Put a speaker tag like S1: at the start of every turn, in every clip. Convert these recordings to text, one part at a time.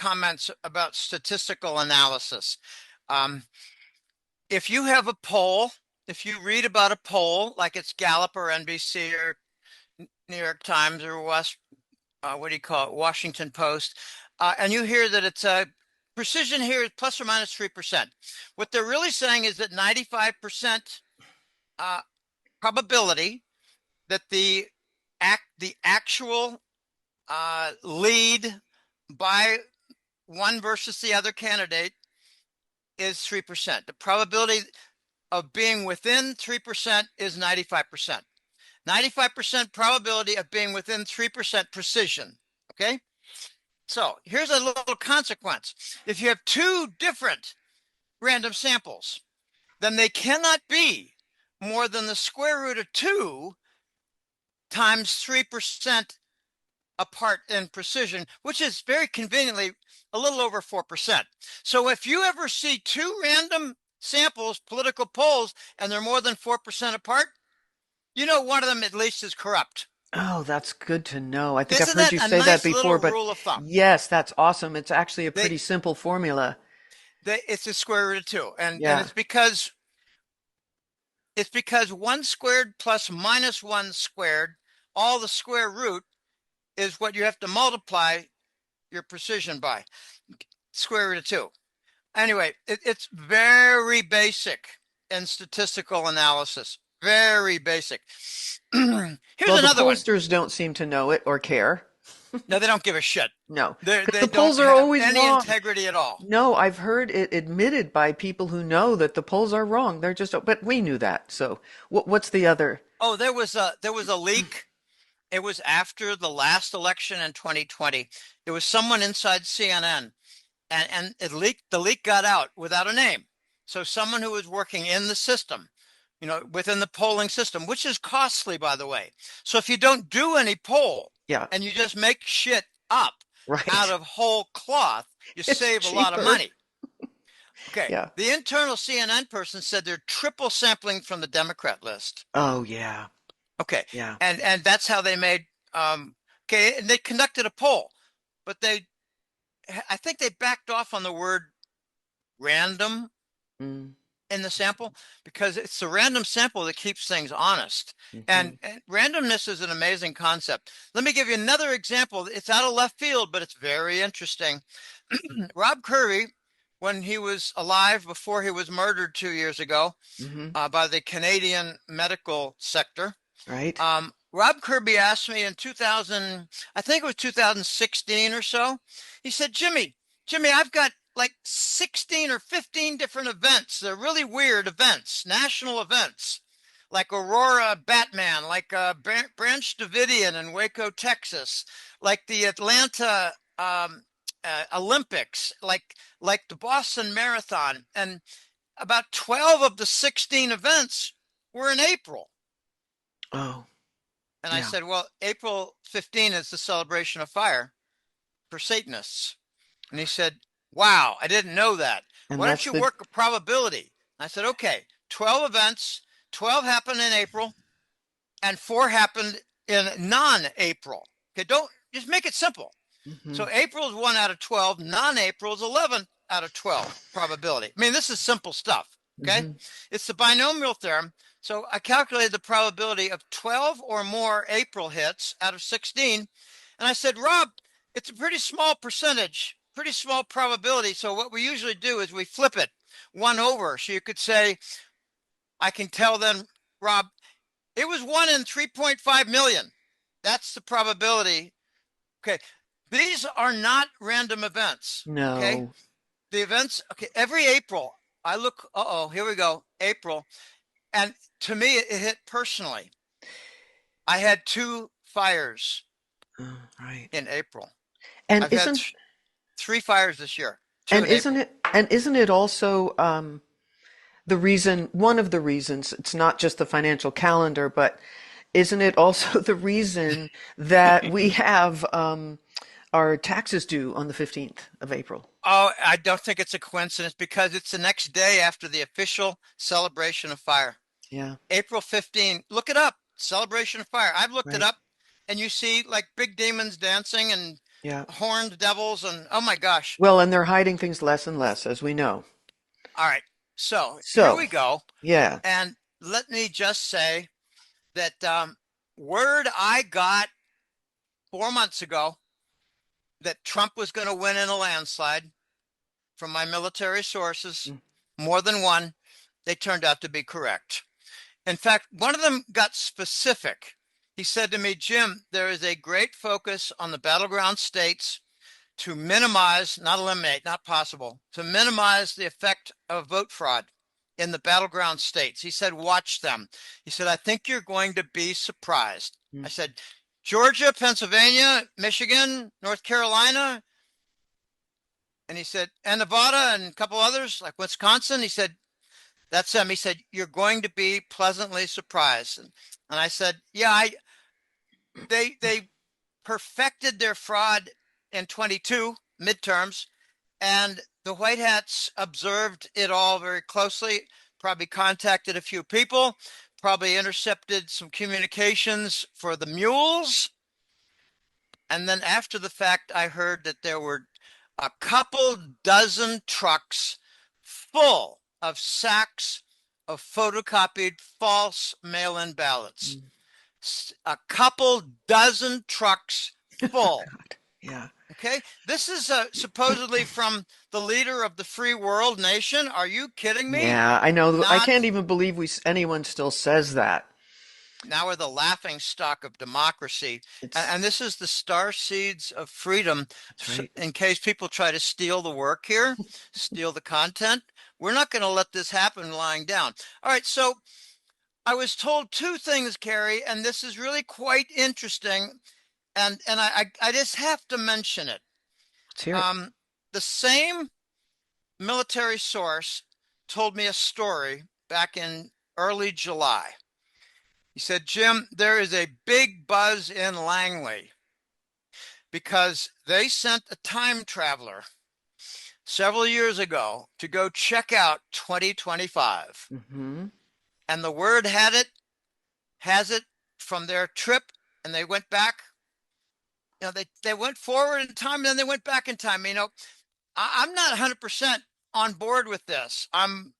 S1: comments about statistical analysis. If you have a poll, if you read about a poll, like it's Gallup or NBC or New York Times or Washington Post, and you hear that it's a precision here is plus or minus 3%. What they're really saying is that 95% probability that the actual lead by one versus the other candidate is 3%. The probability of being within 3% is 95%. 95% probability of being within 3% precision. Okay. So here's a little consequence. If you have two different random samples, then they cannot be more than the square root of 2 times 3% apart in precision, which is very conveniently a little over 4%. So if you ever see two random samples, political polls, and they're more than 4% apart, you know one of them at least is corrupt.
S2: Oh, that's good to know. I think I've
S1: Isn't
S2: heard
S1: that
S2: you
S1: a
S2: say that
S1: nice little
S2: before, but
S1: rule of thumb?
S2: yes, that's awesome. It's actually a
S1: They,
S2: pretty simple formula.
S1: it's a square root of 2, and
S2: Yeah.
S1: it's because 1 squared plus minus 1 squared, all the square root is what you have to multiply your precision by, square root of 2. Anyway, it's very basic in statistical analysis. Very basic. Here's
S2: Well, the
S1: another one.
S2: pollsters don't seem to know it or care.
S1: No, they don't give a shit.
S2: No, because
S1: They
S2: the
S1: don't
S2: polls are
S1: have
S2: always
S1: any
S2: wrong.
S1: integrity at all.
S2: No, I've heard it admitted by people who know that the polls are wrong. They're just, but we knew that. So what's the other?
S1: Oh, there was a leak. It was after the last election in 2020. There was someone inside CNN, and the leak got out without a name. So someone who was working in the system, within the polling system, which is costly, by the way. So if you don't do any poll
S2: Yeah,
S1: and you just make shit up out
S2: right.
S1: of whole cloth, you
S2: It's
S1: save a lot of
S2: cheaper.
S1: money. Okay.
S2: Yeah.
S1: The internal CNN person said they're triple sampling from the Democrat list.
S2: Oh, yeah.
S1: Okay.
S2: Yeah.
S1: And that's how they made okay, and they conducted a poll, but I think they backed off on the word random
S2: Mm,
S1: in the sample because it's the random sample that keeps things honest.
S2: hmm
S1: And randomness is an amazing concept. Let me give you another example. It's out of left field, but it's very interesting. Rob Kirby, when he was alive before he was murdered 2 years ago
S2: hmm
S1: by the Canadian medical sector,
S2: Right.
S1: Rob Kirby asked me in 2000, I think it was 2016 or so. He said, Jimmy, I've got like 16 or 15 different events. They're really weird events, national events, like Aurora Batman, like Branch Davidian in Waco, Texas, like the Atlanta Olympics, like the Boston Marathon. And about 12 of the 16 events were in April.
S2: Oh,
S1: And I
S2: yeah.
S1: said, well, April 15 is the celebration of fire for Satanists. And he said, wow, I didn't know that.
S2: And
S1: Why don't
S2: that's
S1: you
S2: the,
S1: work a probability? I said, okay, 12 events, 12 happened in April, and 4 happened in non-April. Okay, don't just make it simple.
S2: hmm
S1: So April is 1 out of 12, non-April is 11 out of 12 probability. I mean, this is simple stuff. Okay,
S2: hmm
S1: it's the binomial theorem. So I calculated the probability of 12 or more April hits out of 16. And I said, Rob, it's a pretty small percentage, pretty small probability. So what we usually do is we flip it 1 over. So you could say, I can tell then, Rob, it was 1 in 3.5 million. That's the probability. Okay. These are not random events. Okay.
S2: No.
S1: The events, okay, every April, I look, here we go, April. And to me, it hit personally. I had 2 fires
S2: Right.
S1: in April.
S2: And
S1: I've had
S2: isn't
S1: 3 fires this year, 2
S2: and
S1: in
S2: isn't
S1: April.
S2: it and isn't it also the reason, one of the reasons, it's not just the financial calendar, but isn't it also the reason that we have our taxes due on the 15th of April?
S1: Oh, I don't think it's a coincidence because it's the next day after the official celebration of fire.
S2: Yeah,
S1: April 15, look it up, celebration of fire. I've looked it
S2: right.
S1: up and you see like big demons dancing and
S2: Yeah.
S1: horned devils, and oh my gosh.
S2: Well, and they're hiding things less and less, as we know.
S1: All right. So here
S2: So,
S1: we go.
S2: yeah.
S1: And let me just say that word I got 4 months ago that Trump was going to win in a landslide from my military sources,
S2: Mm.
S1: more than one, they turned out to be correct. In fact, one of them got specific. He said to me, Jim, there is a great focus on the battleground states to minimize, not eliminate, not possible, to minimize the effect of vote fraud in the battleground states. He said, watch them. He said, I think you're going to be surprised. I
S2: Mm.
S1: said, Georgia, Pennsylvania, Michigan, North Carolina. And he said, and Nevada and a couple others like Wisconsin. He said, that's them. He said, you're going to be pleasantly surprised. And I said, yeah, they perfected their fraud in 22 midterms, and the White Hats observed it all very closely, probably contacted a few people, probably intercepted some communications for the mules. And then after the fact, I heard that there were a couple dozen trucks full of sacks of photocopied false mail in ballots.
S2: Mm.
S1: A couple dozen trucks full.
S2: God. Yeah.
S1: Okay, this is supposedly from the leader of the free world nation. Are you kidding me?
S2: Yeah, I know. I
S1: Not
S2: can't even believe anyone still says that.
S1: now we're the laughing stock of democracy.
S2: It's
S1: And this is the star seeds of freedom.
S2: that's right.
S1: In case people try to steal the work here, steal the content, we're not going to let this happen lying down. All right, so I was told two things, Carrie, and this is really quite interesting. And I just have to mention it.
S2: Let's hear it.
S1: Um, the same military source told me a story back in early July. He said, Jim, there is a big buzz in Langley because they sent a time traveler several years ago to go check out 2025.
S2: Hmm.
S1: And the word has it from their trip, and they went back. They went forward in time, and then they went back in time. I'm not 100% on board with this. I'm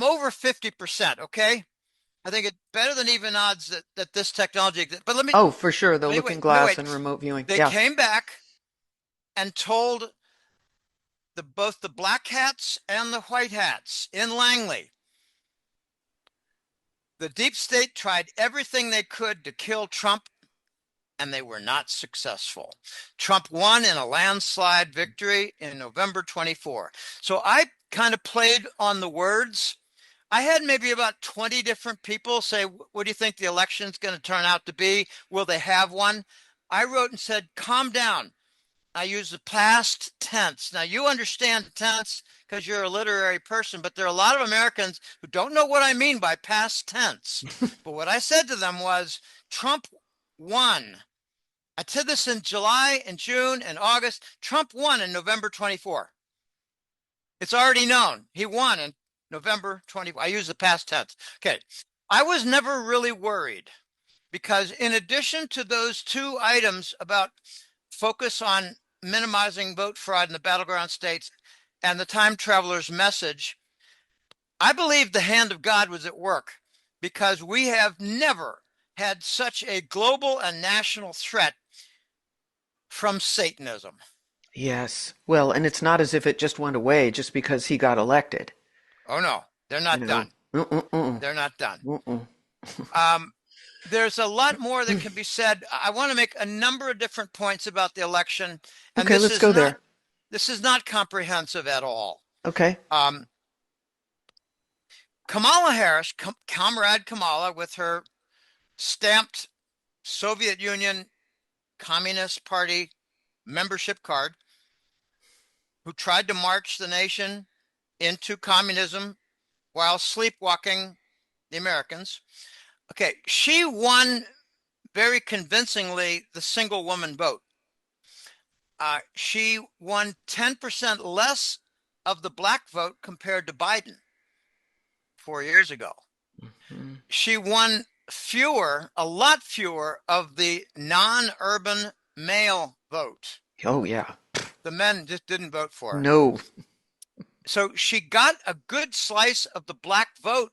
S1: over 50%. Okay, I think it's better than even odds that this technology exists. But
S2: Oh, for sure. The
S1: let me
S2: looking
S1: wait. Let me
S2: glass
S1: wait.
S2: and remote viewing.
S1: They
S2: Yeah.
S1: came back and told both the black hats and the white hats in Langley, the deep state tried everything they could to kill Trump, and they were not successful. Trump won in a landslide victory in November 24. So I kind of played on the words. I had maybe about 20 different people say, what do you think the election's going to turn out to be? Will they have one? I wrote and said, calm down. I use the past tense. Now, you understand tense because you're a literary person, but there are a lot of Americans who don't know what I mean by past tense. But what I said to them was Trump won. I said this in July and June and August. Trump won in November 24. It's already known. He won in November 24. I use the past tense. Okay. I was never really worried because in addition to those two items about focus on minimizing vote fraud in the battleground states and the time traveler's message, I believe the hand of God was at work because we have never had such a global and national threat from Satanism.
S2: Yes. Well, and it's not as if it just went away just because he got elected.
S1: Oh no, they're
S2: You
S1: not
S2: know.
S1: done.
S2: Mm-mm-mm.
S1: They're not done.
S2: Mm-mm.
S1: Um, there's a lot more that can be said. I want to make a number of different points about the election, and
S2: Okay, let's go there.
S1: this is not comprehensive at all.
S2: Okay.
S1: Um, Kamala Harris, Comrade Kamala, with her stamped Soviet Union Communist Party membership card, who tried to march the nation into communism while sleepwalking the Americans. Okay, she won very convincingly the single woman vote. She won 10% less of the black vote compared to Biden 4 years ago.
S2: Mhm.
S1: She won a lot fewer of the non urban male vote.
S2: Oh, yeah.
S1: The men just didn't vote for her.
S2: No.
S1: So she got a good slice of the black vote,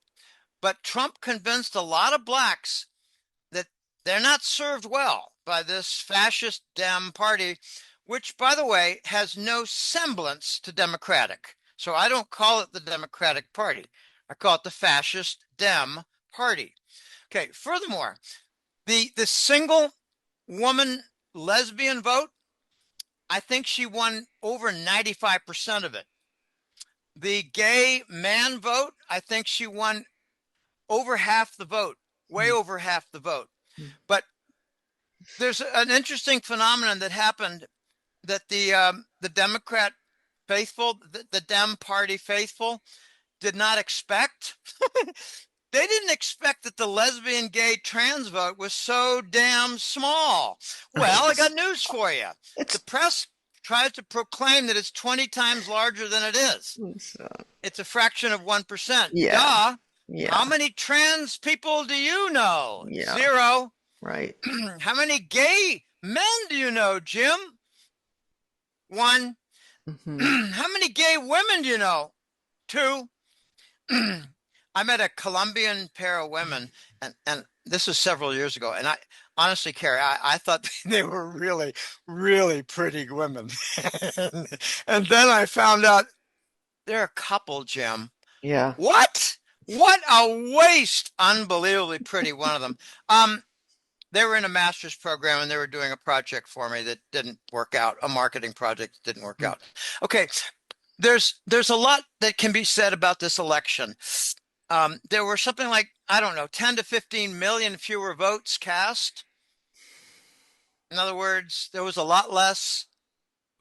S1: but Trump convinced a lot of blacks that they're not served well by this fascist Dem party, which, by the way, has no semblance to Democratic. So I don't call it the Democratic Party. I call it the fascist Dem party. Okay, furthermore, the single woman lesbian vote, I think she won over 95% of it. The gay man vote, I think she won over half the vote, way over half the vote. But there's an interesting phenomenon that happened that the Democrat faithful, the Dem Party faithful, did not expect. They didn't expect that the lesbian, gay, trans vote was so damn small. Well, I got news for you. The
S2: It's,
S1: press tries to proclaim that it's 20 times larger than it is.
S2: it's
S1: It's a fraction of 1%.
S2: yeah,
S1: Duh. How
S2: yeah,
S1: many trans people do you know?
S2: yeah,
S1: Zero.
S2: right.
S1: How many gay men do you know, Jim? One.
S2: Hmm.
S1: How many gay women do you know? Two. I met a Colombian pair of women, and this was several years ago. And I honestly, Carrie, I thought they were really, really pretty women. and, and then I found out they're a couple, Jim.
S2: Yeah.
S1: What? What a waste! Unbelievably pretty, one of them. They were in a master's program and they were doing a project for me that didn't work out, a marketing project that didn't work out. Okay, there's a lot that can be said about this election. There were something like, I don't know, 10 to 15 million fewer votes cast. In other words, there was a lot less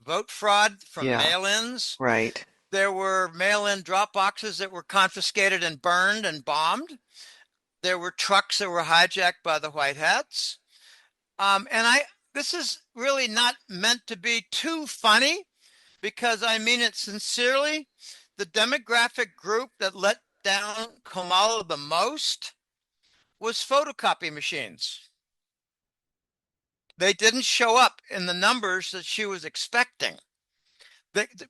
S1: vote fraud from
S2: Yeah,
S1: mail-ins.
S2: right.
S1: There were mail-in drop boxes that were confiscated and burned and bombed. There were trucks that were hijacked by the white hats. And this is really not meant to be too funny because I mean it sincerely. The demographic group that let down Kamala the most was photocopy machines. They didn't show up in the numbers that she was expecting.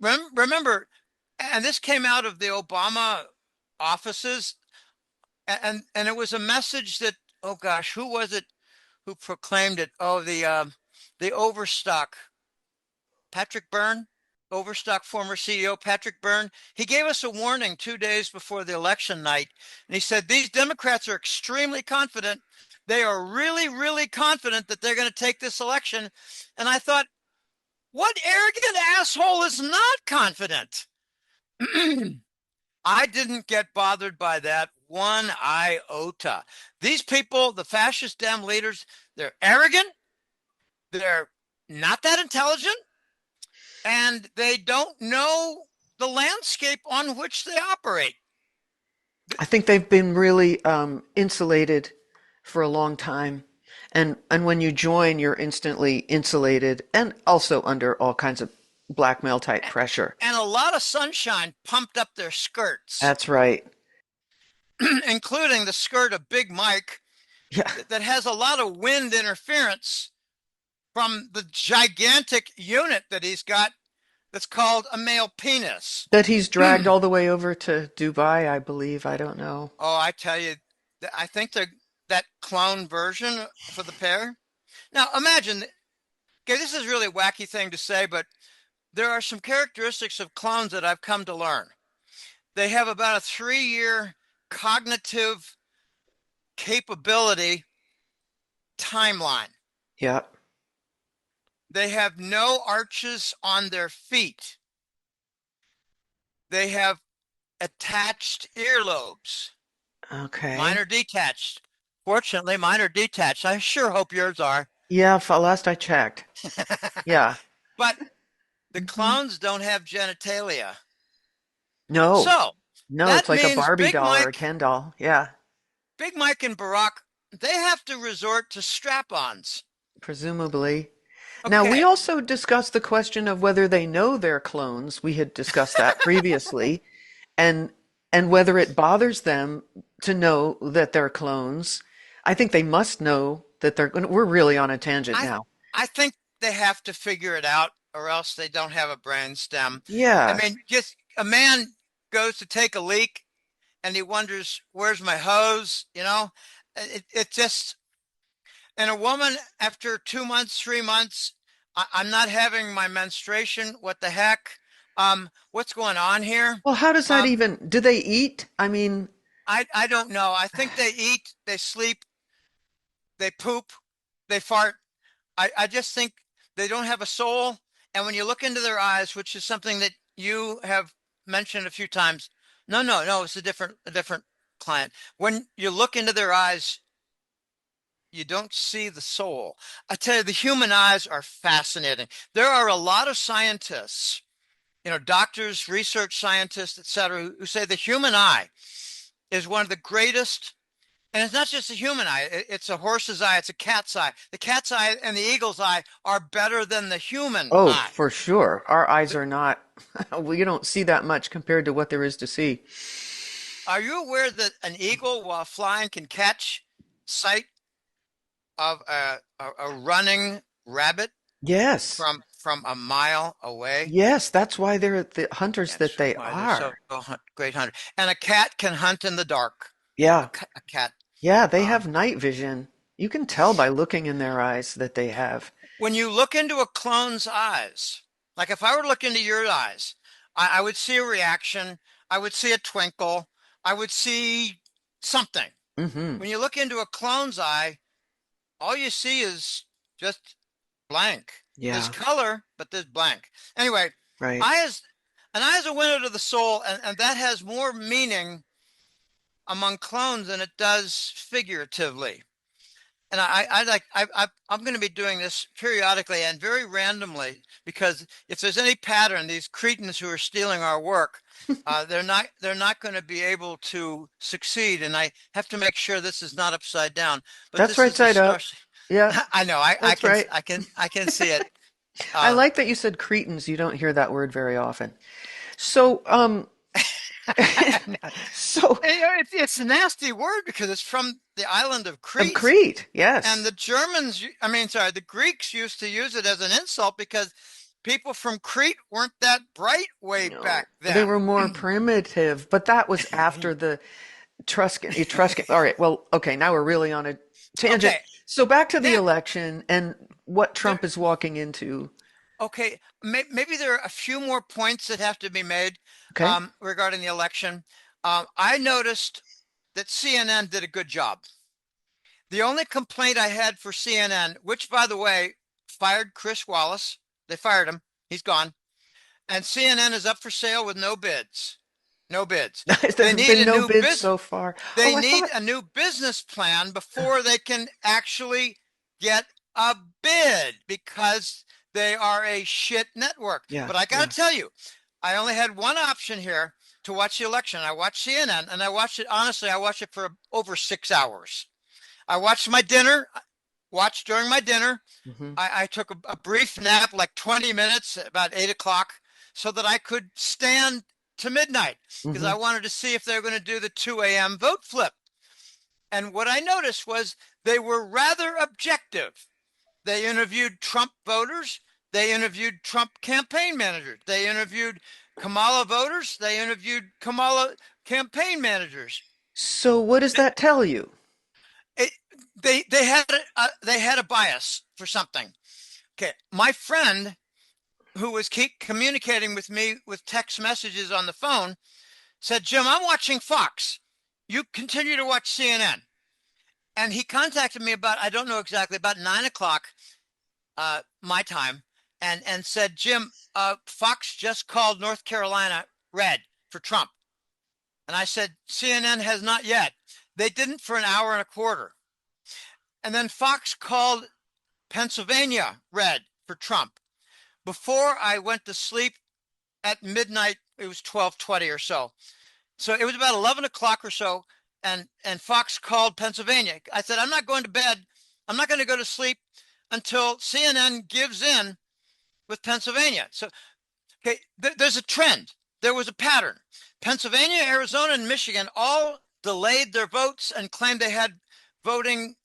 S1: Remember, and this came out of the Obama offices, and it was a message that, oh gosh, who was it who proclaimed it? Oh, the Overstock, Patrick Byrne, Overstock former CEO Patrick Byrne. He gave us a warning 2 days before the election night, and he said these Democrats are extremely confident. They are really, really confident that they're going to take this election. And I thought, what arrogant asshole is not confident? I didn't get bothered by that one iota. These people, the fascist Dem leaders, they're arrogant, they're not that intelligent, and they don't know the landscape on which they operate.
S2: I think they've been really insulated for a long time. And when you join, you're instantly insulated and also under all kinds of blackmail type pressure.
S1: And a lot of sunshine pumped up their skirts,
S2: That's right.
S1: including the skirt of Big Mike
S2: Yeah.
S1: that has a lot of wind interference from the gigantic unit that he's got that's called a male penis.
S2: That he's dragged all the way over to Dubai, I believe. I don't know.
S1: Oh, I tell you, I think they're that clone version for the pair. Now, imagine, okay, this is really a wacky thing to say, but there are some characteristics of clones that I've come to learn. They have about a 3-year cognitive capability timeline.
S2: Yeah.
S1: They have no arches on their feet. They have attached earlobes. Mine
S2: Okay.
S1: are detached. Fortunately, mine are detached. I sure hope yours are.
S2: Yeah, last I checked. Yeah.
S1: But the
S2: Hmm.
S1: clones don't have genitalia.
S2: No.
S1: So
S2: No, it's
S1: that
S2: like a
S1: means
S2: Barbie doll or a Ken doll. Yeah,
S1: Big Mike and Barack, they have to resort to strap-ons.
S2: presumably. Now, we
S1: Okay.
S2: also discussed the question of whether they know they're clones. We had discussed that previously, and and whether it bothers them to know that they're clones. I think they must know that they're. We're really on a tangent
S1: I
S2: now.
S1: I think they have to figure it out, or else they don't have a brain stem. I
S2: Yeah.
S1: mean, just a man goes to take a leak and he wonders, where's my hose? It just, and a woman after 2 months, 3 months, I'm not having my menstruation. What the heck? What's going on here?
S2: Well, how does that
S1: Um,
S2: even, do they eat? I mean,
S1: I don't know. I think they eat, they sleep, they poop, they fart. I just think they don't have a soul. And when you look into their eyes, which is something that you have mentioned a few times, no, it's a different client. When you look into their eyes, you don't see the soul. I tell you, the human eyes are fascinating. There are a lot of scientists, doctors, research scientists, et cetera, who say the human eye is one of the greatest. And it's not just a human eye, it's a horse's eye, it's a cat's eye. The cat's eye and the eagle's eye are better than the human
S2: oh,
S1: eye.
S2: for sure. Our eyes are not, we don't see that much compared to what there is to see.
S1: Are you aware that an eagle, while flying, can catch sight of a running rabbit
S2: Yes.
S1: from a mile away?
S2: Yes, that's why they're the hunters that
S1: That's
S2: they
S1: why they're so
S2: are.
S1: great hunters. And a cat can hunt in the dark.
S2: Yeah.
S1: A cat.
S2: Yeah, they have
S1: Um,
S2: night vision. You can tell by looking in their eyes that they have.
S1: when you look into a clone's eyes, like if I were to look into your eyes, I would see a reaction. I would see a twinkle. I would see something.
S2: Hmm.
S1: When you look into a clone's eye, all you see is just blank. There's
S2: Yeah,
S1: color, but there's blank. Anyway,
S2: right.
S1: eye is an eye is a window to the soul, and that has more meaning among clones than it does figuratively. And I'm going to be doing this periodically and very randomly, because if there's any pattern, these cretins who are stealing our work, they're not going to be able to succeed. And I have to make sure this is not upside down. But
S2: That's
S1: this
S2: right
S1: is the
S2: side up.
S1: stars.
S2: Yeah,
S1: I know. I
S2: that's
S1: can
S2: right.
S1: I can I can see it.
S2: I
S1: Uh,
S2: like that you said cretins. You don't hear that word very often. So, so
S1: it's a nasty word because it's from the island of
S2: of
S1: Crete.
S2: Crete,
S1: And
S2: yes.
S1: the Germans, I mean, sorry, the Greeks used to use it as an insult because people from Crete weren't that bright way
S2: No,
S1: back
S2: they
S1: then.
S2: were more primitive, but that was after the Etruscan. All right, well, okay, now we're really on a tangent.
S1: Okay,
S2: So back to the
S1: now,
S2: election and what
S1: there,
S2: Trump is walking into.
S1: okay, maybe there are a few more points that have to be made
S2: Okay.
S1: regarding the election. I noticed that CNN did a good job. The only complaint I had for CNN, which by the way, fired Chris Wallace, they fired him, he's gone. And CNN is up for sale with no bids. No bids.
S2: There
S1: They
S2: have
S1: need
S2: been
S1: a
S2: no
S1: new
S2: bids
S1: business.
S2: so far.
S1: They
S2: Oh, I
S1: need
S2: thought.
S1: a new business plan before they can actually get a bid, because they are a shit network.
S2: Yeah,
S1: But I got
S2: yeah.
S1: to tell you, I only had one option here to watch the election. I watched CNN, and I watched it, honestly, I watched it for over 6 hours. I watched my dinner, watched during my dinner.
S2: Hmm.
S1: I took a brief nap, like 20 minutes, about 8 o'clock, so that I could stand to midnight, because I
S2: Hmm.
S1: wanted to see if they were going to do the 2 a.m. vote flip. And what I noticed was they were rather objective. They interviewed Trump voters, they interviewed Trump campaign managers, they interviewed Kamala voters, they interviewed Kamala campaign managers.
S2: So what does that tell you?
S1: It, they had a bias for something. Okay, my friend who was keep communicating with me with text messages on the phone said, Jim, I'm watching Fox. You continue to watch CNN. And he contacted me about, I don't know exactly, about 9 o'clock my time, and said, Jim, Fox just called North Carolina red for Trump. And I said, CNN has not yet. They didn't for an hour and a quarter. And then Fox called Pennsylvania red for Trump. Before I went to sleep at midnight, it was 12:20 or so. So it was about 11 o'clock or so, and Fox called Pennsylvania. I said, I'm not going to bed. I'm not going to go to sleep until CNN gives in with Pennsylvania. So, okay, there's a trend. There was a pattern. Pennsylvania, Arizona, and Michigan all delayed their votes and claimed they had voting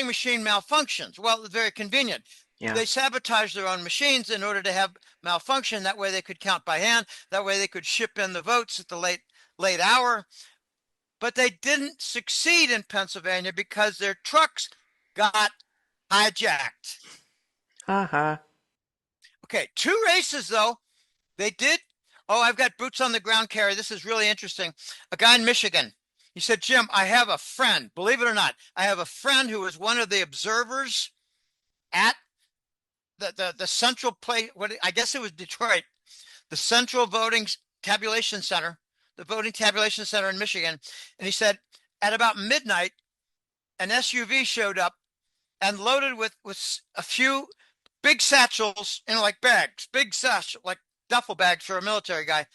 S1: machine malfunctions. Well, it's very convenient.
S2: Yeah.
S1: They sabotaged their own machines in order to have malfunction. That way they could count by hand. That way they could ship in the votes at the late hour. But they didn't succeed in Pennsylvania because their trucks got hijacked.
S2: Uh-huh.
S1: Okay, two races though. They did. Oh, I've got boots on the ground, Carrie. This is really interesting. A guy in Michigan. He said, Jim, I have a friend. Believe it or not, I have a friend who was one of the observers at the central place. What I guess it was Detroit, the central voting tabulation center, the voting tabulation center in Michigan. And he said, at about midnight, an SUV showed up and loaded with a few big satchels, like bags, big satchel, like duffel bags for a military guy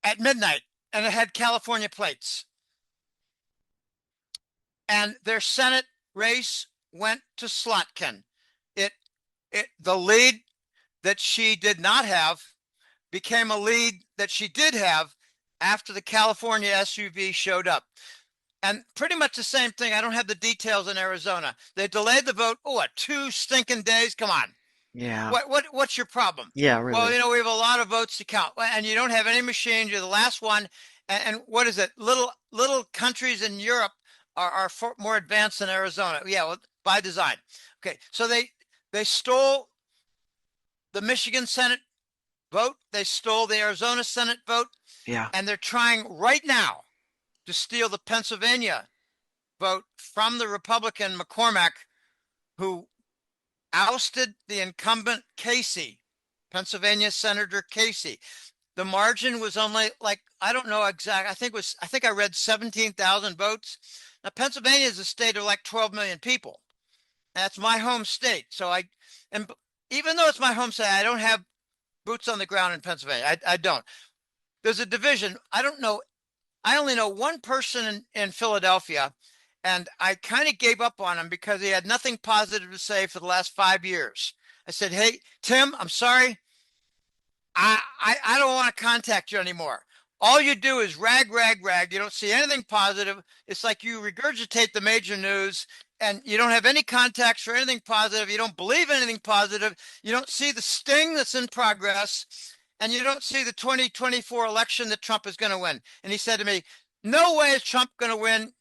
S1: at midnight, and it had California plates. And their Senate race went to Slotkin. It the lead that she did not have became a lead that she did have after the California SUV showed up. And pretty much the same thing. I don't have the details in Arizona. They delayed the vote. Oh, what, 2 stinking days? Come on.
S2: Yeah.
S1: What's your problem?
S2: Yeah,
S1: Well,
S2: really.
S1: we have a lot of votes to count, and you don't have any machines. You're the last one. And what is it? Little countries in Europe are more advanced than Arizona. Yeah, well, by design. Okay, so they stole the Michigan Senate vote. They stole the Arizona Senate vote,
S2: Yeah.
S1: and they're trying right now to steal the Pennsylvania vote from the Republican McCormack, who ousted the incumbent Casey, Pennsylvania Senator Casey. The margin was only, like, I don't know exact. I think I read 17,000 votes. Now Pennsylvania is a state of like 12 million people. That's my home state. And even though it's my home state, I don't have boots on the ground in Pennsylvania. I don't. There's a division. I don't know. I only know one person in Philadelphia, and I kind of gave up on him because he had nothing positive to say for the last 5 years. I said, "Hey, Tim, I'm sorry. I don't want to contact you anymore. All you do is rag, rag, rag. You don't see anything positive. It's like you regurgitate the major news and you don't have any context for anything positive. You don't believe anything positive. You don't see the sting that's in progress, and you don't see the 2024 election that Trump is going to win." And he said to me, "No way is Trump going to win.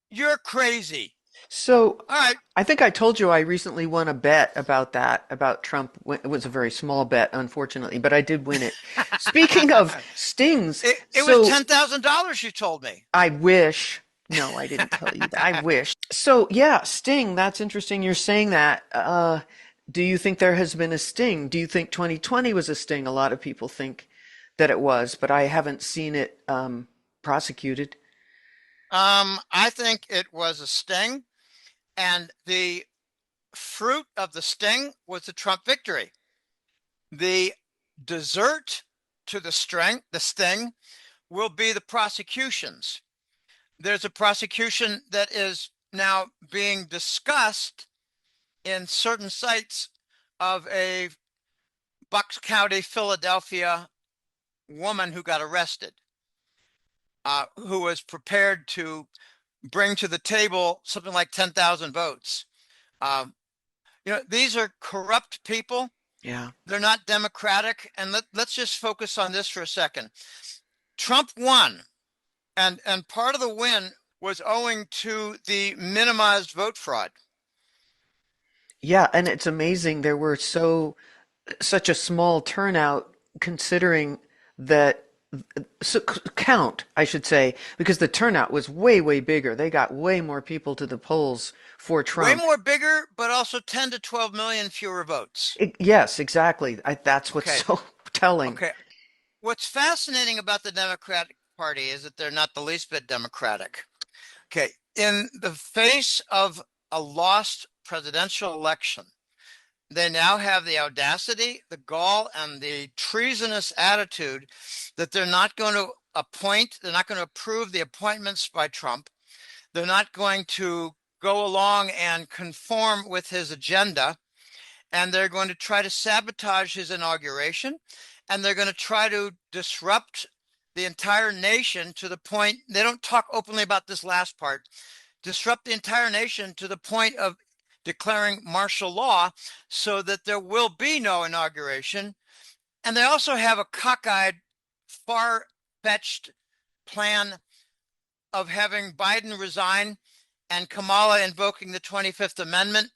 S1: You're crazy."
S2: So
S1: All right.
S2: I think I told you I recently won a bet about that, about Trump. It was a very small bet, unfortunately, but I did win it. Speaking of stings,
S1: It was
S2: so
S1: $10,000, you told me.
S2: I wish. No, I didn't tell you that. I wish. So yeah, sting. That's interesting. You're saying that. Do you think there has been a sting? Do you think 2020 was a sting? A lot of people think that it was, but I haven't seen it prosecuted.
S1: I think it was a sting, and the fruit of the sting was the Trump victory. The dessert to the sting will be the prosecutions. There's a prosecution that is now being discussed in certain sites of a Bucks County, Philadelphia woman who got arrested, who was prepared to bring to the table something like 10,000 votes. Um, these are corrupt people.
S2: Yeah.
S1: They're not democratic. And let's just focus on this for a second. Trump won, and part of the win was owing to the minimized vote fraud.
S2: Yeah, and it's amazing there were such a small turnout considering that count, I should say, because the turnout was way bigger. They got way more people to the polls for
S1: Way
S2: Trump.
S1: more bigger, but also 10 to 12 million fewer votes.
S2: Yes, exactly. That's what's
S1: Okay.
S2: so telling.
S1: Okay. What's fascinating about the Democratic Party is that they're not the least bit democratic. Okay. In the face of a lost presidential election, they now have the audacity, the gall, and the treasonous attitude that they're not going to they're not going to approve the appointments by Trump. They're not going to go along and conform with his agenda. And they're going to try to sabotage his inauguration. And they're going to try to disrupt the entire nation to the point they don't talk openly about this last part, disrupt the entire nation to the point of declaring martial law so that there will be no inauguration. And they also have a cockeyed, far-fetched plan of having Biden resign and Kamala invoking the 25th Amendment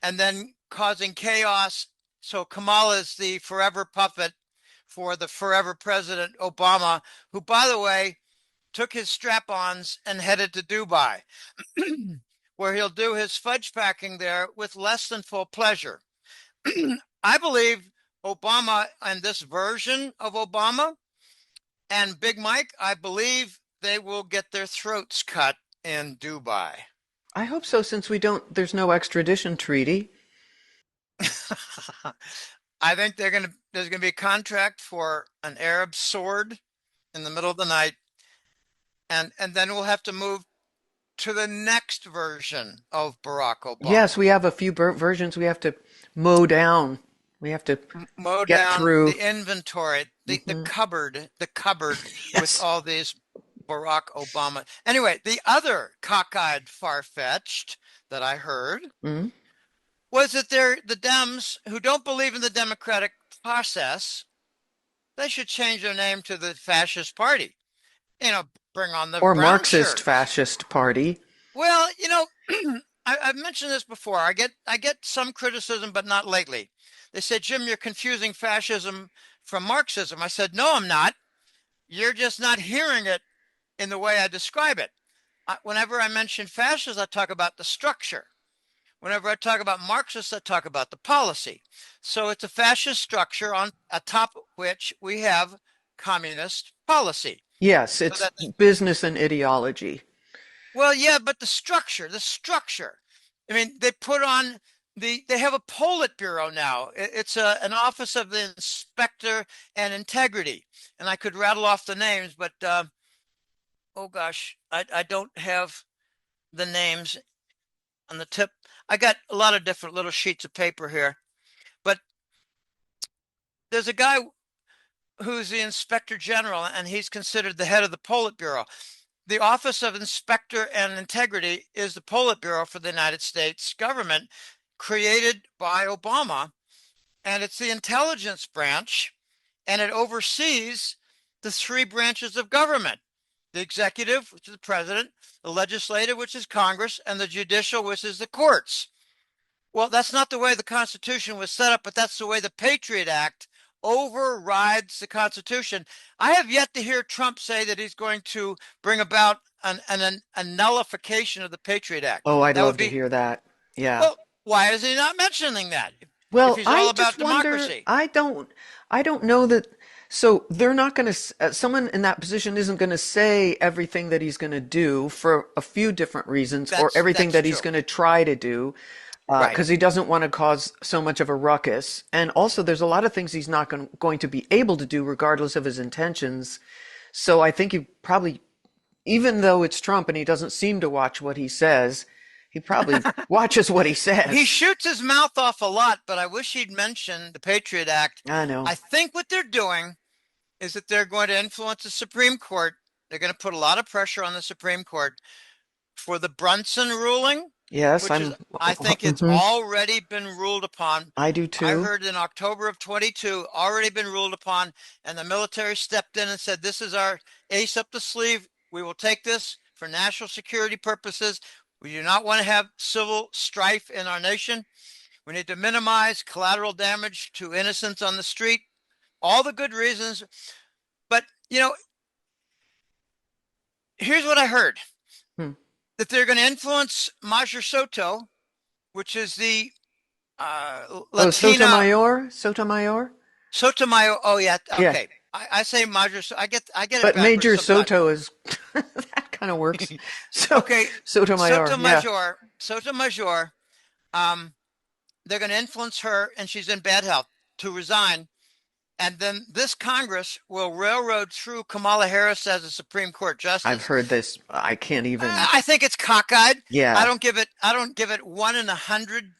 S1: and then causing chaos. So Kamala is the forever puppet for the forever President Obama, who, by the way, took his strap-ons and headed to Dubai, where he'll do his fudge packing there with less than full pleasure. I believe Obama and this version of Obama and Big Mike, I believe they will get their throats cut in Dubai.
S2: I hope so, since there's no extradition treaty.
S1: I think there's gonna be a contract for an Arab sword in the middle of the night, and then we'll have to move to the next version of Barack
S2: Yes,
S1: Obama.
S2: we have a few versions we have to mow down. We have to
S1: Mow
S2: get
S1: down
S2: through.
S1: the inventory, the
S2: Hmm.
S1: cupboard with
S2: Yes.
S1: all these Barack Obama. Anyway, the other cockeyed, far-fetched that I heard
S2: Hmm.
S1: was that they're the Dems who don't believe in the democratic process. They should change their name to the fascist party. You know, bring on the
S2: Or
S1: brown
S2: Marxist
S1: shirts.
S2: fascist party.
S1: Well, I've mentioned this before. I get some criticism, but not lately. They said, Jim, you're confusing fascism from Marxism. I said, no, I'm not. You're just not hearing it in the way I describe it. Whenever I mention fascism, I talk about the structure. Whenever I talk about Marxists, I talk about the policy. So it's a fascist structure on atop which we have communist policy.
S2: Yes,
S1: So
S2: it's
S1: that
S2: business and ideology.
S1: Well, yeah, but the structure. I mean, they put on they have a Politburo now. It's an office of the inspector and integrity, and I could rattle off the names, but oh gosh, I don't have the names on the tip. I got a lot of different little sheets of paper here, but there's a guy who's the inspector general, and he's considered the head of the Politburo. The Office of Inspector and Integrity is the Politburo for the United States government, created by Obama, and it's the intelligence branch, and it oversees the three branches of government: the executive, which is the president, the legislative, which is Congress, and the judicial, which is the courts. Well, that's not the way the Constitution was set up, but that's the way the Patriot Act overrides the Constitution. I have yet to hear Trump say that he's going to bring about a nullification of the Patriot Act.
S2: Oh, I'd
S1: That would
S2: love to
S1: be,
S2: hear that. Yeah.
S1: well, why is he not mentioning that if
S2: Well,
S1: he's all
S2: I
S1: about
S2: just wonder,
S1: democracy?
S2: I don't know that, so they're not going to, someone in that position isn't going to say everything that he's going to do for a few different reasons, or everything
S1: That's
S2: that he's
S1: true.
S2: going to try to do,
S1: Right.
S2: because he doesn't want to cause so much of a ruckus. And also, there's a lot of things he's not going to be able to do regardless of his intentions. So I think you probably, even though it's Trump and he doesn't seem to watch what he says, he probably watches what he
S1: He
S2: says.
S1: shoots his mouth off a lot, but I wish he'd mentioned the Patriot Act.
S2: I know.
S1: I think what they're doing is that they're going to influence the Supreme Court. They're going to put a lot of pressure on the Supreme Court for the Brunson ruling,
S2: Yes,
S1: which is, I think it's
S2: mhm,
S1: already been ruled upon.
S2: I do
S1: I
S2: too.
S1: heard in October of 22, already been ruled upon, and the military stepped in and said, this is our ace up the sleeve. We will take this for national security purposes. We do not want to have civil strife in our nation. We need to minimize collateral damage to innocents on the street. All the good reasons. But, here's what I heard:
S2: Hmm.
S1: that they're going to influence Major Soto, which is the
S2: Oh,
S1: Latina
S2: Sotomayor? Sotomayor?
S1: Sotomayor. Oh yeah,
S2: Yeah.
S1: okay. I say Major. I get it
S2: But
S1: backwards
S2: Major
S1: sometimes.
S2: Soto is that kind of works. So
S1: Okay,
S2: Sotomayor, yeah.
S1: Sotomayor. Um, they're going to influence her, and she's in bad health, to resign. And then this Congress will railroad through Kamala Harris as a Supreme Court
S2: I've
S1: justice.
S2: heard this. I can't even.
S1: I think it's cockeyed. I
S2: Yeah.
S1: don't give it. I don't give it 1 in 100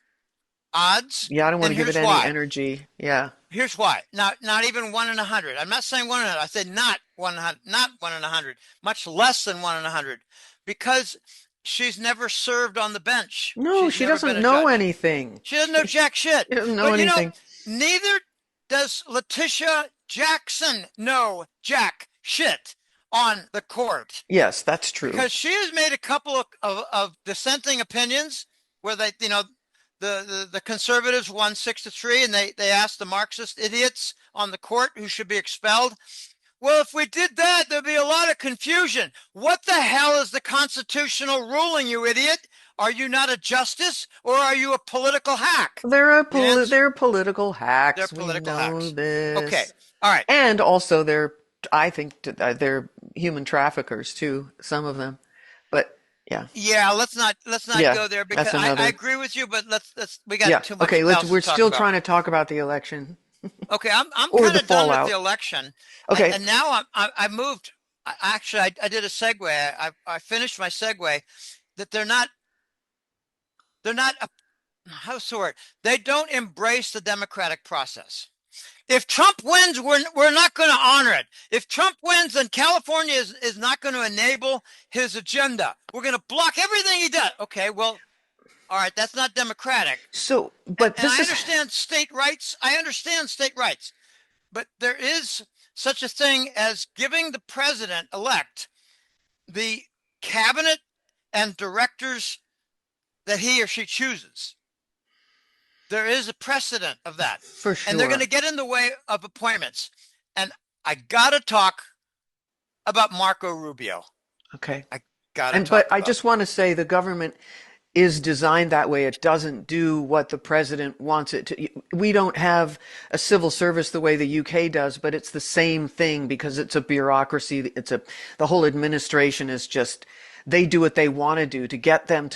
S1: odds.
S2: Yeah, I don't want
S1: And
S2: to give it
S1: here's
S2: any
S1: why.
S2: energy. Yeah.
S1: Here's why. Not even 1 in 100. I'm not saying 1 in 100. I said not 100, not 1 in 100, much less than 1 in 100, because she's never served on the bench.
S2: No,
S1: She's
S2: she
S1: never been
S2: doesn't
S1: a
S2: know
S1: judge.
S2: anything.
S1: She doesn't know jack shit.
S2: She doesn't know
S1: But
S2: anything.
S1: neither does Letitia Jackson know jack shit on the court,
S2: Yes, that's true.
S1: because she has made a couple of dissenting opinions where the conservatives won 6-3, and they asked the Marxist idiots on the court who should be expelled. Well, if we did that, there'd be a lot of confusion. What the hell is the constitutional ruling, you idiot? Are you not a justice, or are you a political hack? The answer,
S2: They're political
S1: they're
S2: hacks. We
S1: political
S2: know
S1: hacks. Okay.
S2: this.
S1: All right.
S2: And also I think they're human traffickers too, some of them. But yeah.
S1: Yeah, let's not
S2: Yeah,
S1: go there,
S2: that's
S1: because I
S2: another.
S1: agree with you, but let's we got
S2: Yeah.
S1: too much
S2: Okay,
S1: else to
S2: we're
S1: talk
S2: still
S1: about.
S2: trying to talk about the election
S1: Okay, I'm
S2: or
S1: kind
S2: the
S1: of done with the
S2: fallout.
S1: election,
S2: Okay.
S1: and now I moved. I did a segue. I finished my segue that they're not how's the word? They don't embrace the democratic process. If Trump wins, we're not going to honor it. If Trump wins, then California is not going to enable his agenda. We're going to block everything he does. Okay, well, all right, that's not democratic.
S2: So,
S1: And,
S2: but
S1: and
S2: this
S1: I
S2: is
S1: understand state rights. I understand state rights, but there is such a thing as giving the president elect the cabinet and directors that he or she chooses. There is a precedent of that.
S2: for
S1: And they're going
S2: sure.
S1: to get in the way of appointments. And I got to talk about Marco Rubio.
S2: Okay.
S1: I got to
S2: And but
S1: talk
S2: I
S1: about.
S2: just want to say the government is designed that way. It doesn't do what the president wants it to. We don't have a civil service the way the UK does, but it's the same thing because it's a bureaucracy. The whole administration is just, they do what they want to do to get them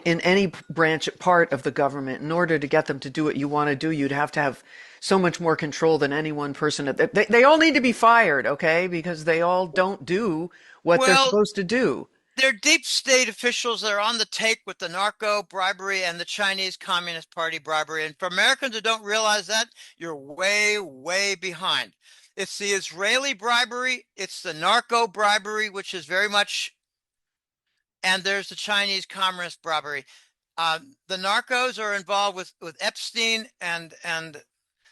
S2: in any branch part of the government, in order to get them to do what you want to do, you'd have to have so much more control than any one person. They all need to be fired, okay? Because they all don't do what they're
S1: Well,
S2: supposed to do.
S1: they're deep state officials that are on the take with the narco bribery and the Chinese Communist Party bribery. And for Americans who don't realize that, you're way, way behind. It's the Israeli bribery, it's the narco bribery, which is very much, and there's the Chinese Communist bribery. The narcos are involved with Epstein and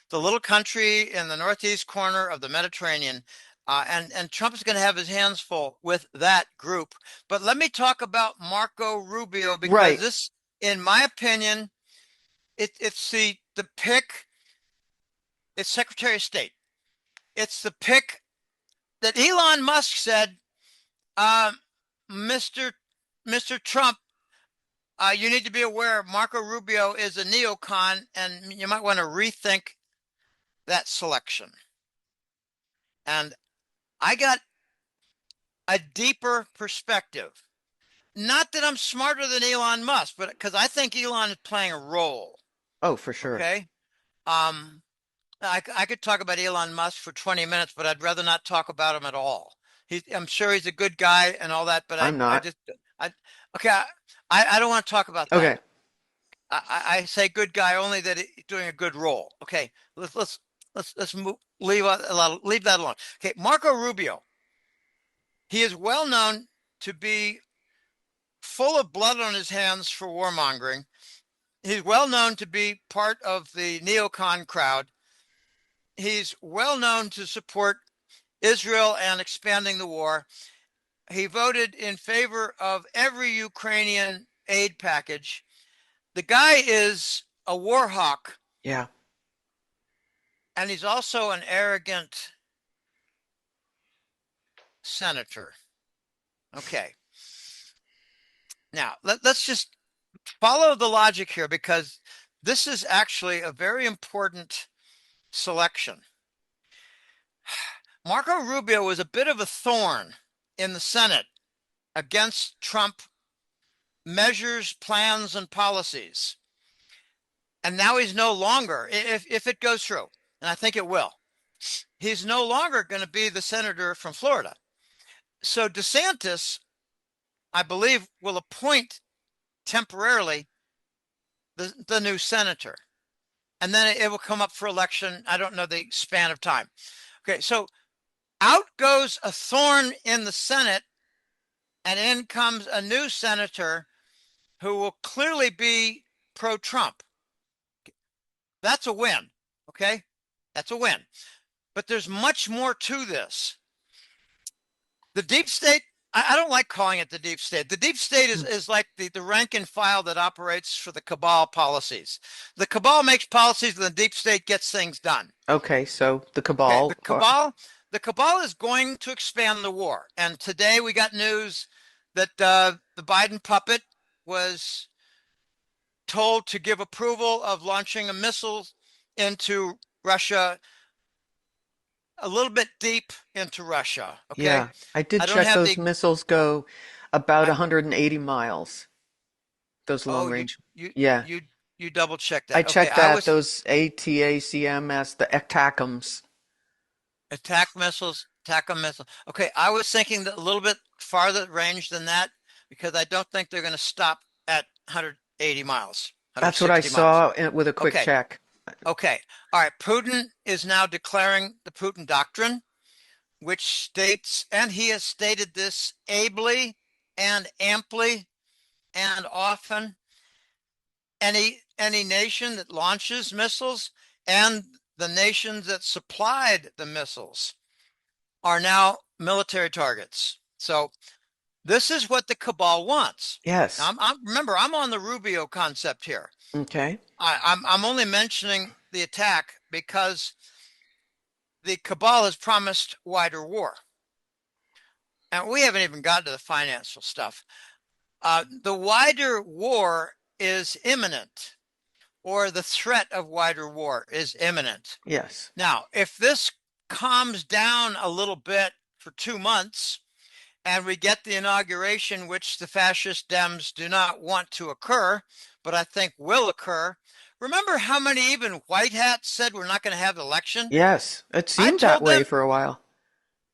S1: the little country in the northeast corner of the Mediterranean. And Trump is going to have his hands full with that group. But let me talk about Marco Rubio, because
S2: Right.
S1: this, in my opinion, it's the pick. It's Secretary of State. It's the pick that Elon Musk said, uh, Mr. Mr. Trump, you need to be aware Marco Rubio is a neocon, and you might want to rethink that selection. And I got a deeper perspective. Not that I'm smarter than Elon Musk, but because I think Elon is playing a role.
S2: Oh, for sure.
S1: Okay. Um, I could talk about Elon Musk for 20 minutes, but I'd rather not talk about him at all. I'm sure he's a good guy and all that, but
S2: I'm
S1: I
S2: not.
S1: just, I, okay, I don't want to talk about that.
S2: Okay.
S1: I say good guy only that he's doing a good role. Okay, let's move, leave that alone. Okay, Marco Rubio. He is well known to be full of blood on his hands for warmongering. He's well known to be part of the neocon crowd. He's well known to support Israel and expanding the war. He voted in favor of every Ukrainian aid package. The guy is a war hawk,
S2: Yeah.
S1: and he's also an arrogant senator. Okay. Now, let's just follow the logic here, because this is actually a very important selection. Marco Rubio was a bit of a thorn in the Senate against Trump measures, plans, and policies. And now he's no longer, if it goes through, and I think it will, he's no longer going to be the senator from Florida. So DeSantis, I believe, will appoint temporarily the new senator. And then it will come up for election. I don't know the span of time. Okay, so out goes a thorn in the Senate, and in comes a new senator who will clearly be pro-Trump. That's a win. Okay. That's a win. But there's much more to this. The deep state, I don't like calling it the deep state. The deep state is like the rank and file that operates for the cabal policies. The cabal makes policies and the deep state gets things done.
S2: Okay, so the
S1: Okay,
S2: cabal.
S1: the cabal is going to expand the war. And today we got news that the Biden puppet was told to give approval of launching a missile into Russia, a little bit deep into Russia. Okay,
S2: Yeah, I did
S1: I don't
S2: check
S1: have
S2: those
S1: the.
S2: missiles go about
S1: I,
S2: 180 miles, those long
S1: oh,
S2: range.
S1: you
S2: Yeah,
S1: you you double check
S2: I
S1: that. Okay,
S2: checked that, those ATACMS, the ATACMS.
S1: attack missile. Okay, I was thinking that a little bit farther range than that because I don't think they're going to stop at 180 miles,
S2: That's what I
S1: 160 miles.
S2: saw with a quick
S1: Okay,
S2: check.
S1: okay. All right, Putin is now declaring the Putin doctrine, which states, and he has stated this ably and amply and often, any nation that launches missiles and the nations that supplied the missiles are now military targets. So this is what the cabal wants. Now,
S2: Yes.
S1: remember, I'm on the Rubio concept here.
S2: Okay.
S1: I'm only mentioning the attack because the cabal has promised wider war. And we haven't even gotten to the financial stuff. The wider war is imminent, or the threat of wider war is imminent.
S2: Yes.
S1: Now, if this calms down a little bit for 2 months and we get the inauguration, which the fascist Dems do not want to occur, but I think will occur. Remember how many even white hats said we're not going to have the election?
S2: Yes. It
S1: I
S2: seemed that
S1: told
S2: way
S1: them,
S2: for a while.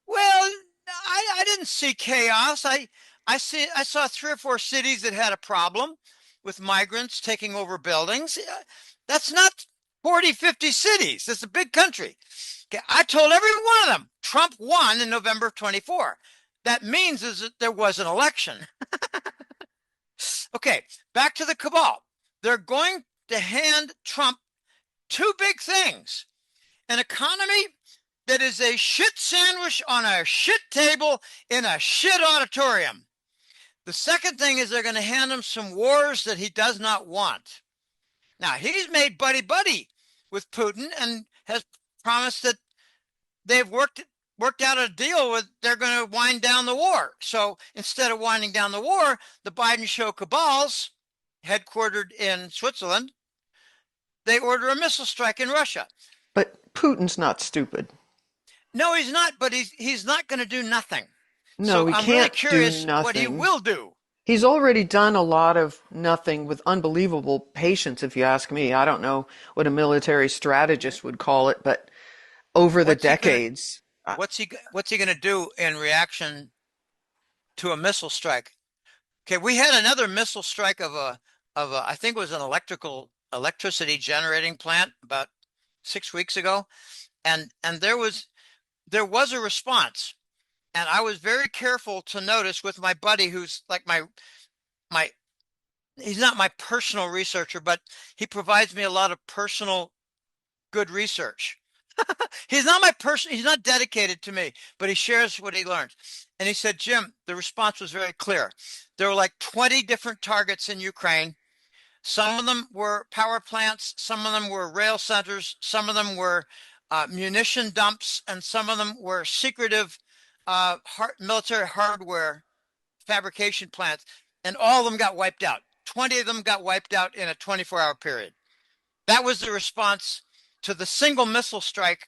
S1: well, I didn't see chaos. I saw 3 or 4 cities that had a problem with migrants taking over buildings. That's not 40, 50 cities. It's a big country. Okay, I told every one of them Trump won in November of 24. That means is that there was an election. Okay, back to the cabal. They're going to hand Trump two big things: an economy that is a shit sandwich on a shit table in a shit auditorium. The second thing is they're going to hand him some wars that he does not want. Now, he's made buddy buddy with Putin and has promised that they've worked out a deal with they're going to wind down the war. So instead of winding down the war, the Biden show cabals, headquartered in Switzerland, they order a missile strike in Russia.
S2: But Putin's not stupid.
S1: No, he's not, but he's not going to do nothing.
S2: No,
S1: So
S2: he
S1: I'm really
S2: can't do
S1: curious what he
S2: nothing.
S1: will do.
S2: He's already done a lot of nothing with unbelievable patience, if you ask me. I don't know what a military strategist would call it, but over the
S1: What's he going to
S2: decades,
S1: what's he going to do in reaction to a missile strike? Okay, we had another missile strike of a I think it was an electricity generating plant about 6 weeks ago, and there was a response, and I was very careful to notice with my buddy who's like my he's not my personal researcher, but he provides me a lot of personal good research. He's not dedicated to me, but he shares what he learned. And he said, Jim, the response was very clear. There were like 20 different targets in Ukraine. Some of them were power plants, some of them were rail centers, some of them were munition dumps, and some of them were secretive military hardware fabrication plants. And all of them got wiped out. 20 of them got wiped out in a 24-hour period. That was the response to the single missile strike.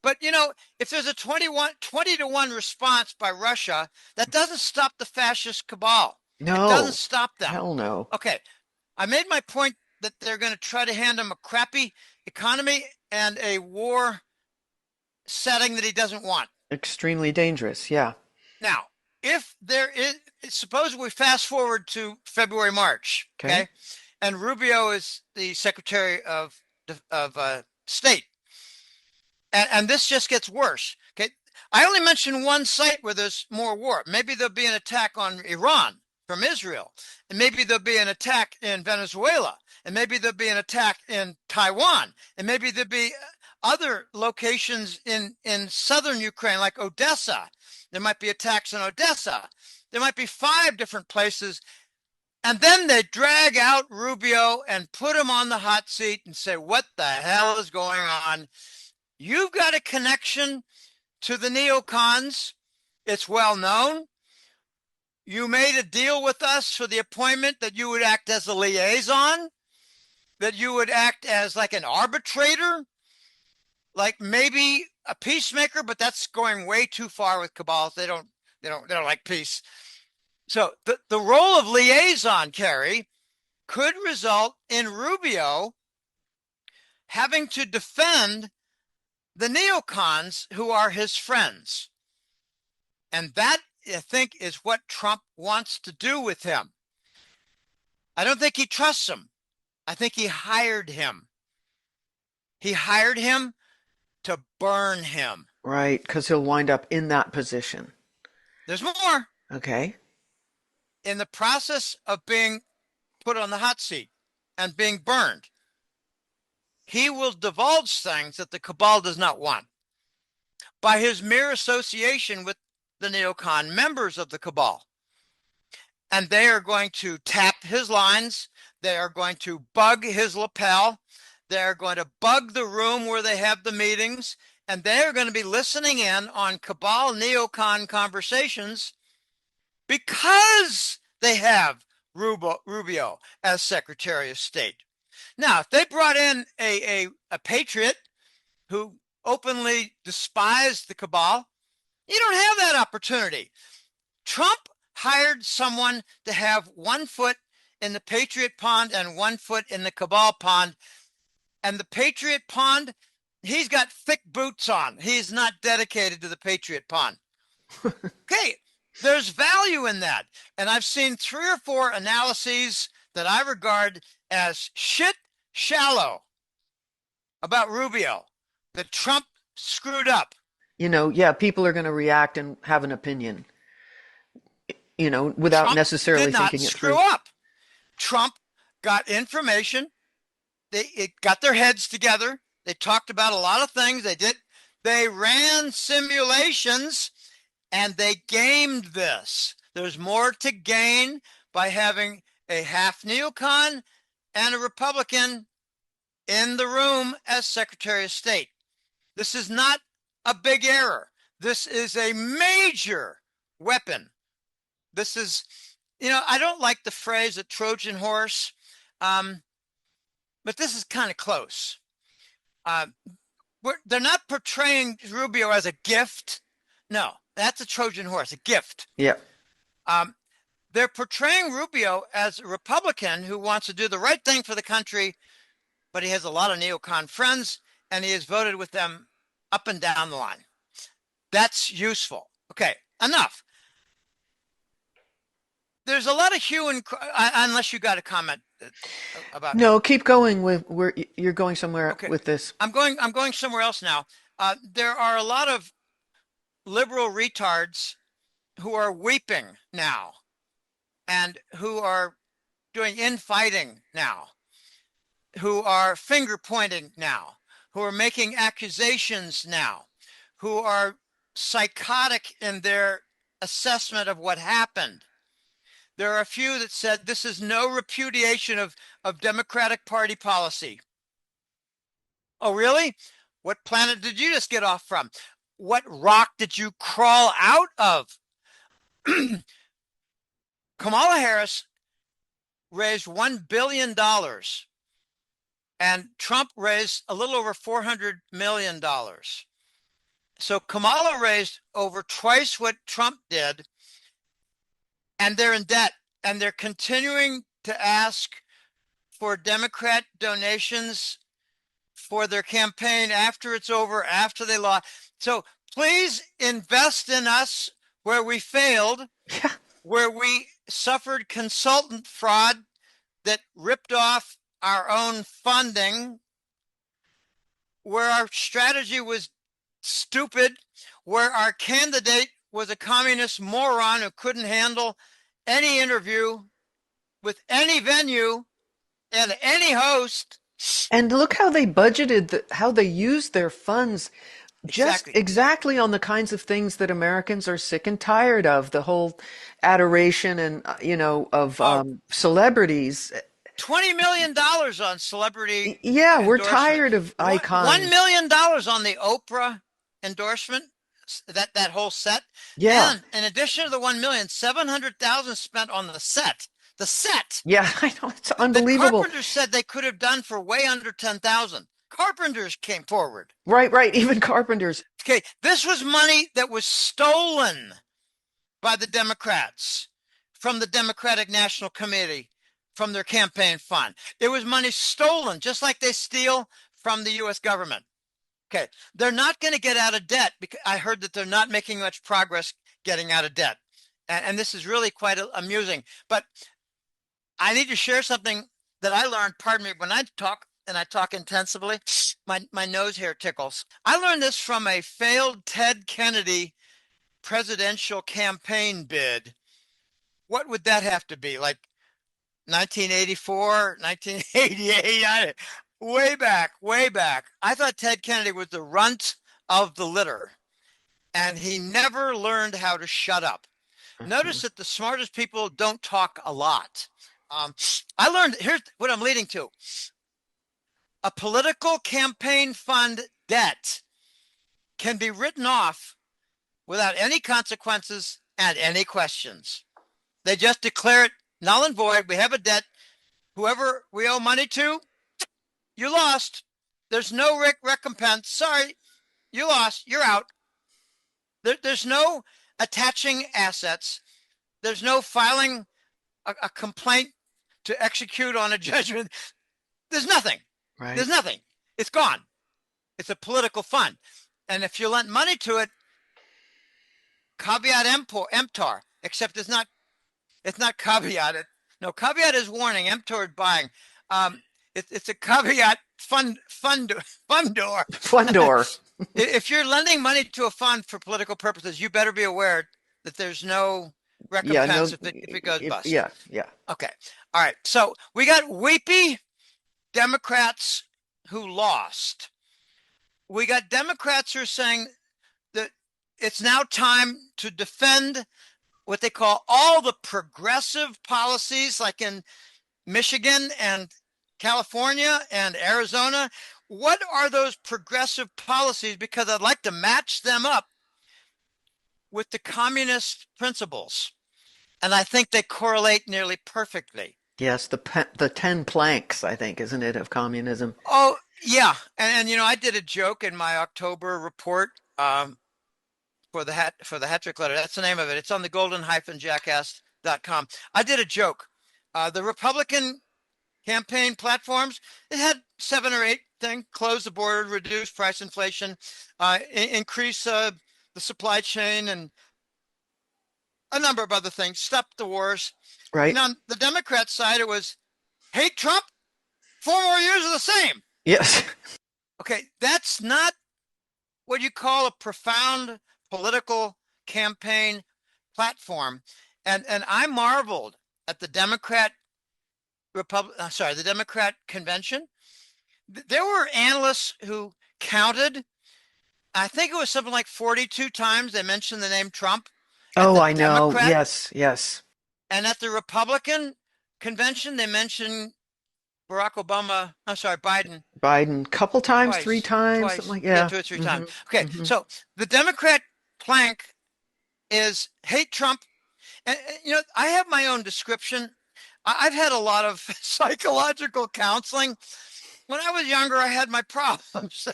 S1: But if there's a 20 to 1 response by Russia, that doesn't stop the fascist cabal. It doesn't
S2: no,
S1: stop them.
S2: hell no.
S1: Okay, I made my point that they're going to try to hand him a crappy economy and a war setting that he doesn't want.
S2: Extremely dangerous, yeah.
S1: Now, if there is, suppose we fast forward to February, March,
S2: Okay.
S1: okay, and Rubio is the Secretary of State, and this just gets worse. Okay, I only mentioned one site where there's more war. Maybe there'll be an attack on Iran from Israel, and maybe there'll be an attack in Venezuela, and maybe there'll be an attack in Taiwan, and maybe there'll be other locations in southern Ukraine, like Odessa. There might be attacks in Odessa. There might be 5 different places. And then they drag out Rubio and put him on the hot seat and say, what the hell is going on? You've got a connection to the neocons. It's well known. You made a deal with us for the appointment that you would act as a liaison, that you would act as like an arbitrator, like maybe a peacemaker, but that's going way too far with cabals. They don't like peace. So the role of liaison, Kerry, could result in Rubio having to defend the neocons who are his friends. And that, I think, is what Trump wants to do with him. I don't think he trusts him. I think he hired him. He hired him to burn him.
S2: Right, because he'll wind up in that position.
S1: There's more.
S2: Okay.
S1: In the process of being put on the hot seat and being burned, he will divulge things that the cabal does not want by his mere association with the neocon members of the cabal. And they are going to tap his lines. They are going to bug his lapel. They are going to bug the room where they have the meetings. And they are going to be listening in on cabal neocon conversations because they have Rubio as Secretary of State. Now, if they brought in a patriot who openly despised the cabal, you don't have that opportunity. Trump hired someone to have 1 foot in the patriot pond and 1 foot in the cabal pond. And the patriot pond, he's got thick boots on. He's not dedicated to the patriot pond. Okay, there's value in that. And I've seen 3 or 4 analyses that I regard as shit shallow about Rubio that Trump screwed up.
S2: Yeah, people are going to react and have an opinion, without
S1: Trump
S2: necessarily
S1: did not
S2: thinking it
S1: screw
S2: through.
S1: up. Trump got information. It got their heads together. They talked about a lot of things. They ran simulations and they gamed this. There's more to gain by having a half neocon and a Republican in the room as Secretary of State. This is not a big error. This is a major weapon. This is, I don't like the phrase a Trojan horse, but this is kind of close. They're not portraying Rubio as a gift. No, that's a Trojan horse, a gift.
S2: Yeah.
S1: They're portraying Rubio as a Republican who wants to do the right thing for the country, but he has a lot of neocon friends and he has voted with them up and down the line. That's useful. Okay, enough. There's a lot of hue and unless you got a comment about.
S2: No, keep going with where you're going somewhere
S1: Okay,
S2: with this.
S1: I'm going somewhere else now. There are a lot of liberal retards who are weeping now and who are doing infighting now, who are finger pointing now, who are making accusations now, who are psychotic in their assessment of what happened. There are a few that said this is no repudiation of Democratic Party policy. Oh, really? What planet did you just get off from? What rock did you crawl out of? Kamala Harris raised $1 billion and Trump raised a little over $400 million. So Kamala raised over twice what Trump did, and they're in debt, and they're continuing to ask for Democrat donations for their campaign after it's over, after they lost. So please invest in us where we failed,
S2: Yeah.
S1: where we suffered consultant fraud that ripped off our own funding, where our strategy was stupid, where our candidate was a communist moron who couldn't handle any interview with any venue and any host.
S2: And look how they budgeted, how they used their funds just
S1: Exactly.
S2: exactly on the kinds of things that Americans are sick and tired of. The whole adoration and, of
S1: Oh,
S2: celebrities.
S1: $20 million on celebrity
S2: Yeah, we're
S1: endorsement.
S2: tired of
S1: One
S2: icons.
S1: million dollars on the Oprah endorsement, that whole set.
S2: Yeah.
S1: And in addition to the 1 million, 700,000 spent on the set. The set
S2: Yeah, I know. It's
S1: that
S2: unbelievable.
S1: carpenters said they could have done for way under 10,000. Carpenters came forward.
S2: Right, right. Even carpenters.
S1: Okay, this was money that was stolen by the Democrats from the Democratic National Committee, from their campaign fund. It was money stolen, just like they steal from the US government. Okay, they're not going to get out of debt because I heard that they're not making much progress getting out of debt. And this is really quite amusing. But I need to share something that I learned, pardon me, when I talk and I talk intensively, my nose hair tickles. I learned this from a failed Ted Kennedy presidential campaign bid. What would that have to be? Like 1984, 1988, way back, way back. I thought Ted Kennedy was the runt of the litter, and he never learned how to shut up.
S2: Mhm.
S1: Notice that the smartest people don't talk a lot. I learned, here's what I'm leading to. A political campaign fund debt can be written off without any consequences and any questions. They just declare it null and void. We have a debt. Whoever we owe money to, you lost. There's no recompense. Sorry, you lost. You're out. There's no attaching assets. There's no filing a complaint to execute on a judgment. There's nothing.
S2: Right.
S1: There's nothing. It's gone. It's a political fund. And if you lent money to it, caveat emptor, except it's not caveated. No, caveat is warning, emptor is buying. It's a caveat fundor.
S2: Fundor.
S1: If you're lending money to a fund for political purposes, you better be aware that there's no
S2: Yeah,
S1: recompense
S2: no,
S1: if it goes bust.
S2: yeah, yeah.
S1: Okay. All right. So we got weepy Democrats who lost. We got Democrats who are saying that it's now time to defend what they call all the progressive policies, like in Michigan and California and Arizona. What are those progressive policies? Because I'd like to match them up with the communist principles. And I think they correlate nearly perfectly.
S2: Yes, the 10 planks, I think, isn't it, of communism?
S1: Oh, yeah. I did a joke in my October report for the hat trick letter. That's the name of it. It's on the golden-jackass.com. I did a joke. The Republican campaign platforms, it had 7 or 8 things: close the border, reduce price inflation, increase the supply chain, and a number of other things, stop the wars. And
S2: Right?
S1: on the Democrat side, it was hate Trump, 4 more years of the same.
S2: Yes.
S1: Okay, that's not what you call a profound political campaign platform. And I marveled at the Democrat convention. There were analysts who counted, I think it was something like 42 times they mentioned the name Trump at
S2: Oh,
S1: the
S2: I know.
S1: Democrat,
S2: Yes, yes.
S1: and at the Republican convention they mentioned Barack Obama, I'm sorry, Biden,
S2: Biden, couple times, three times, something
S1: twice,
S2: like,
S1: yeah,
S2: yeah.
S1: 2 or 3 times.
S2: Hmm.
S1: Okay,
S2: Hmm.
S1: so the Democrat plank is hate Trump. And I have my own description. I've had a lot of psychological counseling. When I was younger, I had my problems.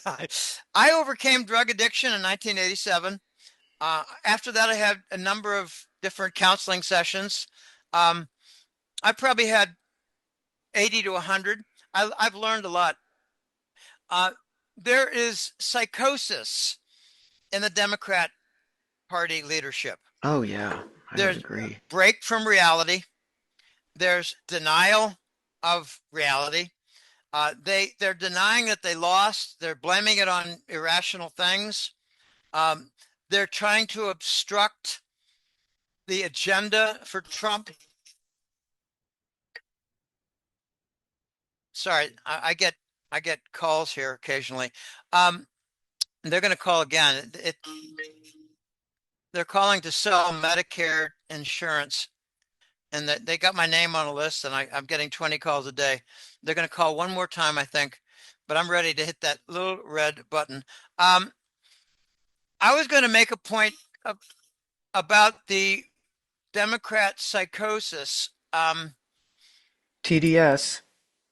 S1: I overcame drug addiction in 1987. After that, I had a number of different counseling sessions. Um, I probably had 80 to 100. I've learned a lot. Uh, there is psychosis in the Democrat Party leadership.
S2: Oh, yeah, I would
S1: There's
S2: agree.
S1: break from reality. There's denial of reality. They're denying that they lost. They're blaming it on irrational things. Um, they're trying to obstruct the agenda for Trump. Sorry, I get calls here occasionally. They're going to call again. They're calling to sell Medicare insurance, and that they got my name on a list, and I'm getting 20 calls a day. They're going to call one more time, I think, but I'm ready to hit that little red button. I was going to make a point about the Democrat psychosis.
S2: TDS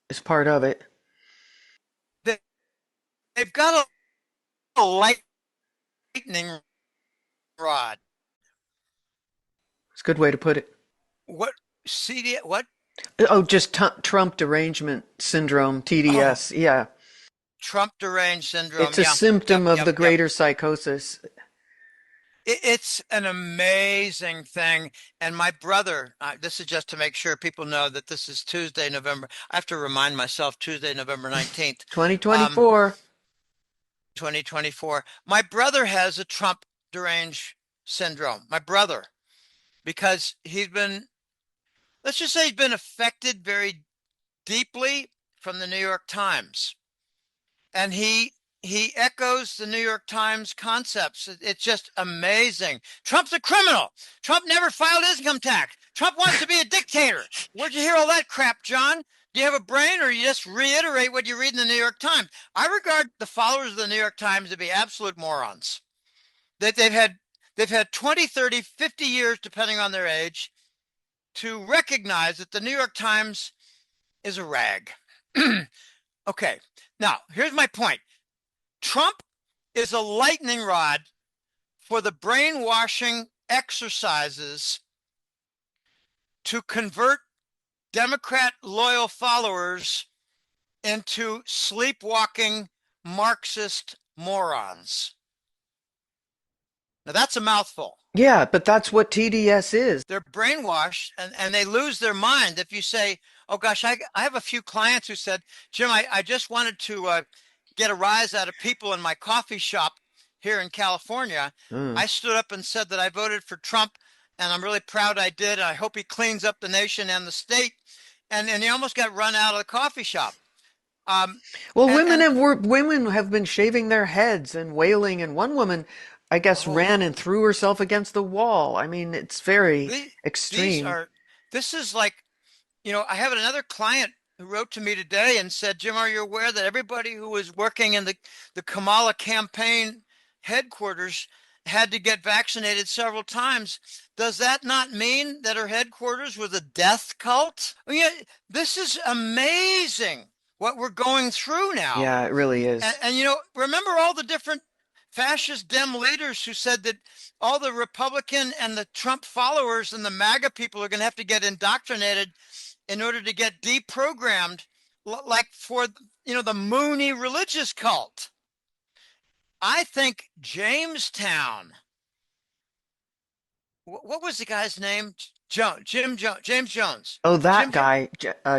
S2: is part of it.
S1: They, they've got a lightning rod.
S2: It's a good way to put it.
S1: What CD? What?
S2: Oh, just Trump derangement syndrome,
S1: Oh,
S2: TDS. Yeah.
S1: Trump deranged syndrome.
S2: It's a
S1: Yeah. Yep.
S2: symptom of
S1: Yep.
S2: the
S1: Yep.
S2: greater psychosis.
S1: It's an amazing thing. And my brother, this is just to make sure people know that this is Tuesday, November. I have to remind myself Tuesday, November 19th,
S2: 2024.
S1: 2024. My brother has a Trump deranged syndrome. My brother, because let's just say he's been affected very deeply from the New York Times. And he echoes the New York Times concepts. It's just amazing. Trump's a criminal. Trump never filed income tax. Trump wants to be a dictator. Where'd you hear all that crap, John? Do you have a brain, or you just reiterate what you read in the New York Times? I regard the followers of the New York Times to be absolute morons. That they've had 20, 30, 50 years, depending on their age, to recognize that the New York Times is a rag. Okay, now here's my point. Trump is a lightning rod for the brainwashing exercises to convert Democrat loyal followers into sleepwalking Marxist morons. Now that's a mouthful.
S2: Yeah, but that's what TDS is.
S1: They're brainwashed and they lose their mind. If you say, oh gosh, I have a few clients who said, Jim, I just wanted to get a rise out of people in my coffee shop here in California.
S2: Mm.
S1: I stood up and said that I voted for Trump, and I'm really proud I did. I hope he cleans up the nation and the state. And he almost got run out of the coffee shop. Um,
S2: Well,
S1: and
S2: women have been shaving their heads and wailing, and one woman, I guess,
S1: oh,
S2: ran and threw herself against the wall. I mean, it's very
S1: the, these
S2: extreme.
S1: are, this is like, I have another client who wrote to me today and said, Jim, are you aware that everybody who was working in the Kamala campaign headquarters had to get vaccinated several times? Does that not mean that her headquarters was a death cult? I mean, this is amazing what we're going through now.
S2: Yeah, it really is.
S1: And remember all the different fascist Dem leaders who said that all the Republican and the Trump followers and the MAGA people are going to have to get indoctrinated in order to get deprogrammed, like for the Mooney religious cult. I think Jamestown. What was the guy's name? James Jones.
S2: Oh, that
S1: Jim
S2: guy,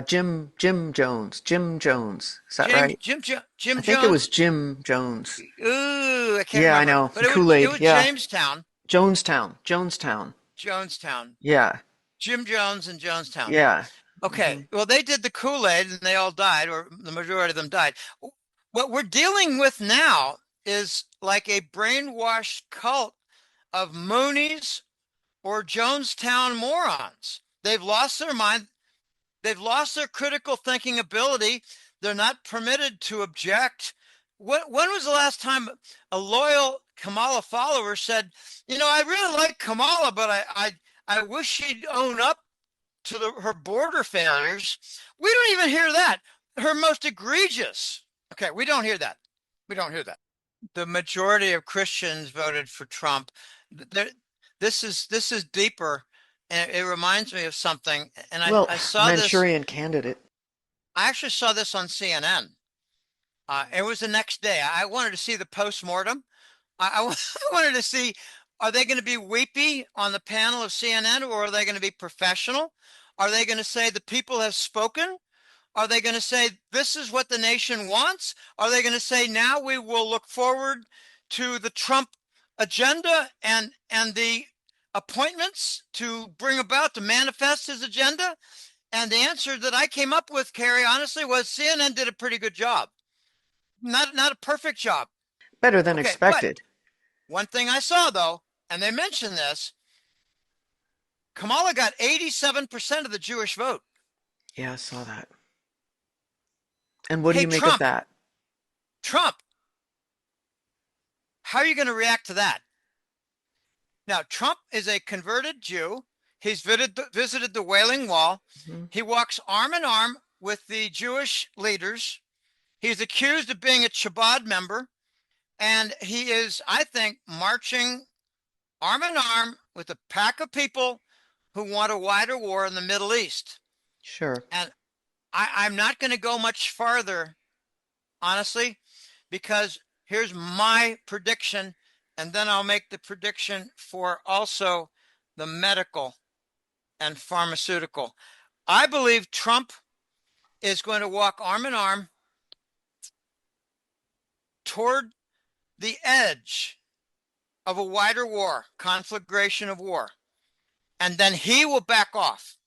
S2: Jim Jones. Jim Jones. Is that right? I
S1: Jim
S2: think it was
S1: Jones.
S2: Jim Jones.
S1: Ooh, I can't
S2: Yeah, I
S1: remember,
S2: know.
S1: but it
S2: Kool-Aid.
S1: was
S2: Yeah.
S1: Jamestown,
S2: Jonestown. Jonestown.
S1: Jonestown.
S2: Yeah.
S1: Jim Jones and Jonestown.
S2: Yeah.
S1: Okay,
S2: Hmm.
S1: well, they did the Kool-Aid and they all died, or the majority of them died. What we're dealing with now is like a brainwashed cult of Moonies or Jonestown morons. They've lost their mind. They've lost their critical thinking ability. They're not permitted to object. When was the last time a loyal Kamala follower said, I really like Kamala, but I wish she'd own up to her border failures? We don't even hear that. Her most egregious. Okay, we don't hear that. We don't hear that. The majority of Christians voted for Trump. There, this is deeper, and it reminds me of something. And
S2: Well,
S1: I saw this.
S2: Manchurian Candidate.
S1: I actually saw this on CNN. It was the next day. I wanted to see the postmortem. I wanted to see, are they going to be weepy on the panel of CNN, or are they going to be professional? Are they going to say the people have spoken? Are they going to say this is what the nation wants? Are they going to say now we will look forward to the Trump agenda and the appointments to bring about to manifest his agenda? And the answer that I came up with, Carrie, honestly, was CNN did a pretty good job. Not a perfect job.
S2: Better than
S1: Okay, but
S2: expected.
S1: one thing I saw though, and they mentioned this, Kamala got 87% of the Jewish vote.
S2: Yeah, I saw that. And what do
S1: Hey,
S2: you make of
S1: Trump,
S2: that?
S1: Trump, how are you going to react to that? Now, Trump is a converted Jew. He's visited the Wailing Wall.
S2: Mhm.
S1: He walks arm in arm with the Jewish leaders. He's accused of being a Chabad member. And he is, I think, marching arm in arm with a pack of people who want a wider war in the Middle East.
S2: Sure.
S1: And I'm not going to go much farther, honestly, because here's my prediction, and then I'll make the prediction for also the medical and pharmaceutical. I believe Trump is going to walk arm in arm toward the edge of a wider war, conflagration of war. And then he will back off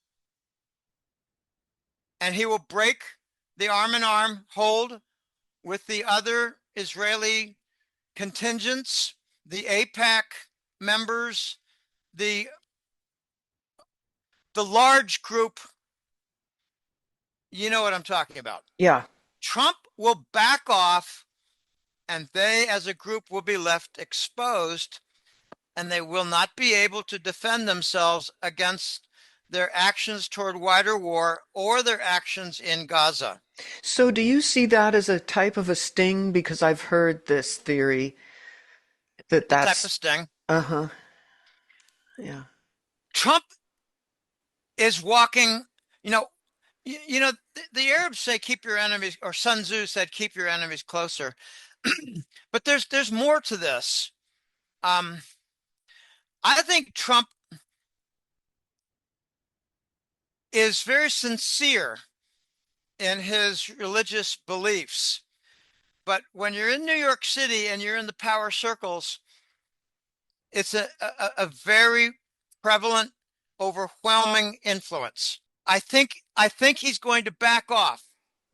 S1: and he will break the arm in arm hold with the other Israeli contingents, the APAC members, the large group. You know what I'm talking about.
S2: Yeah.
S1: Trump will back off and they as a group will be left exposed and they will not be able to defend themselves against their actions toward wider war or their actions in Gaza.
S2: So do you see that as a type of a sting? Because I've heard this theory that
S1: The type of
S2: that's,
S1: sting.
S2: uh-huh, yeah.
S1: Trump is walking, you know, the Arabs say keep your enemies, or Sun Tzu said keep your enemies closer. But there's more to this. Um, I think Trump is very sincere in his religious beliefs. But when you're in New York City and you're in the power circles, it's a very prevalent, overwhelming influence. I think he's going to back off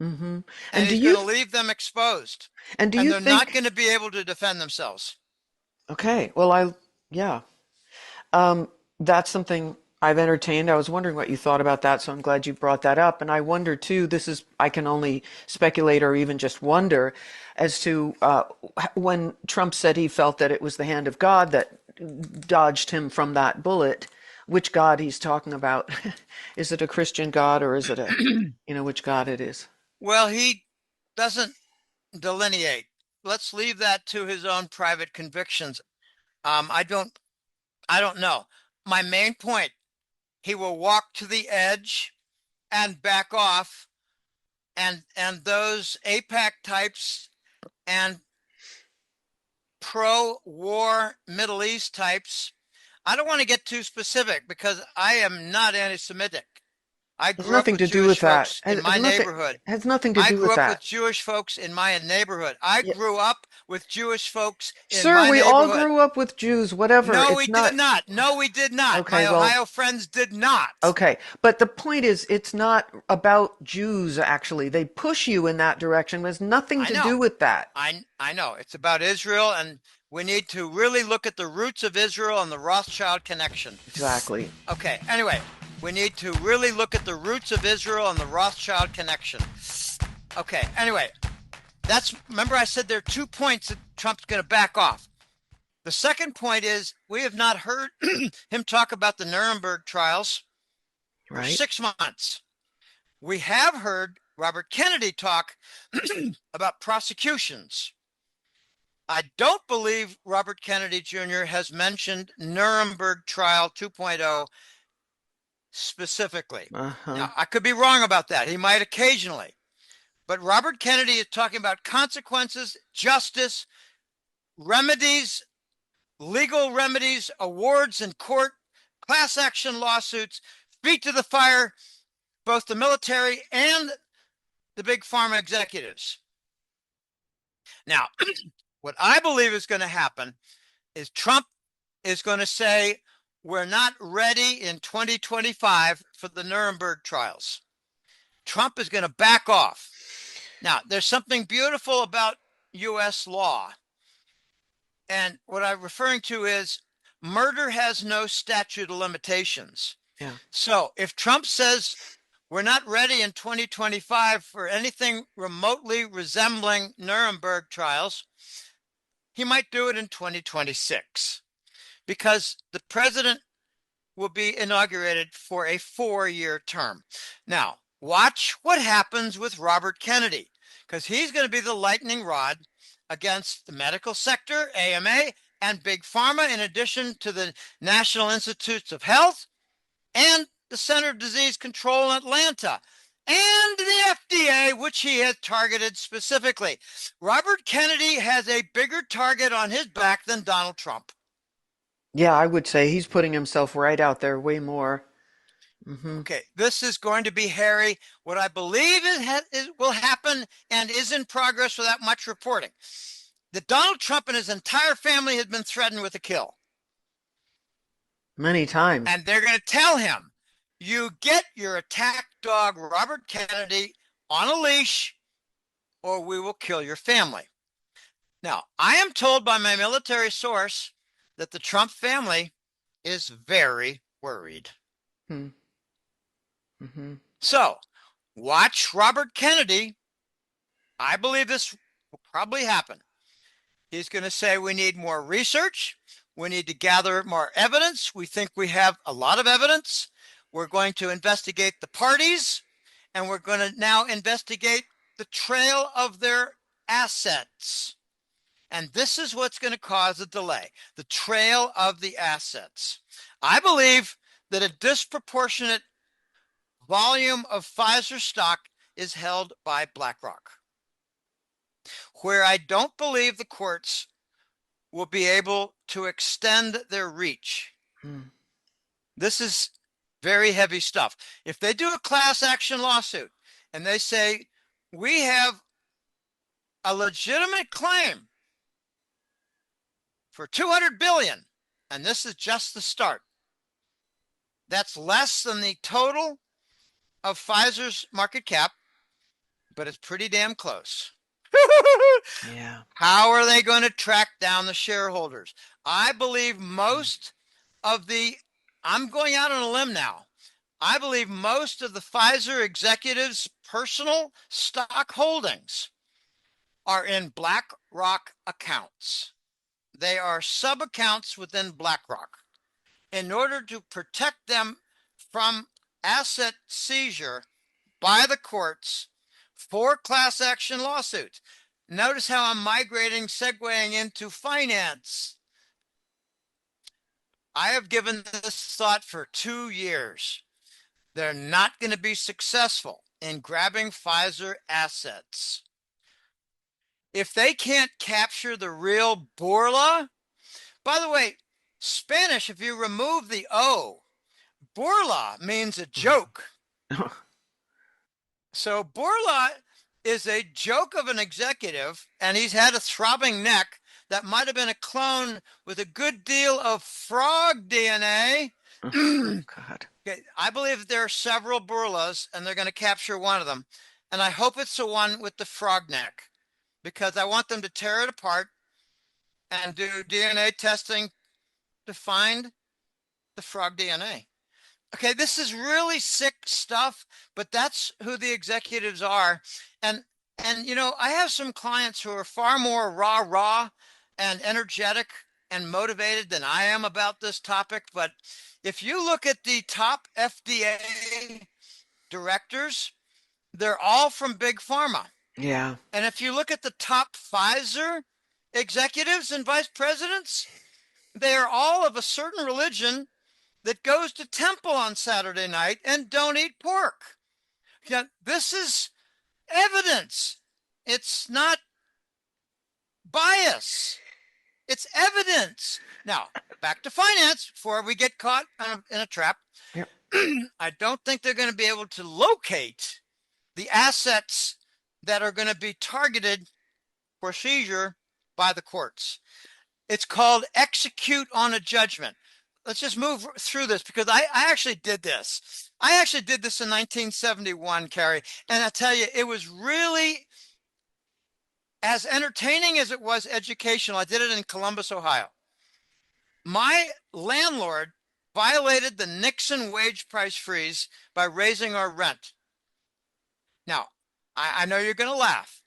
S2: Hmm.
S1: and
S2: And do
S1: he's going
S2: you
S1: to leave them exposed
S2: and do
S1: and
S2: you
S1: they're not
S2: think,
S1: going to be able to defend themselves.
S2: okay, well yeah. Um, that's something I've entertained. I was wondering what you thought about that, so I'm glad you brought that up. And I wonder too, I can only speculate or even just wonder as to when Trump said he felt that it was the hand of God that dodged him from that bullet, which God he's talking about. Is it a Christian God or is it which God it is?
S1: Well, he doesn't delineate. Let's leave that to his own private convictions. I don't know. My main point, he will walk to the edge and back off and those APAC types and pro-war Middle East types. I don't want to get too specific because I am not anti-Semitic. I
S2: Has
S1: grew up
S2: nothing
S1: with
S2: to do
S1: Jewish
S2: with that.
S1: folks in my
S2: Nothing
S1: neighborhood.
S2: has nothing to
S1: I
S2: do
S1: grew
S2: with
S1: up with
S2: that.
S1: Jewish folks in my neighborhood. I
S2: Yeah.
S1: grew up with Jewish folks in
S2: Sir,
S1: my
S2: we all
S1: neighborhood.
S2: grew up with Jews, whatever.
S1: No,
S2: It's
S1: we did
S2: not.
S1: not. No, we did not.
S2: Okay,
S1: My
S2: well,
S1: Ohio friends did not.
S2: okay. But the point is, it's not about Jews, actually. They push you in that direction. It has nothing
S1: I
S2: to do
S1: know.
S2: with that.
S1: I know. It's about Israel, and we need to really look at the roots of Israel and the Rothschild connection.
S2: Exactly.
S1: Okay. Anyway, we need to really look at the roots of Israel and the Rothschild connection. Okay. Anyway, remember I said there are 2 points that Trump's going to back off. The second point is we have not heard him talk about the Nuremberg trials for
S2: Right?
S1: 6 months. We have heard Robert Kennedy talk about prosecutions. I don't believe Robert Kennedy Jr. has mentioned Nuremberg Trial 2.0 specifically.
S2: Uh-huh.
S1: Now, I could be wrong about that. He might occasionally. But Robert Kennedy is talking about consequences, justice, remedies, legal remedies, awards in court, class action lawsuits, feet to the fire, both the military and the big pharma executives. Now, what I believe is going to happen is Trump is going to say, we're not ready in 2025 for the Nuremberg trials. Trump is going to back off. Now, there's something beautiful about U.S. law. And what I'm referring to is murder has no statute of limitations.
S2: Yeah.
S1: So if Trump says we're not ready in 2025 for anything remotely resembling Nuremberg trials, he might do it in 2026 because the president will be inaugurated for a 4-year term. Now, watch what happens with Robert Kennedy, because he's going to be the lightning rod against the medical sector, AMA, and Big Pharma, in addition to the National Institutes of Health and the Center of Disease Control in Atlanta, and the FDA, which he has targeted specifically. Robert Kennedy has a bigger target on his back than Donald Trump.
S2: Yeah, I would say he's putting himself right out there way more. Hmm.
S1: Okay, this is going to be hairy. What I believe will happen and is in progress without much reporting, that Donald Trump and his entire family has been threatened with a kill.
S2: Many times.
S1: And they're going to tell him, you get your attack dog, Robert Kennedy, on a leash, or we will kill your family. Now, I am told by my military source that the Trump family is very worried.
S2: Hmm. Hmm.
S1: So, watch Robert Kennedy. I believe this will probably happen. He's going to say we need more research. We need to gather more evidence. We think we have a lot of evidence. We're going to investigate the parties, and we're going to now investigate the trail of their assets. And this is what's going to cause a delay, the trail of the assets. I believe that a disproportionate volume of Pfizer stock is held by BlackRock, where I don't believe the courts will be able to extend their reach.
S2: Hmm.
S1: This is very heavy stuff. If they do a class action lawsuit and they say, we have a legitimate claim for 200 billion, and this is just the start, that's less than the total of Pfizer's market cap, but it's pretty damn close.
S2: Yeah.
S1: How are they going to track down the shareholders? I believe most of the, I'm going out on a limb now. I believe most of the Pfizer executives' personal stock holdings are in BlackRock accounts. They are sub accounts within BlackRock. In order to protect them from asset seizure by the courts for class action lawsuits. Notice how I'm migrating, segueing into finance. I have given this thought for 2 years. They're not going to be successful in grabbing Pfizer assets. If they can't capture the real Borla, by the way, Spanish, if you remove the O, Borla means a joke. So Borla is a joke of an executive, and he's had a throbbing neck that might have been a clone with a good deal of frog DNA.
S2: Oh, God.
S1: Okay, I believe that there are several Borlas, and they're going to capture one of them. And I hope it's the one with the frog neck, because I want them to tear it apart and do DNA testing to find the frog DNA. Okay, this is really sick stuff, but that's who the executives are. And you know, I have some clients who are far more rah and energetic and motivated than I am about this topic. But if you look at the top FDA directors, they're all from big pharma.
S2: Yeah.
S1: And if you look at the top Pfizer executives and vice presidents, they are all of a certain religion that goes to temple on Saturday night and don't eat pork. Yeah, this is evidence. It's not bias. It's evidence. Now, back to finance before we get caught in a trap.
S2: Yep.
S1: I don't think they're going to be able to locate the assets that are going to be targeted for seizure by the courts. It's called execute on a judgment. Let's just move through this because I actually did this. I actually did this in 1971, Carrie. And I tell you, it was really as entertaining as it was educational. I did it in Columbus, Ohio. My landlord violated the Nixon wage price freeze by raising our rent. Now, I know you're going to laugh,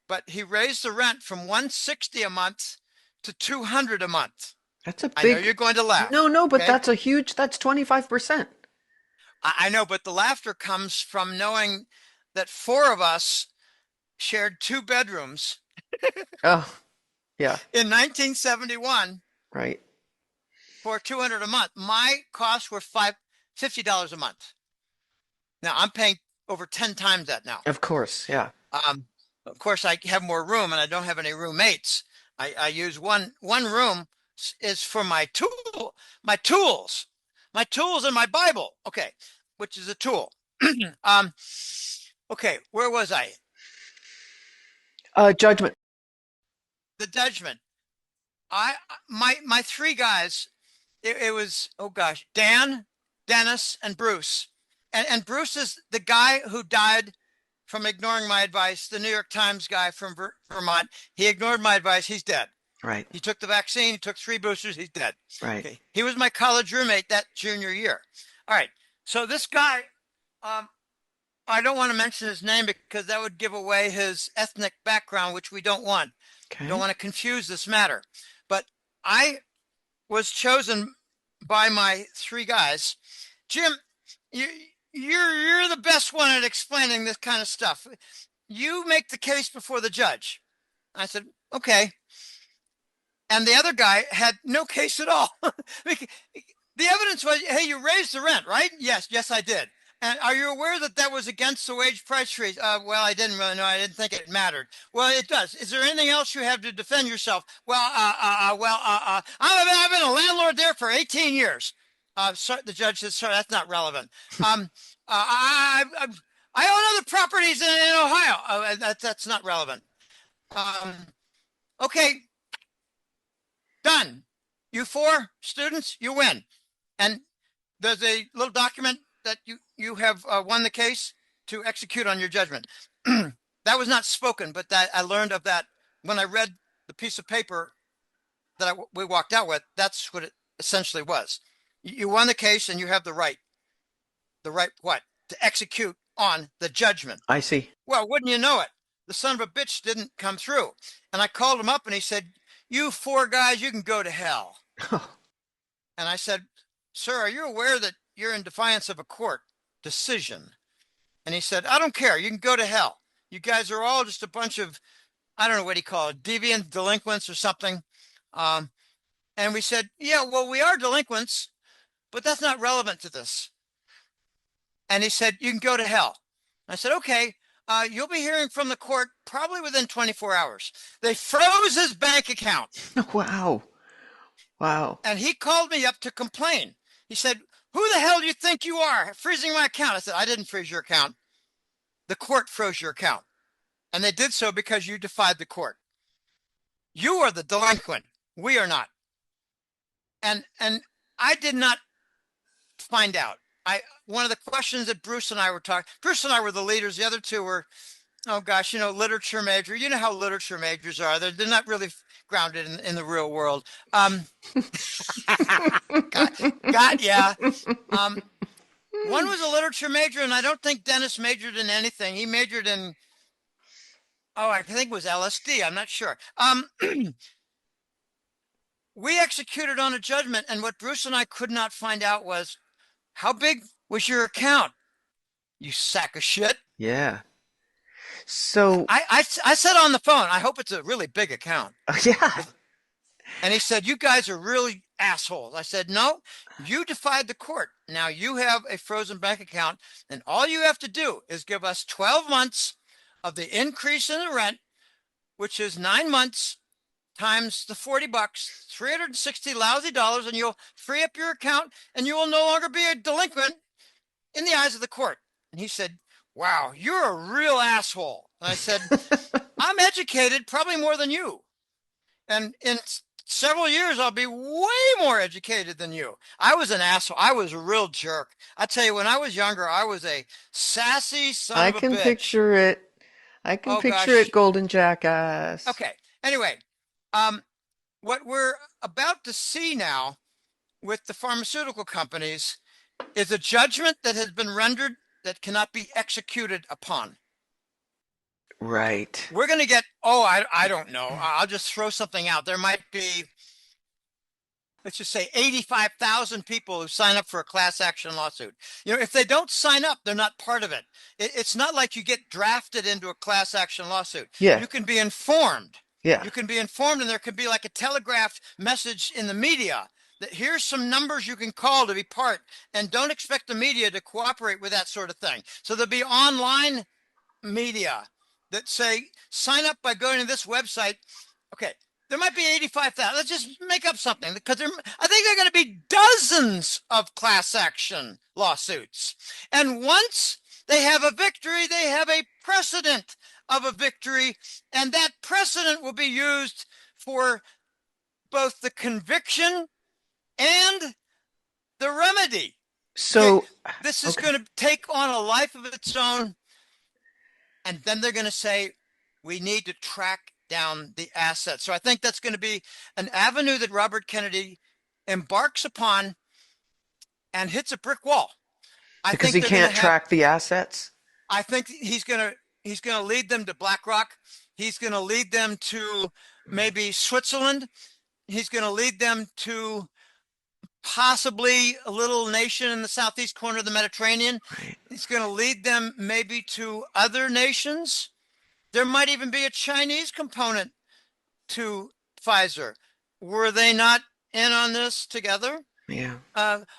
S1: but he raised the rent from $160 a month to $200 a month.
S2: That's a
S1: I know
S2: big,
S1: you're going to laugh.
S2: no, but
S1: Okay.
S2: that's 25%.
S1: I know, but the laughter comes from knowing that four of us shared two bedrooms
S2: Oh, yeah,
S1: in 1971
S2: right.
S1: for $200 a month. My costs were $50 a month. Now I'm paying over 10 times that now.
S2: Of course, yeah.
S1: Of course, I have more room and I don't have any roommates. I use one room is for my tools, and my Bible. Okay, which is a tool. um, okay, where was I?
S2: Judgment.
S1: The judgment. My three guys. It was, oh gosh, Dan, Dennis, and Bruce. And Bruce is the guy who died from ignoring my advice. The New York Times guy from Vermont. He ignored my advice. He's dead.
S2: Right,
S1: He took the vaccine. He took 3 boosters. He's dead.
S2: right.
S1: Okay. He was my college roommate that junior year. All right. So this guy, um, I don't want to mention his name because that would give away his ethnic background, which we don't want. Don't
S2: Okay.
S1: want to confuse this matter. But I was chosen by my three guys. Jim, you you're the best one at explaining this kind of stuff. You make the case before the judge. I said, okay. And the other guy had no case at all. The evidence was, hey, you raised the rent, right? Yes, I did. And are you aware that that was against the wage price freeze? Well, I didn't really know. I didn't think it mattered. Well, it does. Is there anything else you have to defend yourself? I've been a landlord there for 18 years. Sorry, the judge says, sorry, that's not relevant. I own other properties in Ohio. That's not relevant. Um, okay, done. You four students, you win. And there's a little document that you have won the case to execute on your judgment. That was not spoken, but that I learned of that when I read the piece of paper that we walked out with. That's what it essentially was. You won the case and you have the right what? To execute on the judgment.
S2: I see.
S1: Well, wouldn't you know it? The son of a bitch didn't come through. And I called him up and he said, you four guys, you can go to hell. And I said, sir, are you aware that you're in defiance of a court decision? And he said, I don't care. You can go to hell. You guys are all just a bunch of, I don't know what he called it, deviant delinquents or something. And we said, yeah, well, we are delinquents, but that's not relevant to this. And he said, you can go to hell. I said, okay, you'll be hearing from the court probably within 24 hours. They froze his bank account.
S2: Wow. Wow.
S1: And he called me up to complain. He said, who the hell do you think you are freezing my account? I said, I didn't freeze your account. The court froze your account. And they did so because you defied the court. You are the delinquent. We are not. And I did not find out. One of the questions that Bruce and I were talking, Bruce and I were the leaders. The other two were, oh gosh, literature major. You know how literature majors are. They're not really grounded in the real world. Yeah. One was a literature major, and I don't think Dennis majored in anything. He majored in, I think it was LSD. I'm not sure. We executed on a judgment, and what Bruce and I could not find out was, how big was your account? You sack of shit.
S2: Yeah. So,
S1: I said on the phone, I hope it's a really big account.
S2: yeah.
S1: And he said, you guys are really assholes. I said, no, you defied the court. Now you have a frozen bank account, and all you have to do is give us 12 months of the increase in the rent, which is 9 months times the $40, 360 lousy dollars, and you'll free up your account and you will no longer be a delinquent in the eyes of the court. And he said, wow, you're a real asshole. And I said, I'm educated, probably more than you. And in several years, I'll be way more educated than you. I was an asshole. I was a real jerk. I tell you, when I was younger, I was a sassy son
S2: I
S1: of a
S2: can
S1: bitch.
S2: picture it. I can
S1: Oh
S2: picture it,
S1: gosh.
S2: golden jackass.
S1: Okay. Anyway, um, what we're about to see now with the pharmaceutical companies is a judgment that has been rendered that cannot be executed upon.
S2: Right.
S1: We're going to get, oh, I don't know. I'll just throw something out. There might be, let's just say 85,000 people who sign up for a class action lawsuit. You know, if they don't sign up, they're not part of it. It's not like you get drafted into a class action lawsuit.
S2: Yeah.
S1: You can be informed.
S2: Yeah.
S1: You can be informed, and there could be like a telegraphed message in the media that here's some numbers you can call to be part, and don't expect the media to cooperate with that sort of thing. So there'll be online media that say sign up by going to this website. Okay, there might be 85,000. Let's just make up something because I think there are going to be dozens of class action lawsuits. And once they have a victory, they have a precedent of a victory, and that precedent will be used for both the conviction and the remedy. Okay,
S2: So,
S1: this is
S2: okay.
S1: going to take on a life of its own, and then they're going to say we need to track down the assets. So I think that's going to be an avenue that Robert Kennedy embarks upon and hits a brick wall. I
S2: Because
S1: think
S2: he
S1: they're going to
S2: can't
S1: have.
S2: track the assets?
S1: I think he's going to lead them to BlackRock. He's going to lead them to maybe Switzerland. He's going to lead them to possibly a little nation in the southeast corner of the Mediterranean.
S2: Right.
S1: He's going to lead them maybe to other nations. There might even be a Chinese component to Pfizer. Were they not in on this together?
S2: Yeah.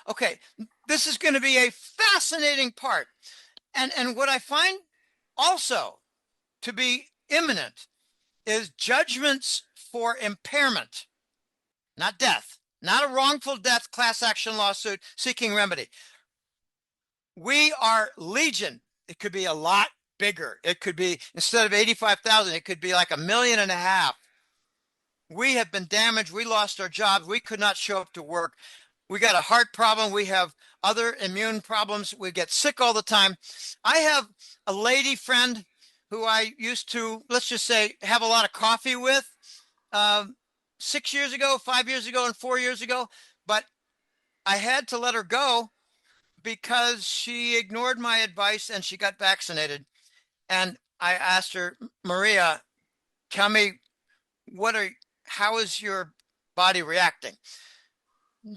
S1: Okay, this is going to be a fascinating part. And what I find also to be imminent is judgments for impairment, not death, not a wrongful death class action lawsuit seeking remedy. We are legion. It could be a lot bigger. It could be, instead of 85,000, it could be like 1.5 million. We have been damaged. We lost our jobs. We could not show up to work. We got a heart problem. We have other immune problems. We get sick all the time. I have a lady friend who I used to, let's just say, have a lot of coffee with 6 years ago, 5 years ago, and 4 years ago. But I had to let her go because she ignored my advice and she got vaccinated. And I asked her, Maria, tell me, how is your body reacting?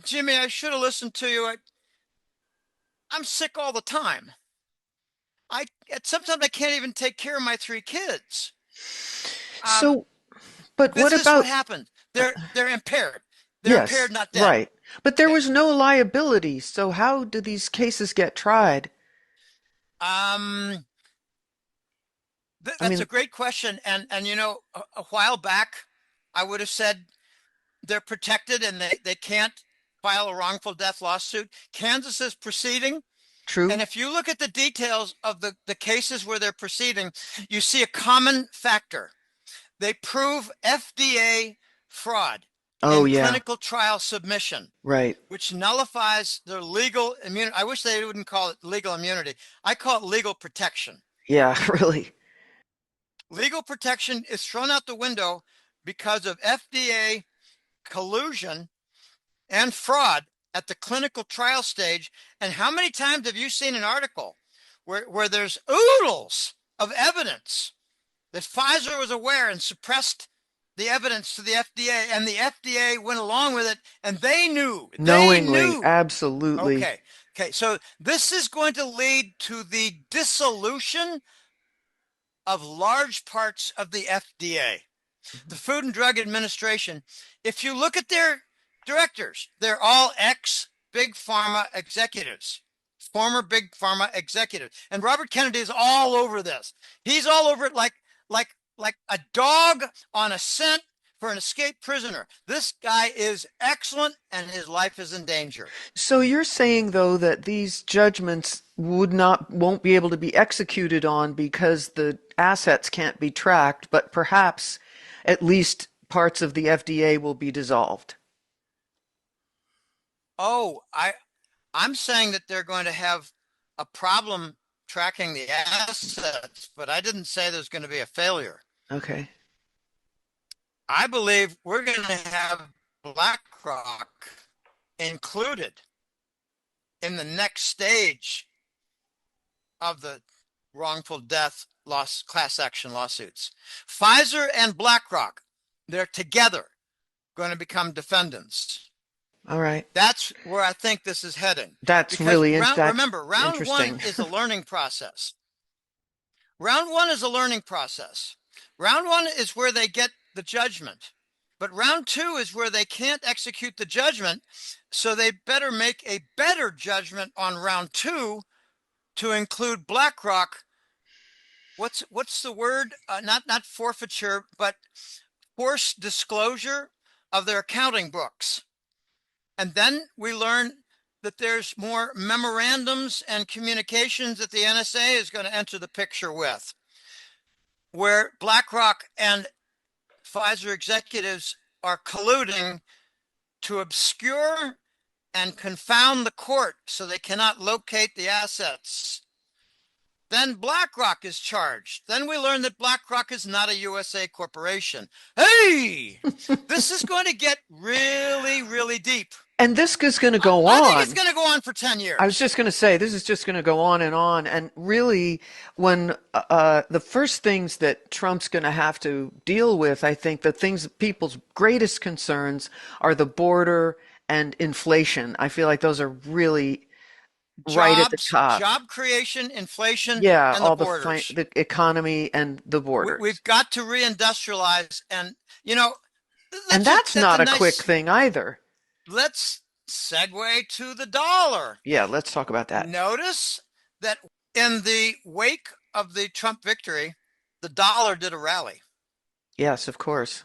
S1: Jimmy, I should have listened to you. I'm sick all the time. Sometimes I can't even take care of my 3 kids. Um,
S2: So, but what
S1: this is what
S2: about,
S1: happens. They're impaired. They're
S2: yes,
S1: impaired, not dead.
S2: right. But there
S1: Okay.
S2: was no liability. So how do these cases get tried?
S1: Um,
S2: I
S1: that's a
S2: mean,
S1: great question. And a while back, I would have said they're protected and they can't file a wrongful death lawsuit. Kansas is proceeding. And
S2: true?
S1: if you look at the details of the cases where they're proceeding, you see a common factor. They prove FDA fraud
S2: Oh,
S1: in
S2: yeah,
S1: clinical trial submission,
S2: right.
S1: which nullifies their legal immunity. I wish they wouldn't call it legal immunity. I call it legal protection.
S2: Yeah, really.
S1: Legal protection is thrown out the window because of FDA collusion and fraud at the clinical trial stage. And how many times have you seen an article where there's oodles of evidence that Pfizer was aware and suppressed the evidence to the FDA, and the FDA went along with it, and they knew. They
S2: Knowingly,
S1: knew.
S2: absolutely.
S1: Okay. Okay. So this is going to lead to the dissolution of large parts of the FDA, the Food and Drug Administration. If you look at their directors, they're all ex big pharma executives, former big pharma executives. And Robert Kennedy is all over this. He's all over it like a dog on a scent for an escaped prisoner. This guy is excellent and his life is in danger.
S2: So you're saying though that these judgments won't be able to be executed on because the assets can't be tracked, but perhaps at least parts of the FDA will be dissolved.
S1: Oh, I'm saying that they're going to have a problem tracking the assets, but I didn't say there's going to be a failure.
S2: Okay.
S1: I believe we're going to have BlackRock included in the next stage of the wrongful death loss class action lawsuits. Pfizer and BlackRock, they're together going to become defendants.
S2: All right.
S1: That's where I think this is heading.
S2: That's
S1: Because
S2: really that's
S1: remember, round one
S2: interesting.
S1: is a learning process. Round one is a learning process. Round one is where they get the judgment. But round two is where they can't execute the judgment. So they better make a better judgment on round two to include BlackRock. What's the word? Not forfeiture, but forced disclosure of their accounting books. And then we learn that there's more memorandums and communications that the NSA is going to enter the picture with, where BlackRock and Pfizer executives are colluding to obscure and confound the court so they cannot locate the assets. Then BlackRock is charged. Then we learn that BlackRock is not a USA corporation. Hey, this is going to get really, really deep.
S2: And this is going to go
S1: I think it's
S2: on.
S1: going to go on for 10
S2: I was
S1: years.
S2: just going to say, this is just going to go on and on. And really, when the first things that Trump's going to have to deal with, I think the things people's greatest concerns are the border and inflation. I feel like those are really right at the
S1: Jobs,
S2: top.
S1: job creation, inflation,
S2: Yeah,
S1: and the
S2: all
S1: borders.
S2: the economy and the borders.
S1: We've got to reindustrialize. And, you know,
S2: And that's
S1: that's a
S2: not a quick
S1: nice,
S2: thing either.
S1: let's segue to the dollar.
S2: Yeah, let's talk about that.
S1: Notice that in the wake of the Trump victory, the dollar did a rally.
S2: Yes, of course.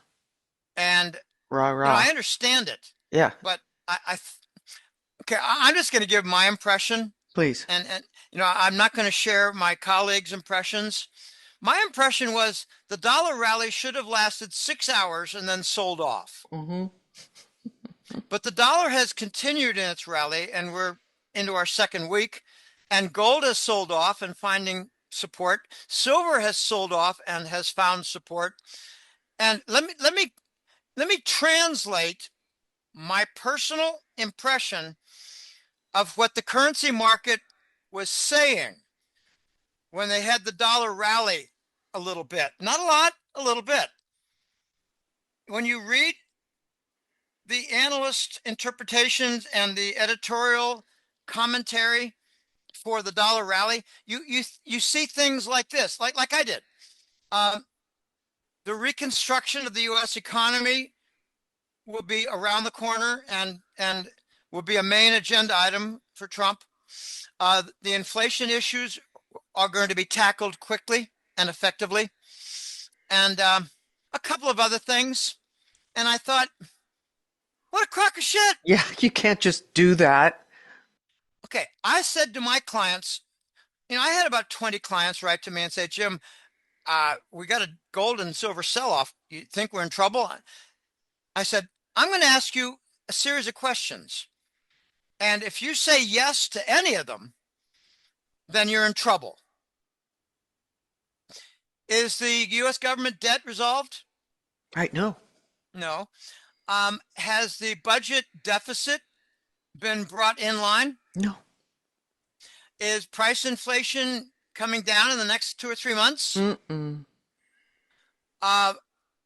S1: And,
S2: Rah,
S1: I
S2: rah.
S1: understand it,
S2: Yeah,
S1: but okay, I'm just going to give my impression.
S2: please.
S1: And I'm not going to share my colleagues' impressions. My impression was the dollar rally should have lasted 6 hours and then sold off.
S2: Hmm.
S1: But the dollar has continued in its rally, and we're into our second week. And gold has sold off and finding support. Silver has sold off and has found support. And let me translate my personal impression of what the currency market was saying when they had the dollar rally a little bit. Not a lot, a little bit. When you read the analyst interpretations and the editorial commentary for the dollar rally, you see things like this, like I did. Um, the reconstruction of the U.S. economy will be around the corner and will be a main agenda item for Trump. The inflation issues are going to be tackled quickly and effectively, and a couple of other things. And I thought, what a crock of shit.
S2: Yeah, you can't just do that.
S1: Okay, I said to my clients, I had about 20 clients write to me and say, Jim, we got a gold and silver sell off. You think we're in trouble? I said, I'm going to ask you a series of questions. And if you say yes to any of them, then you're in trouble. Is the U.S. government debt resolved?
S2: Right, no.
S1: No. Has the budget deficit been brought in line?
S2: No.
S1: Is price inflation coming down in the next 2 or 3 months?
S2: Mm-mm.
S1: Uh,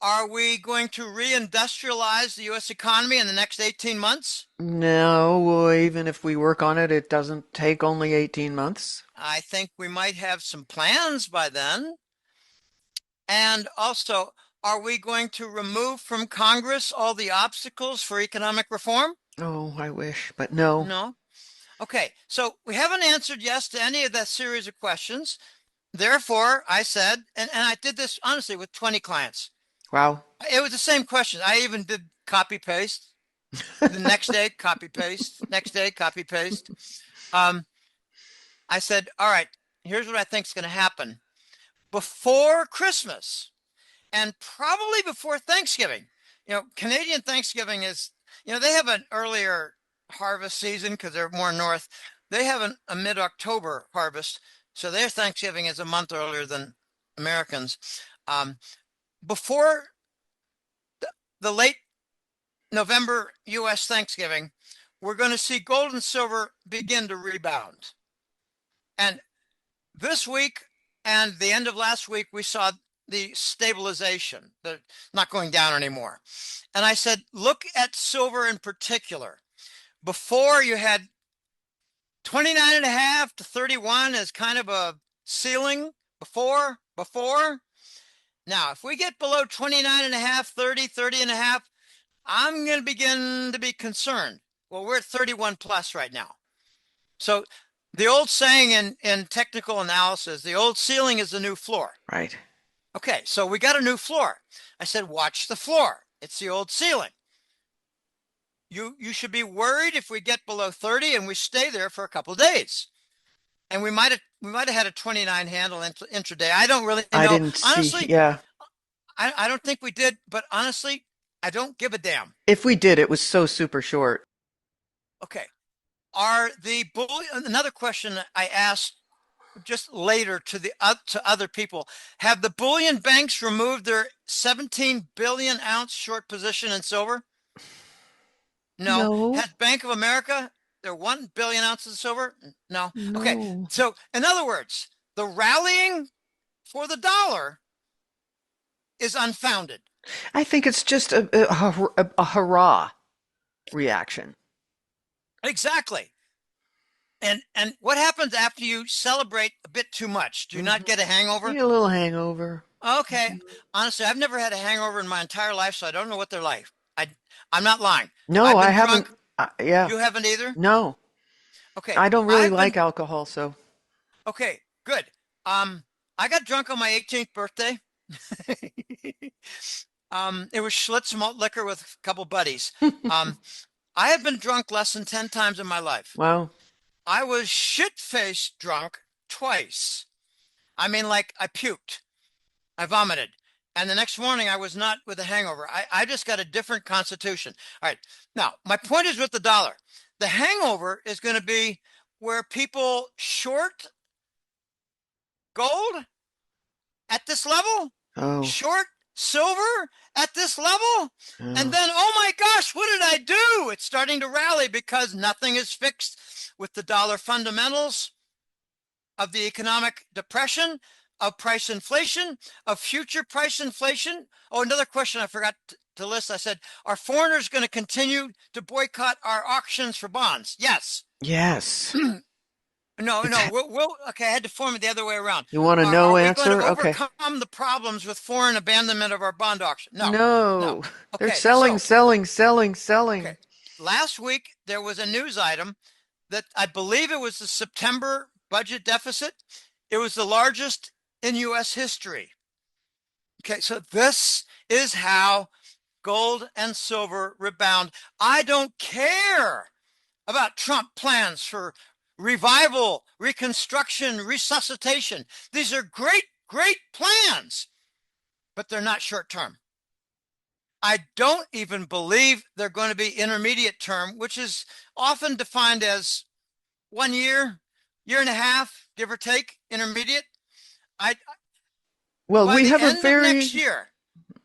S1: are we going to reindustrialize the U.S. economy in the next 18 months?
S2: No, well, even if we work on it, it doesn't take only 18 months.
S1: I think we might have some plans by then. And also, are we going to remove from Congress all the obstacles for economic reform?
S2: Oh, I wish, but no.
S1: No. Okay, so we haven't answered yes to any of that series of questions. Therefore, I said, and I did this honestly with 20 clients.
S2: Wow.
S1: It was the same question. I even did copy paste. The next day, copy paste. Next day, copy paste. I said, all right, here's what I think is going to happen before Christmas and probably before Thanksgiving. Canadian Thanksgiving is, they have an earlier harvest season because they're more north. They have a mid-October harvest, so their Thanksgiving is a month earlier than Americans. Um, before the late November U.S. Thanksgiving, we're going to see gold and silver begin to rebound. And this week and the end of last week, we saw the stabilization, the not going down anymore. And I said, look at silver in particular. Before you had 29 and a half to 31 as kind of a ceiling before. Now, if we get below 29 and a half, 30 and a half, I'm going to begin to be concerned. Well, we're at 31 plus right now. So the old saying in technical analysis, the old ceiling is the new floor.
S2: Right.
S1: Okay, so we got a new floor. I said, watch the floor. It's the old ceiling. You should be worried if we get below 30 and we stay there for a couple of days. And we might have had a 29 handle intraday. I don't really
S2: I
S1: know.
S2: didn't see.
S1: Honestly,
S2: Yeah.
S1: I don't think we did, but honestly, I don't give a damn.
S2: If we did, it was so super short.
S1: Okay. Are the bullion, another question I asked just later to other people, have the bullion banks removed their 17 billion ounce short position in silver? No.
S2: No,
S1: Has Bank of America their 1 billion ounces of silver? No. Okay.
S2: no.
S1: So in other words, the rallying for the dollar is unfounded.
S2: I think it's just a hurrah reaction.
S1: Exactly. And what happens after you celebrate a bit too much? Do you not get a
S2: Need
S1: hangover?
S2: a little hangover.
S1: Okay. Honestly, I've never had a hangover in my entire life, so I don't know what they're like. I I'm not lying.
S2: No,
S1: I've
S2: I
S1: been
S2: haven't.
S1: drunk.
S2: Yeah,
S1: You haven't either?
S2: no.
S1: Okay.
S2: I don't really
S1: I've
S2: like
S1: been
S2: alcohol, so.
S1: okay, good. I got drunk on my 18th birthday. It was Schlitz malt liquor with a couple buddies. Um, I have been drunk less than 10 times in my life.
S2: Wow.
S1: I was shit-faced drunk twice. I mean, like I puked, I vomited. And the next morning I was not with a hangover. I just got a different constitution. All right. Now, my point is with the dollar. The hangover is going to be where people short gold at this level,
S2: Oh,
S1: short silver at this level, and
S2: oh.
S1: then, oh my gosh, what did I do? It's starting to rally because nothing is fixed with the dollar fundamentals of the economic depression, of price inflation, of future price inflation. Oh, another question I forgot to list. I said, are foreigners going to continue to boycott our auctions for bonds? Yes.
S2: Yes.
S1: No.
S2: It's,
S1: We'll okay. I had to form it the other way around.
S2: you want a
S1: Are
S2: no
S1: we going to
S2: answer? Okay.
S1: overcome the problems with foreign abandonment of our bond auction? No, no.
S2: No. They're
S1: Okay,
S2: selling,
S1: so
S2: selling, selling,
S1: okay.
S2: selling.
S1: Last week there was a news item that I believe it was the September budget deficit. It was the largest in U.S. history. Okay, so this is how gold and silver rebound. I don't care about Trump plans for revival, reconstruction, resuscitation. These are great, great plans, but they're not short term. I don't even believe they're going to be intermediate term, which is often defined as 1 year, year and a half, give or take, intermediate. I
S2: Well,
S1: By
S2: we
S1: the
S2: have a
S1: end of next
S2: very,
S1: year,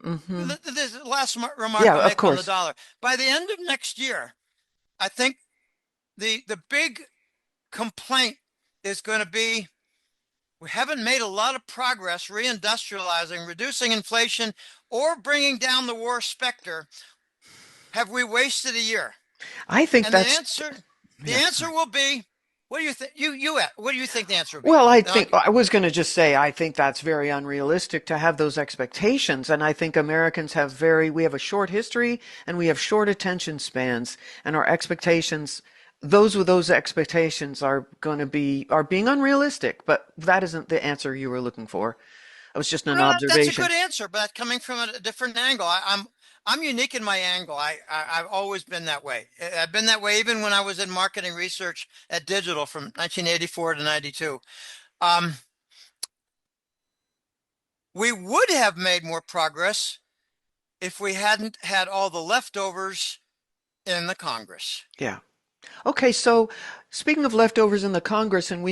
S2: hmm
S1: this is the last remark
S2: yeah,
S1: I'll
S2: of
S1: make on the
S2: course.
S1: dollar. By the end of next year, I think the big complaint is going to be we haven't made a lot of progress reindustrializing, reducing inflation, or bringing down the war specter. Have we wasted a year?
S2: I think
S1: And the
S2: that's,
S1: answer, the
S2: yeah,
S1: answer
S2: sorry.
S1: will be, what do you think? What do you think the answer will be?
S2: Well, I
S1: Then I'll
S2: think I was going to just say I think that's very unrealistic to have those expectations, and I think Americans have we have a short history and we have short attention spans, and our expectations, those with those expectations are being unrealistic. But that isn't the answer you were looking for. It was just an
S1: Well, that's a
S2: observation.
S1: good answer, but coming from a different angle. I'm unique in my angle. I've always been that way. I've been that way even when I was in marketing research at Digital from 1984 to 92. Um, we would have made more progress if we hadn't had all the leftovers in the Congress.
S2: Yeah. Okay, so speaking of leftovers in the Congress, and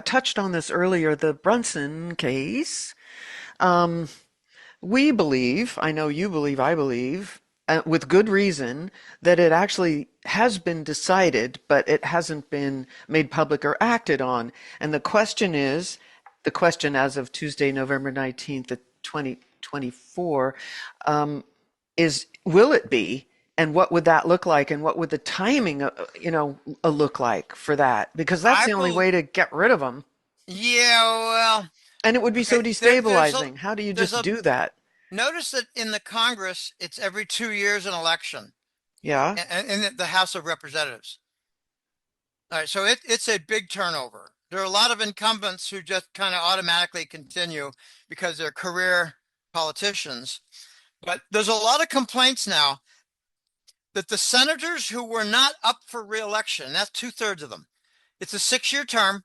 S2: touched on this earlier, the Brunson case. Um, we believe, I know you believe, I believe, with good reason, that it actually has been decided, but it hasn't been made public or acted on. And the question as of Tuesday, November 19th, 2024, is will it be? And what would that look like? And what would the timing, look like for that? Because that's
S1: I
S2: the only
S1: believe,
S2: way to get rid of them.
S1: yeah, well,
S2: And it would be
S1: okay.
S2: so
S1: There's a
S2: destabilizing. How do you
S1: there's
S2: just
S1: a
S2: do that?
S1: notice that in the Congress it's every 2 years an election,
S2: Yeah.
S1: and in the House of Representatives. All right, so it's a big turnover. There are a lot of incumbents who just kind of automatically continue because they're career politicians. But there's a lot of complaints now that the senators who were not up for reelection, that's 2/3 of them. It's a 6-year term.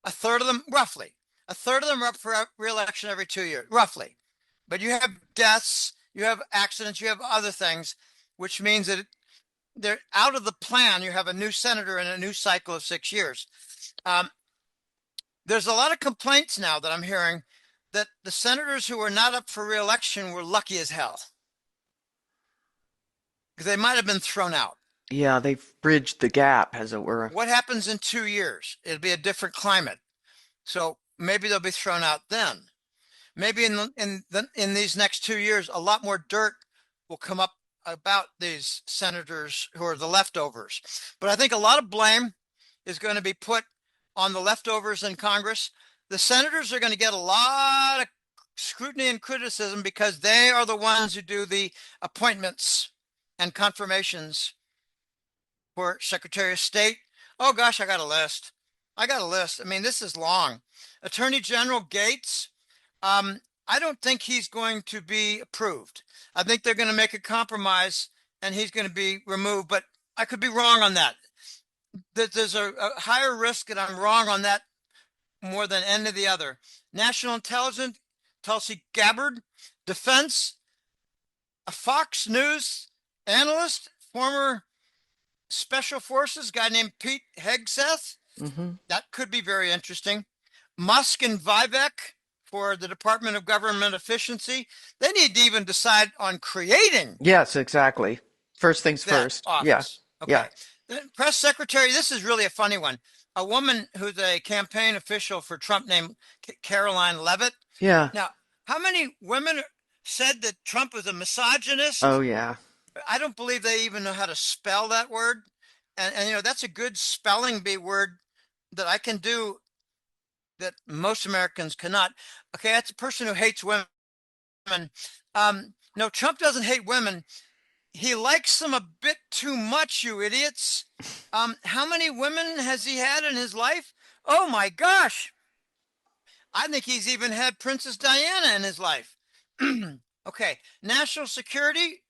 S1: A third of them, roughly, a third of them are up for reelection every 2 years, roughly. But you have deaths, you have accidents, you have other things, which means that they're out of the plan. You have a new senator in a new cycle of 6 years. Um, there's a lot of complaints now that I'm hearing that the senators who were not up for reelection were lucky as hell because they might have been thrown out.
S2: Yeah, they've bridged the gap, as it were.
S1: What happens in 2 years? It'll be a different climate. So maybe they'll be thrown out then. Maybe in these next 2 years, a lot more dirt will come up about these senators who are the leftovers. But I think a lot of blame is going to be put on the leftovers in Congress. The senators are going to get a lot of scrutiny and criticism because they are the ones who do the appointments and confirmations for Secretary of State. Oh gosh, I got a list. I got a list. I mean, this is long. Attorney General Gates, I don't think he's going to be approved. I think they're going to make a compromise and he's going to be removed, but I could be wrong on that. There's a higher risk that I'm wrong on that more than any of the other. National Intelligence, Tulsi Gabbard, Defense, a Fox News analyst, former Special Forces guy named Pete Hegseth.
S2: Hmm.
S1: That could be very interesting. Musk and Vivek for the Department of Government Efficiency. They need to even decide on creating
S2: Yes, exactly. First things
S1: that
S2: first. Yeah.
S1: office.
S2: Yeah.
S1: Okay. The press secretary, this is really a funny one. A woman who's a campaign official for Trump named Caroline Levitt.
S2: Yeah.
S1: Now, how many women said that Trump was a
S2: Oh,
S1: misogynist?
S2: yeah.
S1: I don't believe they even know how to spell that word. And that's a good spelling bee word that I can do that most Americans cannot. Okay, that's a person who hates women. No, Trump doesn't hate women. He likes them a bit too much, you idiots. How many women has he had in his life? Oh my gosh. I think he's even had Princess Diana in his life. Okay, national security,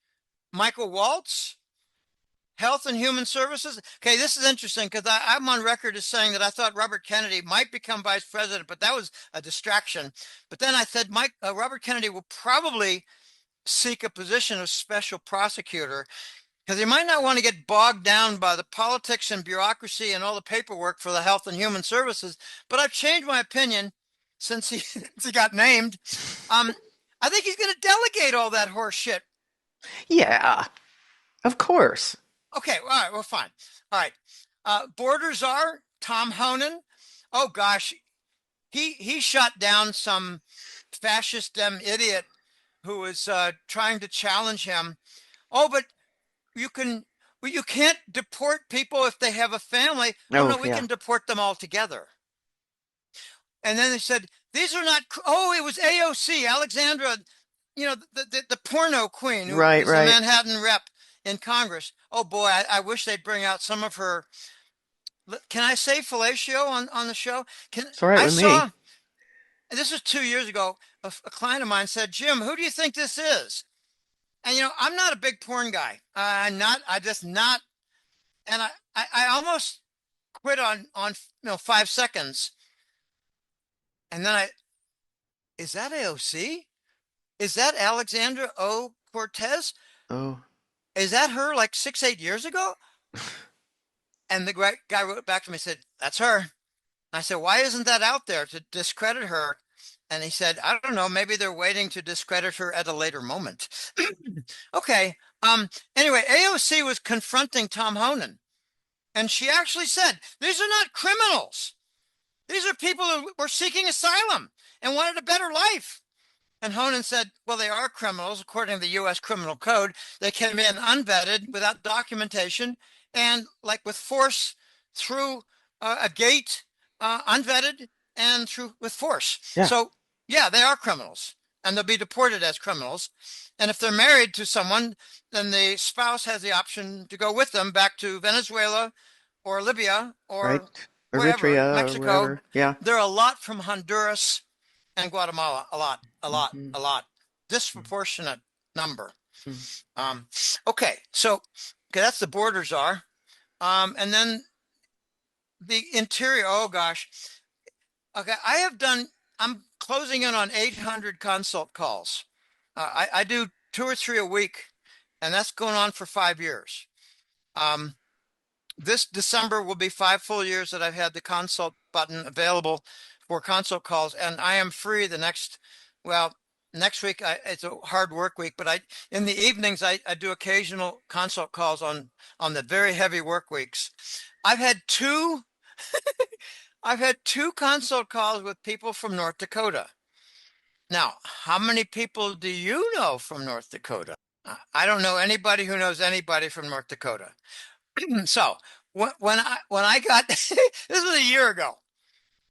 S1: Michael Waltz. Health and Human Services. Okay, this is interesting because I'm on record as saying that I thought Robert Kennedy might become vice president, but that was a distraction. But then I said Robert Kennedy will probably seek a position of special prosecutor because he might not want to get bogged down by the politics and bureaucracy and all the paperwork for the Health and Human Services. But I've changed my opinion since he, since he got named. I think he's going to delegate all that horse shit.
S2: Yeah. Of course.
S1: Okay, all right, well, fine. All right. Borders are Tom Honan. Oh gosh, he shot down some fascist idiot who was trying to challenge him. Oh, but you can, well, you can't deport people if they have a family. Oh
S2: Oh,
S1: no, we
S2: yeah.
S1: can deport them all together. And then they said these are not. Oh, it was AOC, Alexandra, the porno queen who
S2: Right,
S1: is the
S2: right.
S1: Manhattan rep in Congress. Oh boy, I wish they'd bring out some of her. Can I say fellatio on the show? Can
S2: It's all right
S1: I
S2: with me.
S1: saw this was 2 years ago. A client of mine said, "Jim, who do you think this is?" And I'm not a big porn guy. I'm not. I just not. And I almost quit on 5 seconds. And then is that AOC? is that Alexandra O. Cortez?
S2: Oh,
S1: Is that her like 6, 8 years ago? And the guy wrote back to me and said, that's her. And I said, why isn't that out there to discredit her? And he said, I don't know, maybe they're waiting to discredit her at a later moment. Okay. Anyway, AOC was confronting Tom Honan, and she actually said, these are not criminals. These are people who were seeking asylum and wanted a better life. And Honan said, well, they are criminals according to the U.S. criminal code. They came in unvetted without documentation and like with force through a gate, unvetted and through with force.
S2: yeah,
S1: So yeah, they are criminals and they'll be deported as criminals. And if they're married to someone, then the spouse has the option to go with them back to Venezuela or Libya or
S2: right.
S1: wherever,
S2: Eritrea or
S1: Mexico.
S2: wherever. Yeah.
S1: There are a lot from Honduras and Guatemala, a lot, a lot,
S2: Hmm.
S1: a lot, disproportionate number.
S2: Hmm.
S1: Um, okay, so okay, that's the borders are, and then the interior. Oh gosh, okay, I have done. I'm closing in on 800 consult calls. I do 2 or 3 a week, and that's going on for 5 years. Um, this December will be 5 full years that I've had the consult button available for consult calls, and I am free the next, well, next week it's a hard work week, but I in the evenings I do occasional consult calls on the very heavy work weeks. I've had two I've had two consult calls with people from North Dakota. Now, how many people do you know from North Dakota? I don't know anybody who knows anybody from North Dakota. So when I got this was a year ago.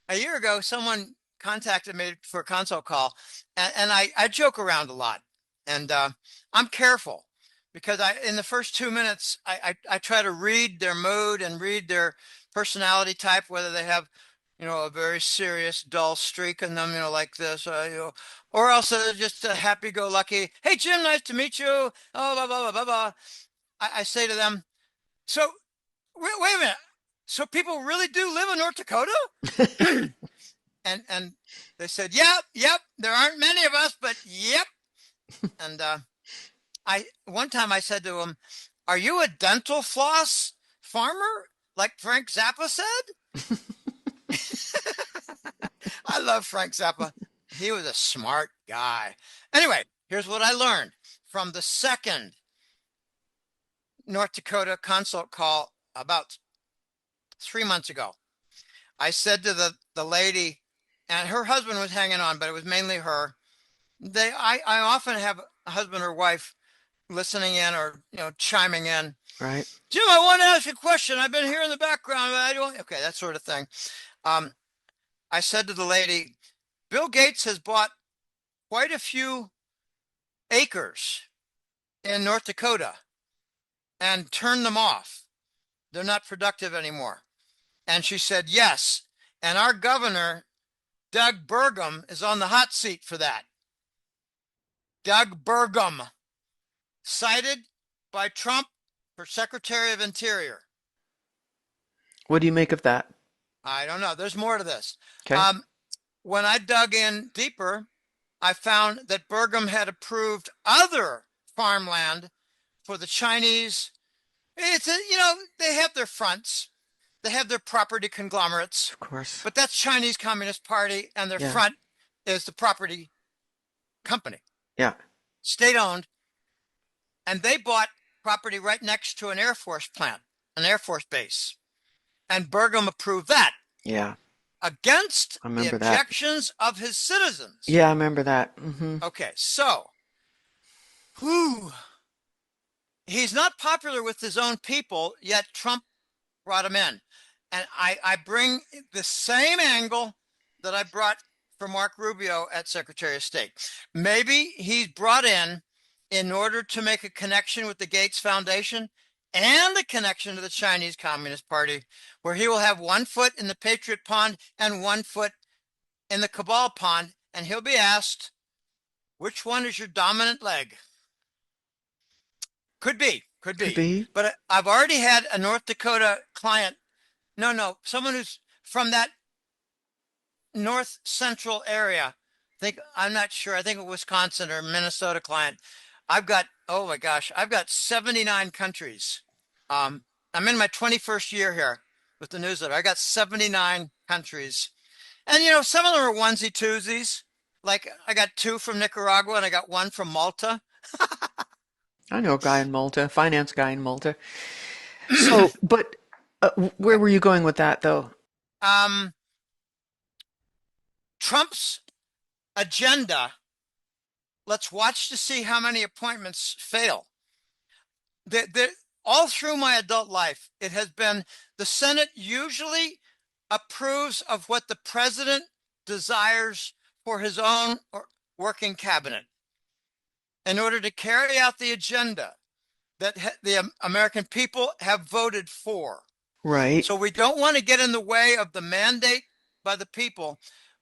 S1: A year ago, someone contacted me for a consult call, and I joke around a lot, and I'm careful because I in the first 2 minutes I try to read their mood and read their personality type, whether they have a very serious dull streak in them, like this, or else they're just a happy-go-lucky. Hey Jim, nice to meet you. Oh, blah blah blah blah blah. I say to them, so wait a minute. So people really do live in North Dakota? And they said, yep, yep. There aren't many of us, but yep. And I one time I said to him, "Are you a dental floss farmer like Frank Zappa said?" I love Frank Zappa. He was a smart guy. Anyway, here's what I learned from the second North Dakota consult call about 3 months ago. I said to the lady, and her husband was hanging on, but it was mainly her. I often have a husband or wife listening in or chiming in.
S2: Right.
S1: Jim, I want to ask you a question. I've been here in the background, but I don't. Okay, that sort of thing. Um, I said to the lady, Bill Gates has bought quite a few acres in North Dakota and turned them off. They're not productive anymore. And she said, yes. And our governor, Doug Burgum, is on the hot seat for that. Doug Burgum, cited by Trump for Secretary of Interior.
S2: What do you make of that?
S1: I don't know. There's more to this.
S2: Okay.
S1: Um, when I dug in deeper, I found that Burgum had approved other farmland for the Chinese. They have their fronts, they have their property conglomerates,
S2: Of course.
S1: but that's Chinese Communist Party, and their
S2: Yeah.
S1: front is the property company,
S2: Yeah.
S1: state owned, and they bought property right next to an Air Force plant, an Air Force base, and Burgum approved that
S2: Yeah.
S1: against
S2: I
S1: the
S2: remember that.
S1: objections of his citizens.
S2: Yeah, I remember that. Hmm.
S1: Okay, so whew, he's not popular with his own people, yet Trump brought him in. And I bring the same angle that I brought for Mark Rubio at Secretary of State. Maybe he's brought in order to make a connection with the Gates Foundation and a connection to the Chinese Communist Party, where he will have 1 foot in the Patriot Pond and 1 foot in the Cabal Pond, and he'll be asked, which one is your dominant leg? Could be, could
S2: Could
S1: be.
S2: be.
S1: But I've already had a North Dakota client. No, someone who's from that north central area think I'm not sure. I think a Wisconsin or Minnesota client. I've got, oh my gosh, I've got 79 countries. Um, I'm in my 21st year here with the newsletter. I got 79 countries. And some of them are onesie twosies. Like I got two from Nicaragua and I got one from Malta.
S2: I know a guy in Malta, finance guy in Malta. So, but where
S1: Okay.
S2: were you going with that, though?
S1: Um, Trump's agenda, let's watch to see how many appointments fail. The, all through my adult life, it has been the Senate usually approves of what the president desires for his own working cabinet in order to carry out the agenda that the American people have voted for.
S2: Right.
S1: So we don't want to get in the way of the mandate by the people.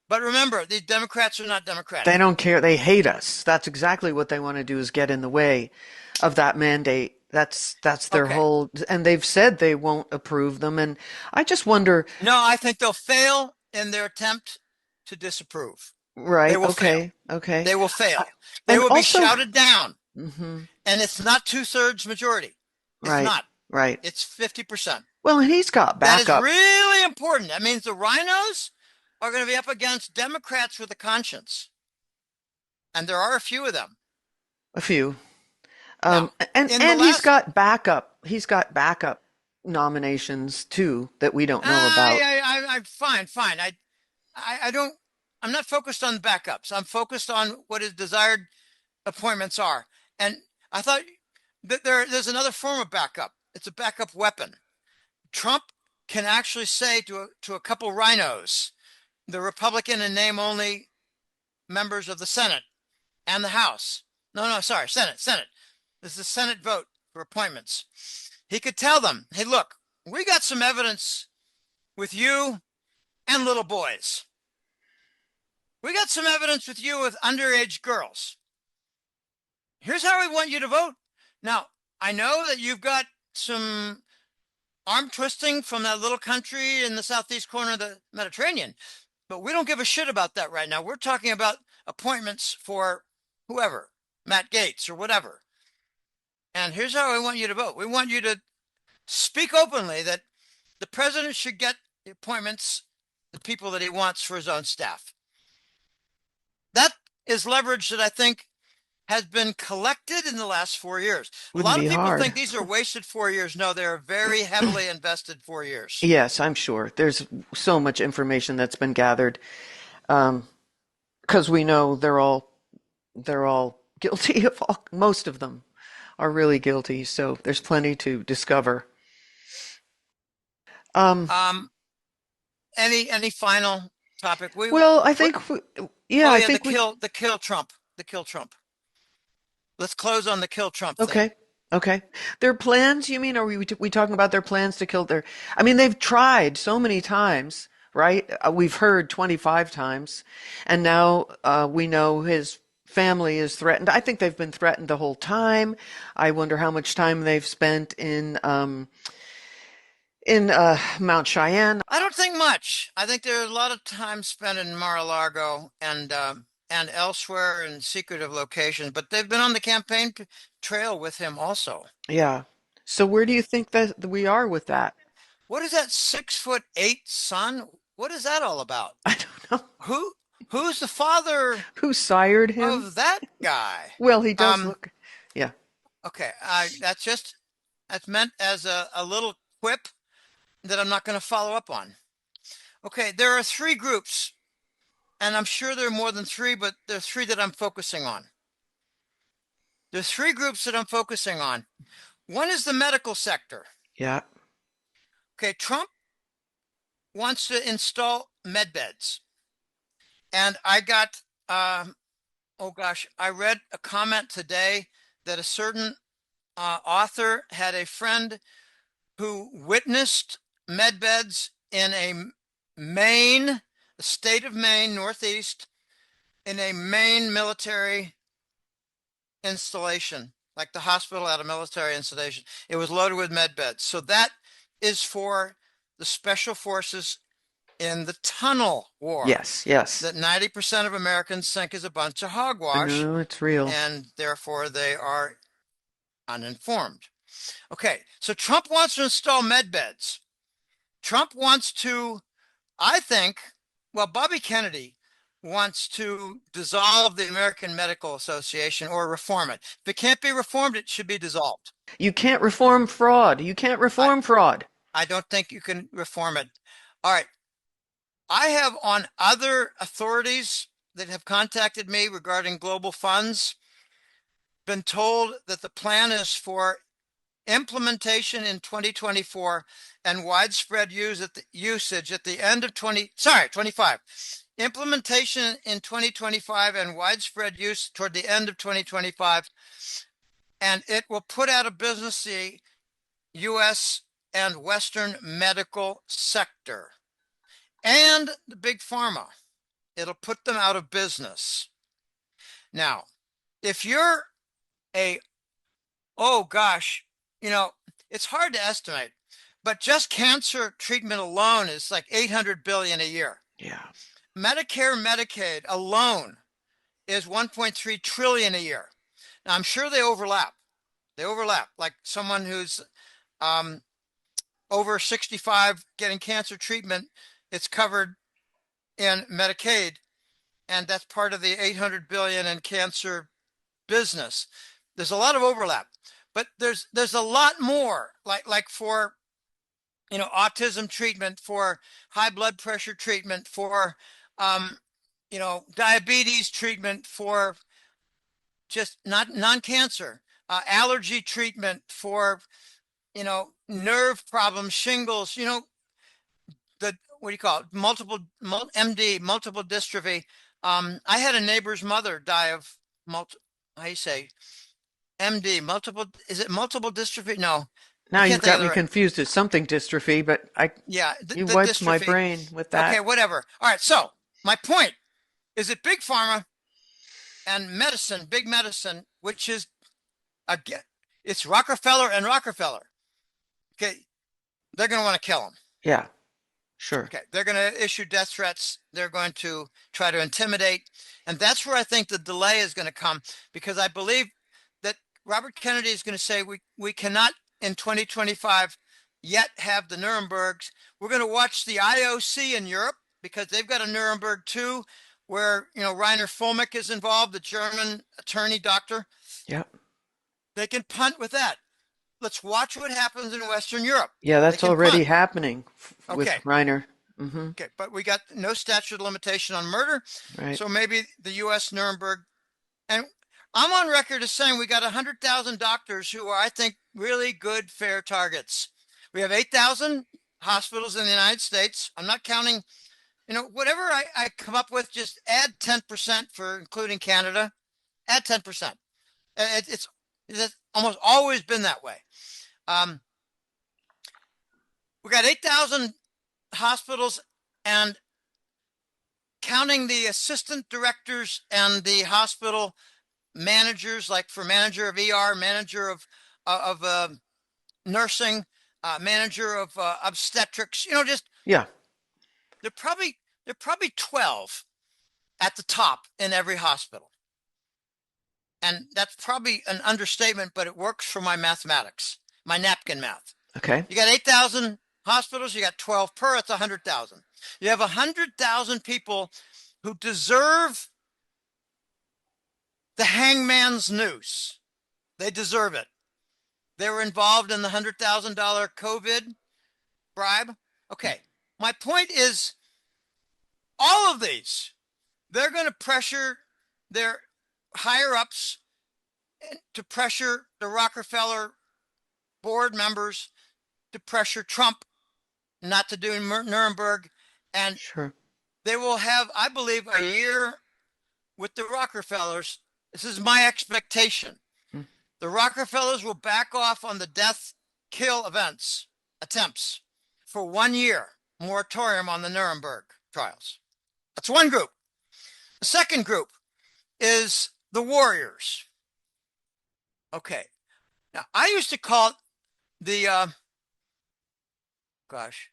S1: But remember, the Democrats are not
S2: They
S1: democratic.
S2: don't care. They hate us. That's exactly what they want to do is get in the way of that mandate. That's their
S1: Okay.
S2: whole, and they've said they won't approve them. And I just wonder,
S1: No, I think they'll fail in their attempt to disapprove. They
S2: right?
S1: will fail.
S2: Okay, okay.
S1: They will
S2: I-
S1: fail. They
S2: And
S1: will be
S2: also,
S1: shouted down.
S2: hmm
S1: And it's not two-thirds majority. It's
S2: right,
S1: not.
S2: right.
S1: It's 50%.
S2: Well, and he's got
S1: That is
S2: backup.
S1: really important. That means the rhinos are going to be up against Democrats with a conscience. And there are a few of them.
S2: A few.
S1: Now,
S2: And
S1: in the
S2: and he's
S1: last,
S2: got backup. He's got backup nominations too that we don't know about.
S1: I fine, fine. I don't, I'm not focused on backups. I'm focused on what his desired appointments are. And I thought that there's another form of backup. It's a backup weapon. Trump can actually say to a couple rhinos, the Republican and name only members of the Senate and the House. No, no, sorry, Senate. This is a Senate vote for appointments. He could tell them, hey, look, we got some evidence with you and little boys. We got some evidence with you with underage girls. Here's how we want you to vote. Now, I know that you've got some arm twisting from that little country in the southeast corner of the Mediterranean, but we don't give a shit about that right now. We're talking about appointments for whoever, Matt Gaetz or whatever. And here's how we want you to vote. We want you to speak openly that the president should get the appointments, the people that he wants for his own staff. That is leverage that I think has been collected in the last 4 years. A
S2: Wouldn't
S1: lot of
S2: be
S1: people
S2: hard.
S1: think these are wasted 4 years. No, they're very heavily invested 4 years.
S2: Yes, I'm sure. There's so much information that's been gathered because we know they're all guilty of all, most of them are really guilty. So there's plenty to discover. Um,
S1: Um, any final topic?
S2: well, I
S1: We're,
S2: think, yeah,
S1: oh
S2: I
S1: yeah,
S2: think we,
S1: the kill Trump, the kill Trump. Let's close on the kill Trump thing.
S2: okay, okay. Their plans, you mean, are we talking about their plans to kill their, I mean, they've tried so many times, right? We've heard 25 times, and now we know his family is threatened. I think they've been threatened the whole time. I wonder how much time they've spent in Mount Cheyenne.
S1: I don't think much. I think there's a lot of time spent in Mar-a-Lago and elsewhere in secretive locations, but they've been on the campaign trail with him also.
S2: Yeah. So where do you think that we are with that?
S1: What is that 6'8" son? What is that all about?
S2: I don't know.
S1: Who who's the father
S2: Who sired him?
S1: of that guy?
S2: Well, he does
S1: Um,
S2: look, yeah.
S1: okay, that's meant as a little quip that I'm not going to follow up on. Okay, there are three groups, and I'm sure there are more than three, but there's three that I'm focusing on. There's three groups that I'm focusing on. One is the medical sector.
S2: Yeah.
S1: Okay, Trump wants to install med beds. And I got, oh gosh, I read a comment today that a certain author had a friend who witnessed med beds in Maine, the state of Maine, Northeast, in a Maine military installation, like the hospital at a military installation. It was loaded with med beds. So that is for the special forces in the tunnel war,
S2: Yes, yes.
S1: that 90% of Americans think is a bunch of
S2: I
S1: hogwash,
S2: know it's real.
S1: and therefore they are uninformed. Okay, so Trump wants to install med beds. Trump wants to, I think, well, Bobby Kennedy wants to dissolve the American Medical Association or reform it. If it can't be reformed, it should be dissolved.
S2: You can't reform fraud. You can't
S1: I,
S2: reform fraud.
S1: I don't think you can reform it. All right. I have on other authorities that have contacted me regarding global funds been told that the plan is for implementation in 2024 and widespread usage at the end of 25. Implementation in 2025 and widespread use toward the end of 2025. And it will put out of business the U.S. and Western medical sector and the big pharma. It'll put them out of business. Now, if you're a, oh gosh, you know, it's hard to estimate, but just cancer treatment alone is like 800 billion a year.
S2: Yeah.
S1: Medicare, Medicaid alone is 1.3 trillion a year. Now, I'm sure they overlap. They overlap. Like someone who's um, over 65 getting cancer treatment, it's covered in Medicaid, and that's part of the 800 billion in cancer business. There's a lot of overlap, but there's a lot more, like for autism treatment, for high blood pressure treatment, for um, diabetes treatment, for just not non-cancer, allergy treatment, for nerve problems, shingles, the what do you call it, MD, multiple dystrophy. I had a neighbor's mother die of how you say MD, multiple, is it multiple dystrophy? No, I
S2: Now
S1: can't
S2: you've
S1: think
S2: got
S1: of the
S2: me
S1: right.
S2: confused. It's something dystrophy, but
S1: Yeah,
S2: you
S1: the
S2: wiped my
S1: dystrophy.
S2: brain with
S1: Okay,
S2: that.
S1: whatever. All right, so my point is that big pharma and medicine, big medicine, which is again, it's Rockefeller and Rockefeller. Okay, they're going to want to kill him.
S2: Yeah, sure.
S1: Okay, they're going to issue death threats. They're going to try to intimidate. And that's where I think the delay is going to come, because I believe that Robert Kennedy is going to say we cannot in 2025 yet have the Nurembergs. We're going to watch the IOC in Europe because they've got a Nuremberg too, where Rainer Fulmick is involved, the German attorney doctor.
S2: Yeah.
S1: They can punt with that. Let's watch what happens in Western Europe.
S2: Yeah,
S1: They
S2: that's
S1: can
S2: already
S1: punt.
S2: happening with
S1: Okay.
S2: Reiner. Mm-hmm.
S1: Okay, but we got no statute of limitation on murder,
S2: Right.
S1: so maybe the U.S. Nuremberg. And I'm on record as saying we got 100,000 doctors who are, I think, really good, fair targets. We have 8,000 hospitals in the United States. I'm not counting, whatever I come up with, just add 10% for including Canada. Add 10%. It's almost always been that way. Um, we got 8,000 hospitals, and counting the assistant directors and the hospital managers, like for manager of ER, manager of nursing, manager of obstetrics, just
S2: Yeah.
S1: they're probably 12 at the top in every hospital. And that's probably an understatement, but it works for my mathematics, my napkin math.
S2: Okay.
S1: You got 8,000 hospitals, you got 12 per, it's 100,000. You have 100,000 people who deserve the hangman's noose. They deserve it. They were involved in the $100,000 COVID bribe. Okay. My point is, all of these, they're going to pressure their higher ups to pressure the Rockefeller board members to pressure Trump not to do Nuremberg. And
S2: Sure.
S1: they will have, I believe, a year with the Rockefellers. This is my expectation.
S2: Mm.
S1: The Rockefellers will back off on the death kill attempts for 1 year, moratorium on the Nuremberg trials. That's one group. The second group is the warriors. Okay. Now, I used to call it the, gosh,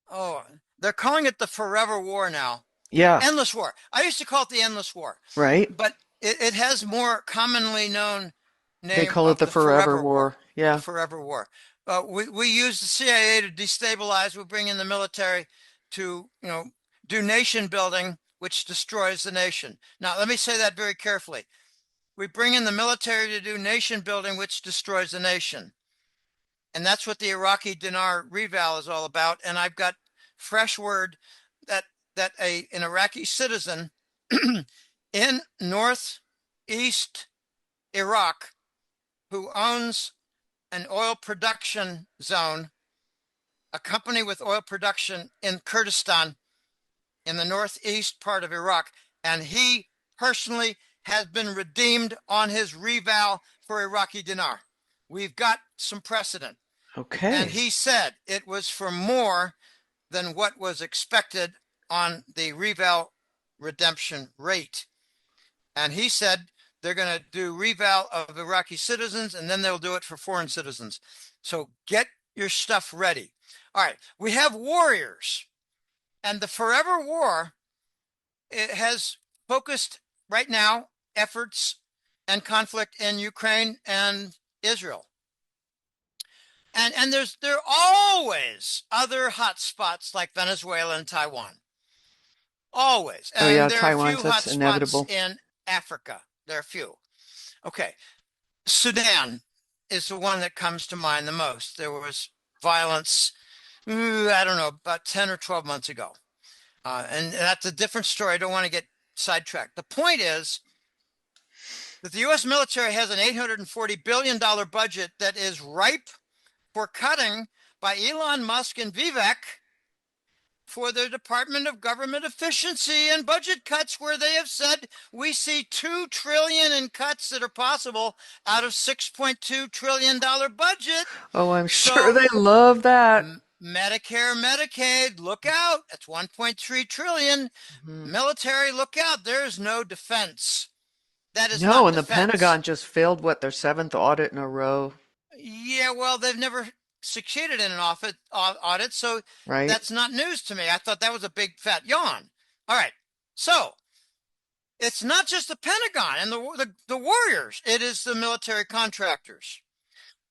S1: Oh, they're calling it the forever war now.
S2: Yeah,
S1: Endless war. I used to call it the endless war,
S2: right?
S1: but it has more commonly known
S2: They
S1: name
S2: call it
S1: of
S2: the
S1: the
S2: forever
S1: forever war.
S2: war.
S1: The
S2: Yeah.
S1: forever war. We use the CIA to destabilize. We bring in the military to, do nation building, which destroys the nation. Now, let me say that very carefully. We bring in the military to do nation building, which destroys the nation. And that's what the Iraqi dinar reval is all about. And I've got fresh word that an Iraqi citizen in northeast Iraq who owns an oil production zone, a company with oil production in Kurdistan in the northeast part of Iraq, and he personally has been redeemed on his reval for Iraqi dinar. We've got some precedent. And
S2: Okay.
S1: he said it was for more than what was expected on the reval redemption rate. And he said they're going to do reval of Iraqi citizens and then they'll do it for foreign citizens. So get your stuff ready. All right, we have warriors, and the forever war, it has focused right now efforts and conflict in Ukraine and Israel. And there are always other hot spots like Venezuela and Taiwan. Always.
S2: Oh
S1: And
S2: yeah,
S1: there are a
S2: Taiwan's
S1: few hot
S2: that's
S1: spots
S2: inevitable.
S1: in Africa. There are a few. Okay. Sudan is the one that comes to mind the most. There was violence, I don't know, about 10 or 12 months ago. And that's a different story. I don't want to get sidetracked. The point is that the U.S. military has an $840 billion budget that is ripe for cutting by Elon Musk and Vivek for their Department of Government Efficiency and budget cuts, where they have said we see 2 trillion in cuts that are possible out of $6.2 trillion budget.
S2: Oh, I'm sure
S1: So
S2: they love that.
S1: Medicare, Medicaid, look out. That's 1.3 trillion.
S2: Mhm.
S1: Military, look out. There's no defense. That is
S2: No,
S1: not
S2: and the
S1: defense.
S2: Pentagon just failed what their seventh audit in a row,
S1: Yeah, well, they've never succeeded in an audit, so
S2: right?
S1: that's not news to me. I thought that was a big fat yawn. All right, so it's not just the Pentagon and the warriors; it is the military contractors.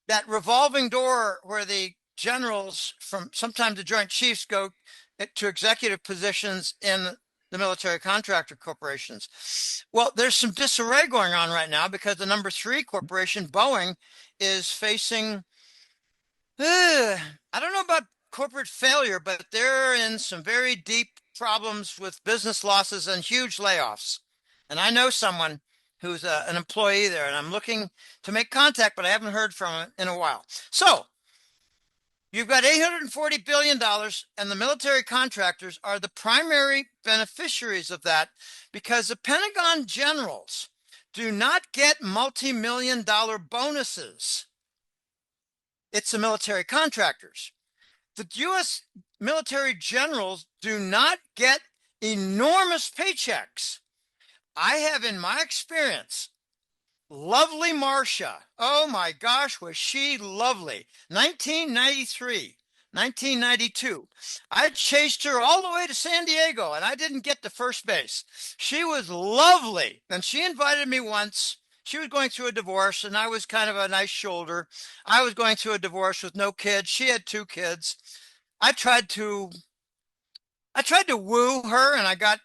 S1: That revolving door where the generals from sometimes the Joint Chiefs go to executive positions in the military contractor corporations. Well, there's some disarray going on right now because the number three corporation, Boeing, is facing I don't know about corporate failure, but they're in some very deep problems with business losses and huge layoffs. And I know someone who's an employee there, and I'm looking to make contact, but I haven't heard from him in a while. So you've got $840 billion, and the military contractors are the primary beneficiaries of that because the Pentagon generals do not get multi-million dollar bonuses. It's the military contractors. The U.S. military generals do not get enormous paychecks. I have, in my experience, lovely Marcia. Oh my gosh, was she lovely. 1993, 1992. I chased her all the way to San Diego and I didn't get to first base. She was lovely. And she invited me once. She was going through a divorce and I was kind of a nice shoulder. I was going through a divorce with no kids. She had two kids. I tried to I tried to woo her and I got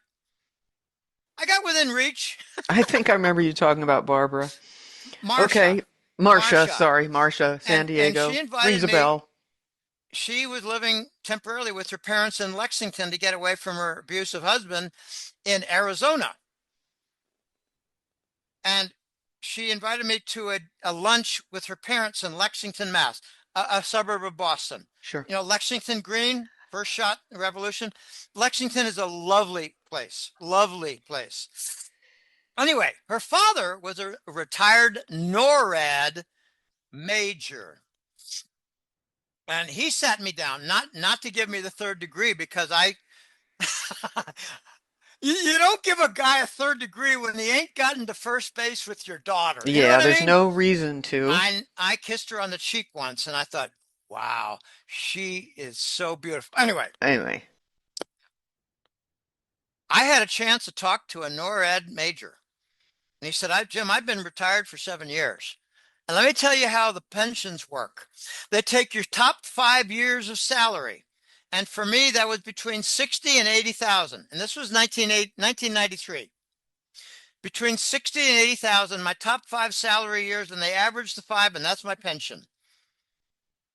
S1: within reach.
S2: I think I remember you talking about Barbara.
S1: Marcia,
S2: Okay, Marcia,
S1: Marcia.
S2: sorry, Marcia, San
S1: And she
S2: Diego. Rings
S1: invited
S2: a
S1: me.
S2: bell.
S1: She was living temporarily with her parents in Lexington to get away from her abusive husband in Arizona. And she invited me to a lunch with her parents in Lexington, Mass, a suburb of Boston.
S2: Sure.
S1: Lexington Green, first shot revolution. Lexington is a lovely place, lovely place. Anyway, her father was a retired NORAD major. And he sat me down, not to give me the third degree because I you don't give a guy a third degree when he ain't gotten to first base with your daughter. You know
S2: Yeah,
S1: what I
S2: there's
S1: mean?
S2: no reason to.
S1: I kissed her on the cheek once and I thought, wow, she is so beautiful. Anyway,
S2: Anyway,
S1: I had a chance to talk to a NORAD major. And he said, Jim, I've been retired for 7 years. And let me tell you how the pensions work. They take your top 5 years of salary. And for me, that was between 60 and 80,000. And this was 1993. Between 60 and 80,000, my top 5 salary years, and they average the five, and that's my pension.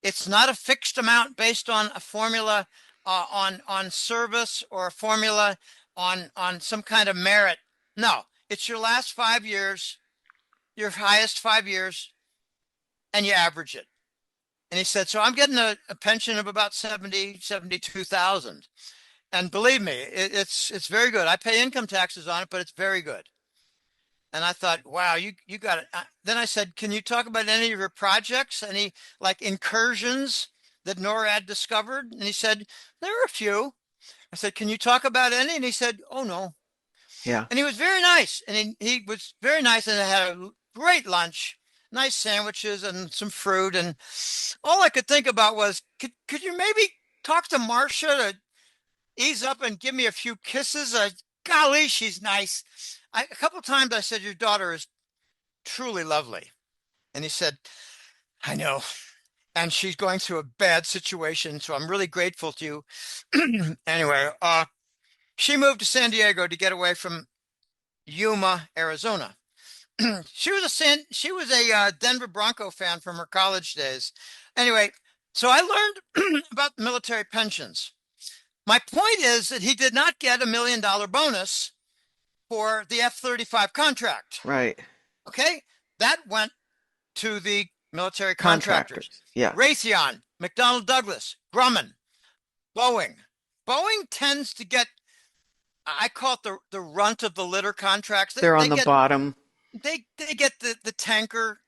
S1: It's not a fixed amount based on a formula on service or a formula on some kind of merit. No, it's your last 5 years, your highest 5 years, and you average it. And he said, so I'm getting a pension of about 72,000. And believe me, it's very good. I pay income taxes on it, but it's very good. And I thought, wow, you got it. Then I said, can you talk about any of your projects, any like incursions that NORAD discovered? And he said, there are a few. I said, can you talk about any? And he said, oh no.
S2: yeah.
S1: And he was very nice. And he was very nice, and I had a great lunch, nice sandwiches and some fruit. And all I could think about was, could you maybe talk to Marcia to ease up and give me a few kisses? Golly, she's nice. A couple of times I said, your daughter is truly lovely. And he said, I know. And she's going through a bad situation. So I'm really grateful to you. Anyway, she moved to San Diego to get away from Yuma, Arizona. She was a Denver Bronco fan from her college days. Anyway, so I learned about military pensions. My point is that he did not get $1 million bonus for the F-35 contract.
S2: Right.
S1: Okay, that went to the military contractors.
S2: Contractors. Yeah.
S1: Raytheon, McDonnell Douglas, Grumman, Boeing. Boeing tends to get, I call it the runt of the litter contracts.
S2: They're
S1: They
S2: on the
S1: get
S2: bottom.
S1: they get the tanker,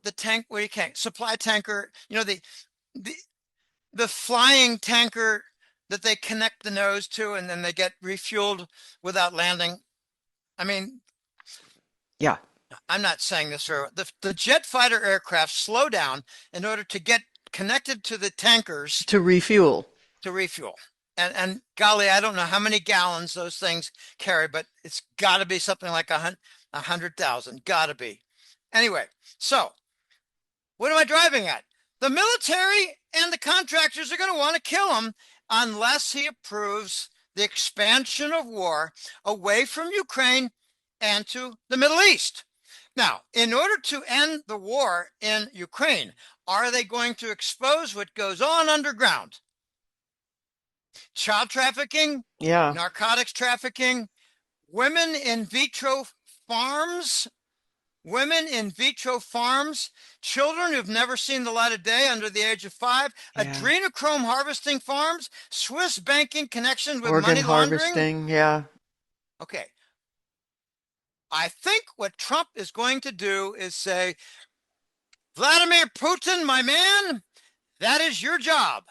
S1: the tank, what do you call it, supply tanker, the the flying tanker that they connect the nose to, and then they get refueled without landing. I mean,
S2: Yeah.
S1: I'm not saying this for the jet fighter aircraft slow down in order to get connected to the tankers
S2: To refuel.
S1: to refuel. And golly, I don't know how many gallons those things carry, but it's got to be something like 100,000. Got to be. Anyway, so what am I driving at? The military and the contractors are going to want to kill him unless he approves the expansion of war away from Ukraine and to the Middle East. Now, in order to end the war in Ukraine, are they going to expose what goes on underground? Child trafficking,
S2: Yeah.
S1: narcotics trafficking, women in vitro farms, women in vitro farms, children who've never seen the light of day under the age of 5,
S2: Yeah.
S1: adrenochrome harvesting farms, Swiss banking connections with
S2: Organ
S1: money laundering.
S2: harvesting. Yeah.
S1: Okay. I think what Trump is going to do is say, Vladimir Putin, my man, that is your job.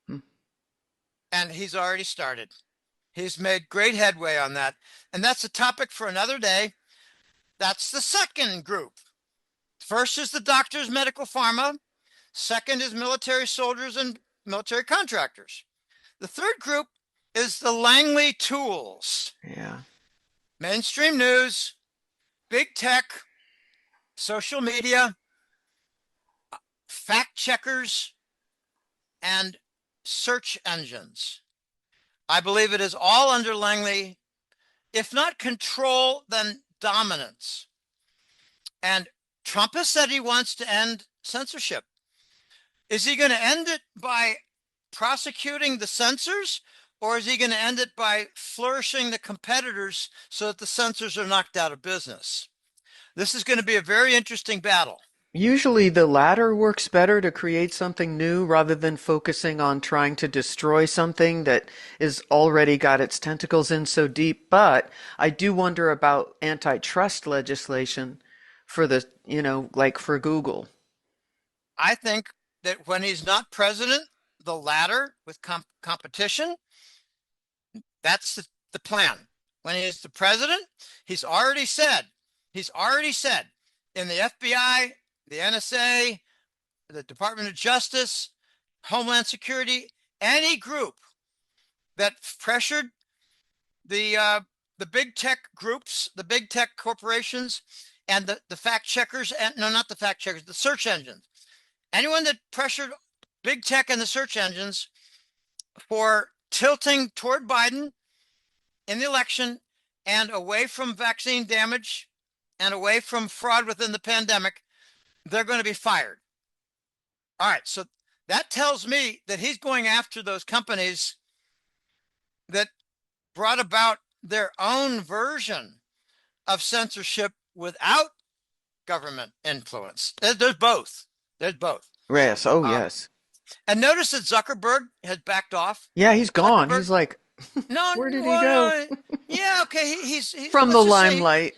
S2: Hmm.
S1: And he's already started. He's made great headway on that. And that's a topic for another day. That's the second group. First is the doctors, medical pharma. Second is military soldiers and military contractors. The third group is the Langley tools.
S2: Yeah.
S1: Mainstream news, big tech, social media, fact checkers, and search engines. I believe it is all under Langley, if not control, then dominance. And Trump has said he wants to end censorship. Is he going to end it by prosecuting the censors, or is he going to end it by flourishing the competitors so that the censors are knocked out of business? This is going to be a very interesting battle.
S2: Usually the latter works better to create something new rather than focusing on trying to destroy something that is already got its tentacles in so deep. But I do wonder about antitrust legislation for the, like for Google.
S1: I think that when he's not president, the latter with competition, that's the plan. When he is the president, he's already said in the FBI, the NSA, the Department of Justice, Homeland Security, any group that pressured the big tech groups, the big tech corporations, and the fact checkers, and no, not the fact checkers, the search engines. Anyone that pressured big tech and the search engines for tilting toward Biden in the election and away from vaccine damage and away from fraud within the pandemic, they're going to be fired. All right, so that tells me that he's going after those companies that brought about their own version of censorship without government influence. There's both. There's both.
S2: Yes. Oh,
S1: Um,
S2: yes.
S1: and notice that Zuckerberg has backed off.
S2: Yeah, he's gone.
S1: Zuckerberg,
S2: He's like,
S1: no,
S2: where did he
S1: well,
S2: go?
S1: no, yeah, okay.
S2: From the
S1: Let's just say
S2: limelight.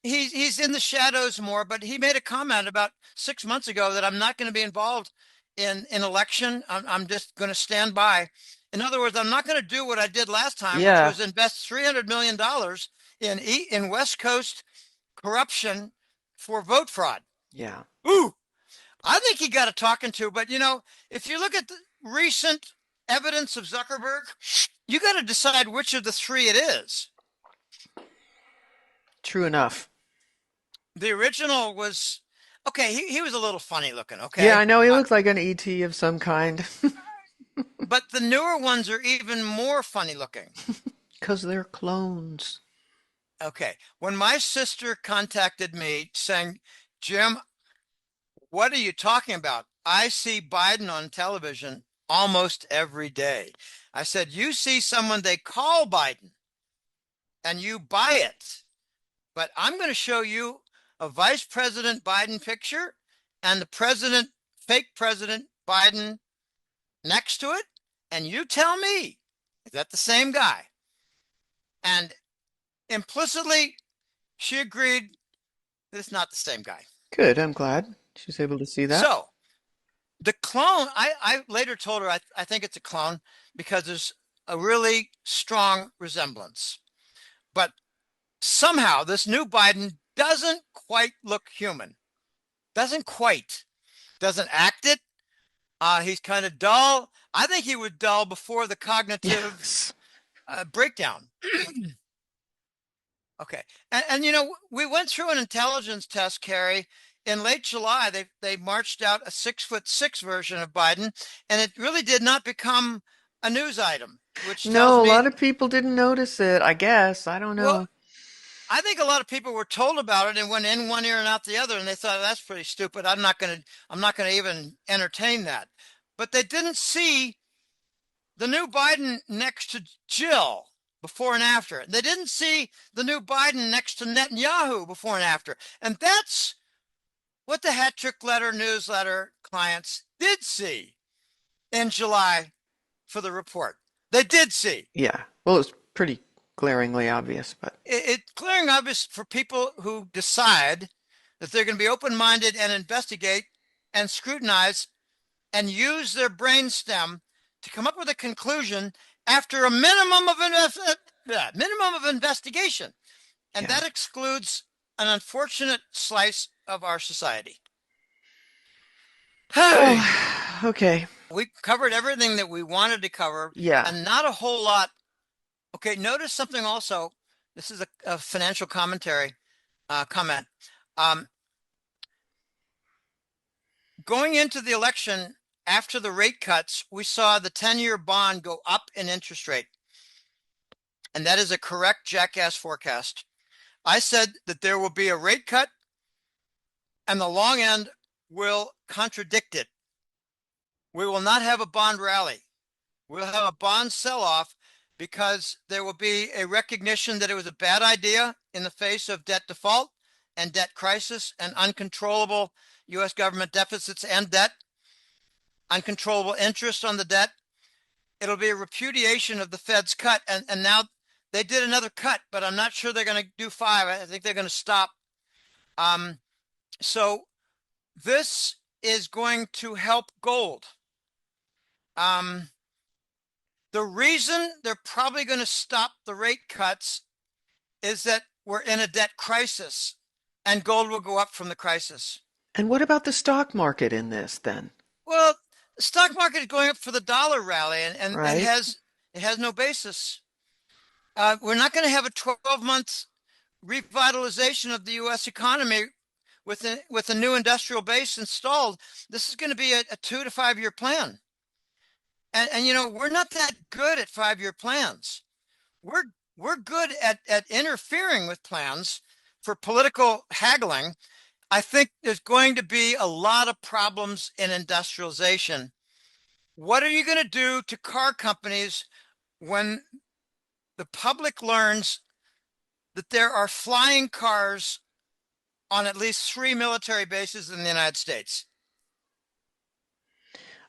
S1: he's in the shadows more. But he made a comment about 6 months ago that I'm not going to be involved in election. I'm just going to stand by. In other words, I'm not going to do what I did last time, which
S2: Yeah.
S1: was invest $300 million in West Coast corruption for vote fraud.
S2: Yeah.
S1: Ooh, I think he got a talking to. But if you look at the recent evidence of Zuckerberg, you got to decide which of the three it is.
S2: True enough.
S1: The original was okay. He was a little funny looking.
S2: Yeah, I
S1: Okay,
S2: know he looks like an ET of some kind.
S1: but the newer ones are even more funny looking.
S2: Because they're clones.
S1: Okay, when my sister contacted me saying, "Jim, what are you talking about? I see Biden on television almost every day." I said, "You see someone they call Biden and you buy it, but I'm going to show you a Vice President Biden picture and the fake President Biden next to it, and you tell me, is that the same guy?" And implicitly, she agreed that it's not the same guy.
S2: Good, I'm glad she's able to see that.
S1: So the clone, I later told her I think it's a clone because there's a really strong resemblance. But somehow this new Biden doesn't quite look human. Doesn't quite. Doesn't act it. He's kind of dull. I think he was dull before the cognitive
S2: Yes.
S1: breakdown. Okay. And we went through an intelligence test, Carrie. In late July, they marched out a 6'6" version of Biden, and it really did not become a news item, which tells
S2: No, a
S1: me,
S2: lot of people didn't notice it, I guess. I don't
S1: well,
S2: know.
S1: I think a lot of people were told about it and went in one ear and out the other, and they thought that's pretty stupid. I'm not gonna even entertain that. But they didn't see the new Biden next to Jill before and after. They didn't see the new Biden next to Netanyahu before and after. And that's what the Hat Trick Letter newsletter clients did see in July for the report. They did see.
S2: Yeah. Well, it's pretty glaringly obvious, but
S1: It's clearing obvious for people who decide that they're going to be open-minded and investigate and scrutinize and use their brainstem to come up with a conclusion after a minimum of investigation. And
S2: yeah.
S1: that excludes an unfortunate slice of our society. Hey,
S2: Oh, okay.
S1: we covered everything that we wanted to cover
S2: Yeah.
S1: and not a whole lot. Okay, notice something also. This is a financial commentary comment. Um, Going into the election after the rate cuts, we saw the 10-year bond go up in interest rate. And that is a correct jackass forecast. I said that there will be a rate cut and the long end will contradict it. We will not have a bond rally. We'll have a bond sell-off because there will be a recognition that it was a bad idea in the face of debt default and debt crisis and uncontrollable U.S. government deficits and debt, uncontrollable interest on the debt. It'll be a repudiation of the Fed's cut. And now they did another cut, but I'm not sure they're going to do 5. I think they're going to stop. So this is going to help gold. The reason they're probably going to stop the rate cuts is that we're in a debt crisis and gold will go up from the crisis.
S2: And what about the stock market in this then?
S1: Well, the stock market is going up for the dollar rally, and
S2: Right?
S1: it has no basis. We're not going to have a 12-month revitalization of the U.S. economy with a new industrial base installed. This is going to be a 2 to 5 year plan. And you know, we're not that good at 5 year plans. We're we're good at interfering with plans for political haggling. I think there's going to be a lot of problems in industrialization. What are you going to do to car companies when the public learns that there are flying cars on at least 3 military bases in the United States?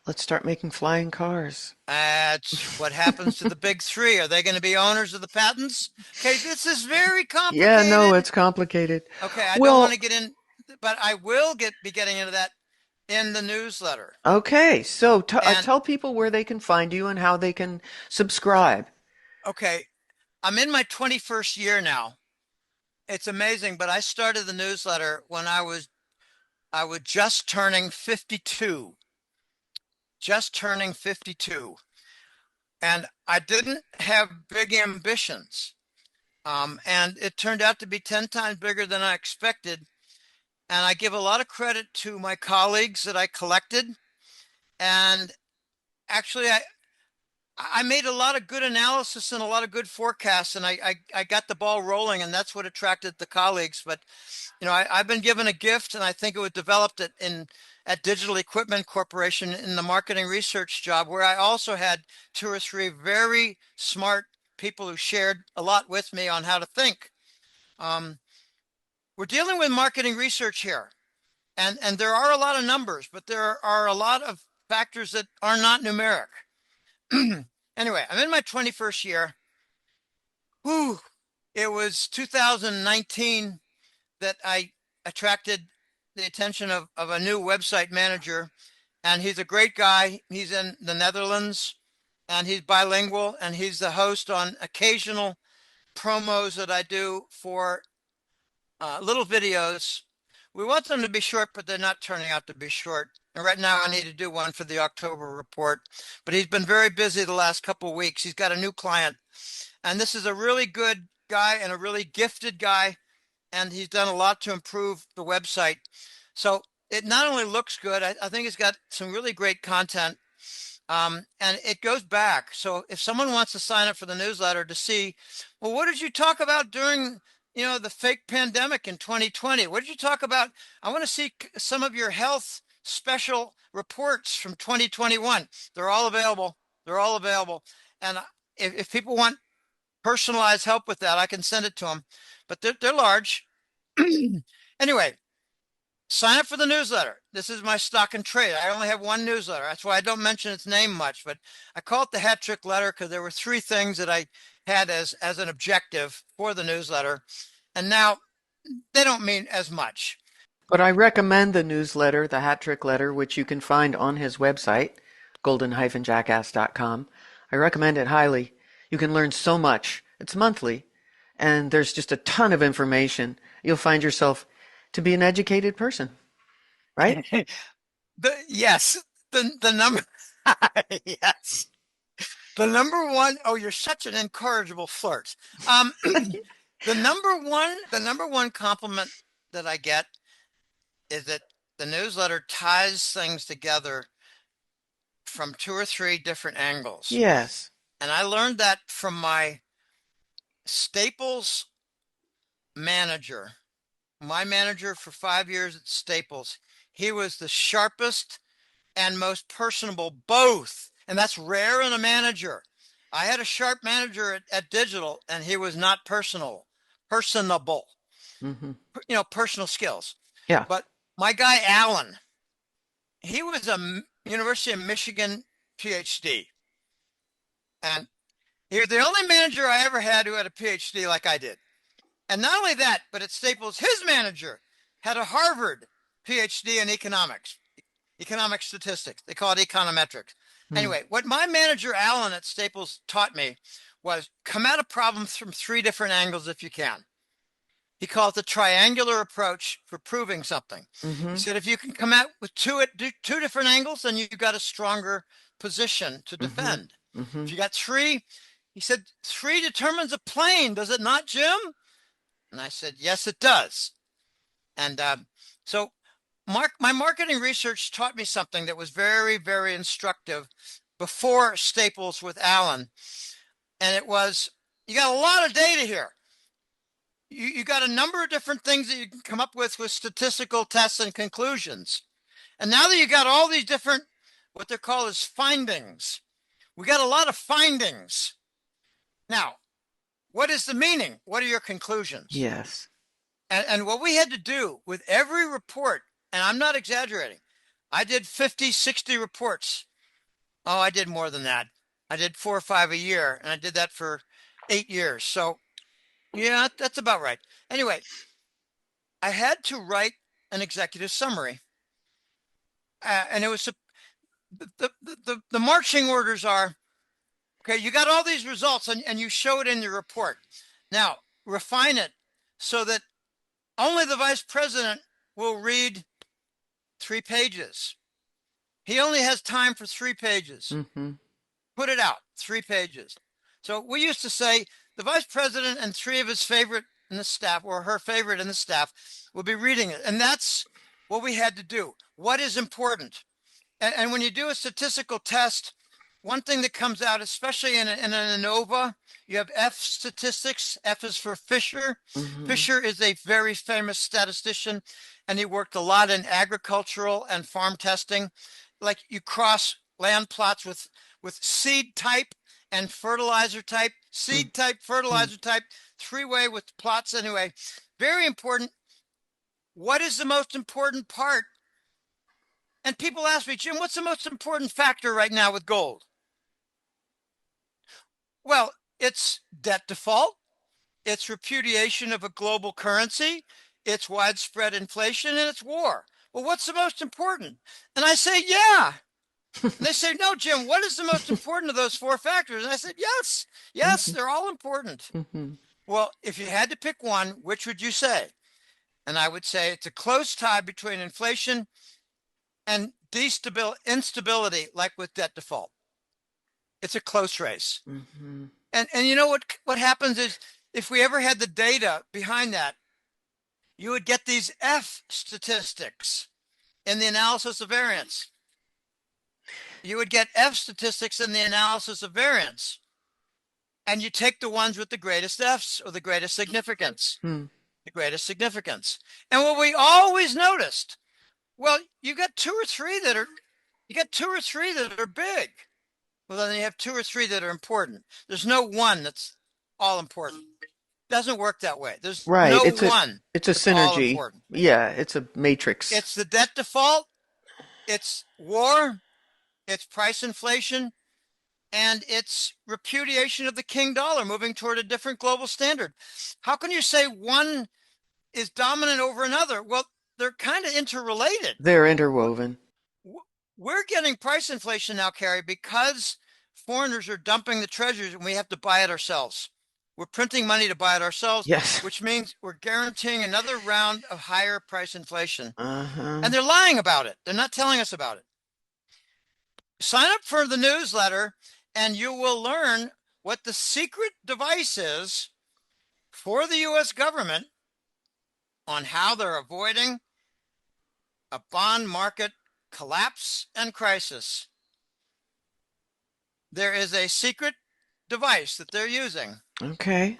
S2: Let's start making flying cars.
S1: That's what happens to the big three. Are they going to be owners of the patents? Okay, this is very
S2: Yeah, no,
S1: complicated.
S2: it's complicated.
S1: Okay, I don't want
S2: Well,
S1: to get in, but I will be getting into that in the newsletter.
S2: okay, so
S1: And
S2: tell people where they can find you and how they can subscribe.
S1: okay, I'm in my 21st year now. It's amazing, but I started the newsletter when I was just turning 52, just turning 52. And I didn't have big ambitions. And it turned out to be 10 times bigger than I expected. And I give a lot of credit to my colleagues that I collected. And actually, I made a lot of good analysis and a lot of good forecasts, and I got the ball rolling, and that's what attracted the colleagues. But you know, I've been given a gift, and I think it was developed at Digital Equipment Corporation in the marketing research job, where I also had 2 or 3 very smart people who shared a lot with me on how to think. Um, we're dealing with marketing research here, and there are a lot of numbers, but there are a lot of factors that are not numeric. Anyway, I'm in my 21st year. Whew, it was 2019 that I attracted the attention of a new website manager, and he's a great guy. He's in the Netherlands, and he's bilingual, and he's the host on occasional promos that I do for little videos. We want them to be short, but they're not turning out to be short. And right now, I need to do one for the October report. But he's been very busy the last couple of weeks. He's got a new client, and this is a really good guy and a really gifted guy, and he's done a lot to improve the website. So it not only looks good, I think it's got some really great content, and it goes back. So if someone wants to sign up for the newsletter to see, well, what did you talk about during, you know, the fake pandemic in 2020? What did you talk about? I want to see some of your health special reports from 2021. They're all available. They're all available. And if people want personalized help with that, I can send it to them. But they're large. Anyway, sign up for the newsletter. This is my stock and trade. I only have one newsletter. That's why I don't mention its name much, but I call it the hat trick letter because there were 3 things that I had as an objective for the newsletter. And now they don't mean as much.
S2: But I recommend the newsletter, the Hat Trick Letter, which you can find on his website, golden-jackass.com. I recommend it highly. You can learn so much. It's monthly, and there's just a ton of information. You'll find yourself to be an educated person, right?
S1: Yes, the number yes. The number 1, you're such an incorrigible flirt. The number one compliment that I get is that the newsletter ties things together from 2 or 3 different angles.
S2: Yes.
S1: And I learned that from my Staples manager, my manager for 5 years at Staples. He was the sharpest and most personable, both. And that's rare in a manager. I had a sharp manager at Digital, and he was not personable,
S2: Hmm.
S1: you know, personal skills.
S2: Yeah.
S1: But my guy, Allen, he was a University of Michigan PhD. And he was the only manager I ever had who had a PhD like I did. And not only that, but at Staples, his manager had a Harvard PhD in economics, economic statistics. They call it econometrics.
S2: Mm.
S1: Anyway, what my manager, Allen, at Staples taught me was come at a problem from 3 different angles if you can. He called it the triangular approach for proving something. He
S2: Mm-hmm.
S1: said, if you can come out with two different angles, then you've got a stronger position to
S2: Mm-hmm.
S1: defend.
S2: Mm-hmm.
S1: If you got three, he said, three determines a plane, does it not, Jim? And I said, yes, it does. And so my marketing research taught me something that was very, very instructive before Staples with Allen. And it was, you got a lot of data here. You got a number of different things that you can come up with statistical tests and conclusions. And now that you got all these different, what they're called is findings, we got a lot of findings. Now, what is the meaning? What are your conclusions?
S2: Yes.
S1: And what we had to do with every report, and I'm not exaggerating, I did 50, 60 reports. Oh, I did more than that. I did 4 or 5 a year, and I did that for 8 years. So, yeah, that's about right. Anyway, I had to write an executive summary. And it was the marching orders are okay, you got all these results and you show it in your report. Now, refine it so that only the vice president will read 3 pages. He only has time for 3 pages.
S2: Mm-hmm.
S1: Put it out, 3 pages. So we used to say the vice president and three of his favorite in the staff or her favorite in the staff will be reading it. And that's what we had to do. What is important? And when you do a statistical test, one thing that comes out, especially in an ANOVA, you have F statistics. F is for Fisher.
S2: Mm-hmm.
S1: Fisher is a very famous statistician, and he worked a lot in agricultural and farm testing. Like you cross land plots with seed type and fertilizer type, seed type,
S2: Mm-hmm.
S1: fertilizer type, three-way with plots anyway. Very important. What is the most important part? And people ask me, Jim, what's the most important factor right now with gold? Well, it's debt default, it's repudiation of a global currency, it's widespread inflation, and it's war. Well, what's the most important? And I say, yeah. And they say, no, Jim, what is the most important of those four factors? And I said, yes, yes,
S2: Mm-hmm.
S1: they're all important.
S2: Mm-hmm.
S1: Well, if you had to pick one, which would you say? And I would say it's a close tie between inflation and instability, like with debt default. It's a close race.
S2: Mm-hmm.
S1: And you know what happens is if we ever had the data behind that, you would get these F statistics in the analysis of variance. You would get F statistics in the analysis of variance. And you take the ones with the greatest Fs or the greatest significance,
S2: Mm-hmm.
S1: the greatest significance. And what we always noticed, well, you got two or three that are big. Well, then you have two or three that are important. There's no one that's all important. Doesn't work that way. There's
S2: Right.
S1: no one
S2: It's a
S1: that's all
S2: synergy.
S1: important.
S2: Yeah, it's a matrix.
S1: It's the debt default, it's war, it's price inflation, and it's repudiation of the king dollar moving toward a different global standard. How can you say one is dominant over another? Well, they're kind of interrelated.
S2: They're interwoven.
S1: We're getting price inflation now, Carrie, because foreigners are dumping the treasuries and we have to buy it ourselves. We're printing money to buy it ourselves,
S2: Yes.
S1: which means we're guaranteeing another round of higher price inflation.
S2: Uh-huh.
S1: And they're lying about it. They're not telling us about it. Sign up for the newsletter and you will learn what the secret device is for the US government on how they're avoiding a bond market collapse and crisis. There is a secret device that they're using.
S2: Okay.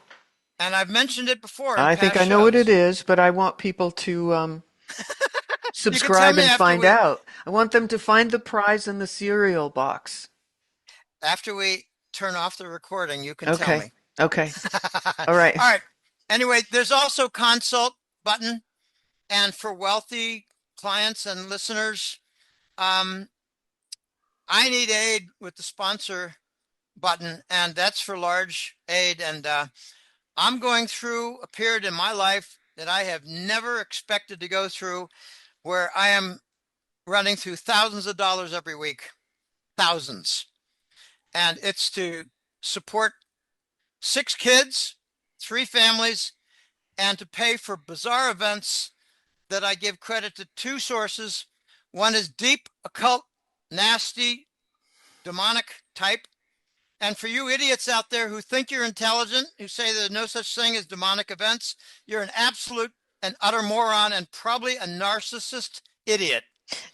S1: And I've mentioned it before in
S2: I think
S1: past
S2: I know what it
S1: shows.
S2: is, but I want people to
S1: You can tell
S2: subscribe
S1: me
S2: and find out. I want them to find the prize in the cereal box.
S1: after we turn off the recording, you can tell
S2: Okay.
S1: me.
S2: Okay.
S1: All
S2: All right.
S1: right. Anyway, there's also consult button. And for wealthy clients and listeners, um, I need aid with the sponsor button, and that's for large aid. And I'm going through a period in my life that I have never expected to go through, where I am running through thousands of dollars every week, thousands. And it's to support 6 kids, 3 families, and to pay for bizarre events that I give credit to two sources. One is deep, occult, nasty, demonic type. And for you idiots out there who think you're intelligent, who say there's no such thing as demonic events, you're an absolute and utter moron and probably a narcissist idiot.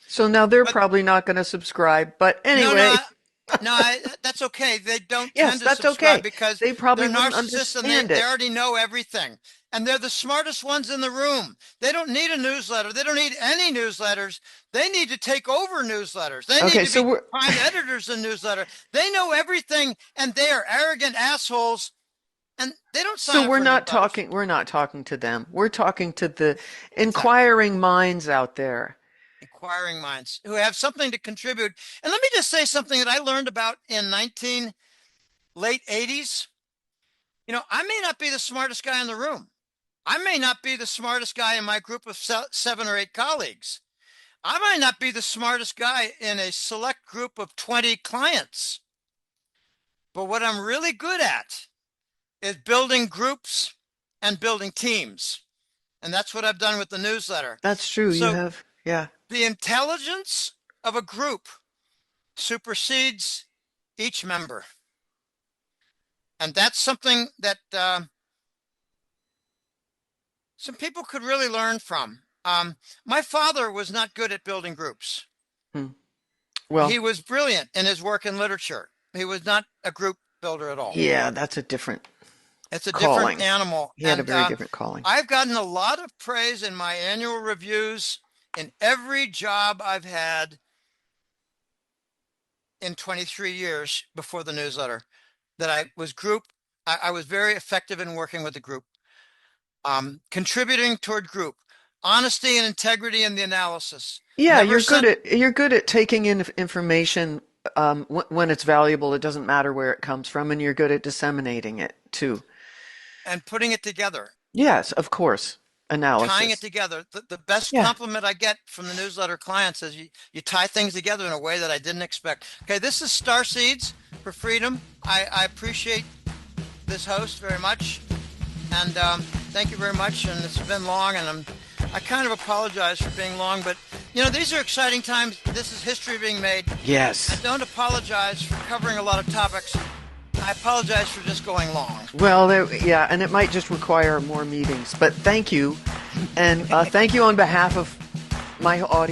S2: So now they're
S1: But
S2: probably not going to subscribe. But
S1: no,
S2: anyway,
S1: that's okay. They don't
S2: yes,
S1: tend to
S2: that's
S1: subscribe
S2: okay.
S1: because
S2: They probably
S1: they're
S2: wouldn't
S1: narcissists and
S2: understand
S1: they
S2: it.
S1: already know everything. And they're the smartest ones in the room. They don't need a newsletter. They don't need any newsletters. They need to take over newsletters. They need
S2: Okay,
S1: to
S2: so
S1: be
S2: we're
S1: prime editors in newsletter. They know everything and they are arrogant assholes and they don't
S2: so
S1: sign up
S2: we're
S1: for
S2: not
S1: newsletters.
S2: talking we're not talking to them. We're talking to the
S1: Exactly.
S2: inquiring minds out there.
S1: Inquiring minds who have something to contribute. And let me just say something that I learned about in late 80s. I may not be the smartest guy in the room. I may not be the smartest guy in my group of 7 or 8 colleagues. I might not be the smartest guy in a select group of 20 clients. But what I'm really good at is building groups and building teams. And that's what I've done with the newsletter.
S2: That's true. You
S1: So
S2: have, yeah.
S1: the intelligence of a group supersedes each member. And that's something that some people could really learn from. My father was not good at building groups.
S2: Hmm.
S1: He
S2: Well,
S1: was brilliant in his work in literature. He was not a group builder at all.
S2: yeah, that's a different
S1: It's a different
S2: calling.
S1: animal.
S2: He had a
S1: And
S2: very different calling.
S1: I've gotten a lot of praise in my annual reviews in every job I've had in 23 years before the newsletter that I was very effective in working with the group, contributing toward group, honesty and integrity in the analysis.
S2: Yeah,
S1: Never sent
S2: you're good at taking in information when it's valuable. It doesn't matter where it comes from, and you're good at disseminating it too.
S1: and putting it together,
S2: Yes, of course.
S1: tying it
S2: Analysis.
S1: together. The best
S2: Yeah.
S1: compliment I get from the newsletter clients is you tie things together in a way that I didn't expect. Okay, this is Star Seeds for Freedom. I appreciate this host very much. And thank you very much. And it's been long, and I kind of apologize for being long, but these are exciting times. This is history being made. I
S2: Yes.
S1: don't apologize for covering a lot of topics. I apologize for just going long.
S2: Well, yeah, and it might just require more meetings. But thank you, and thank you on behalf of my audience.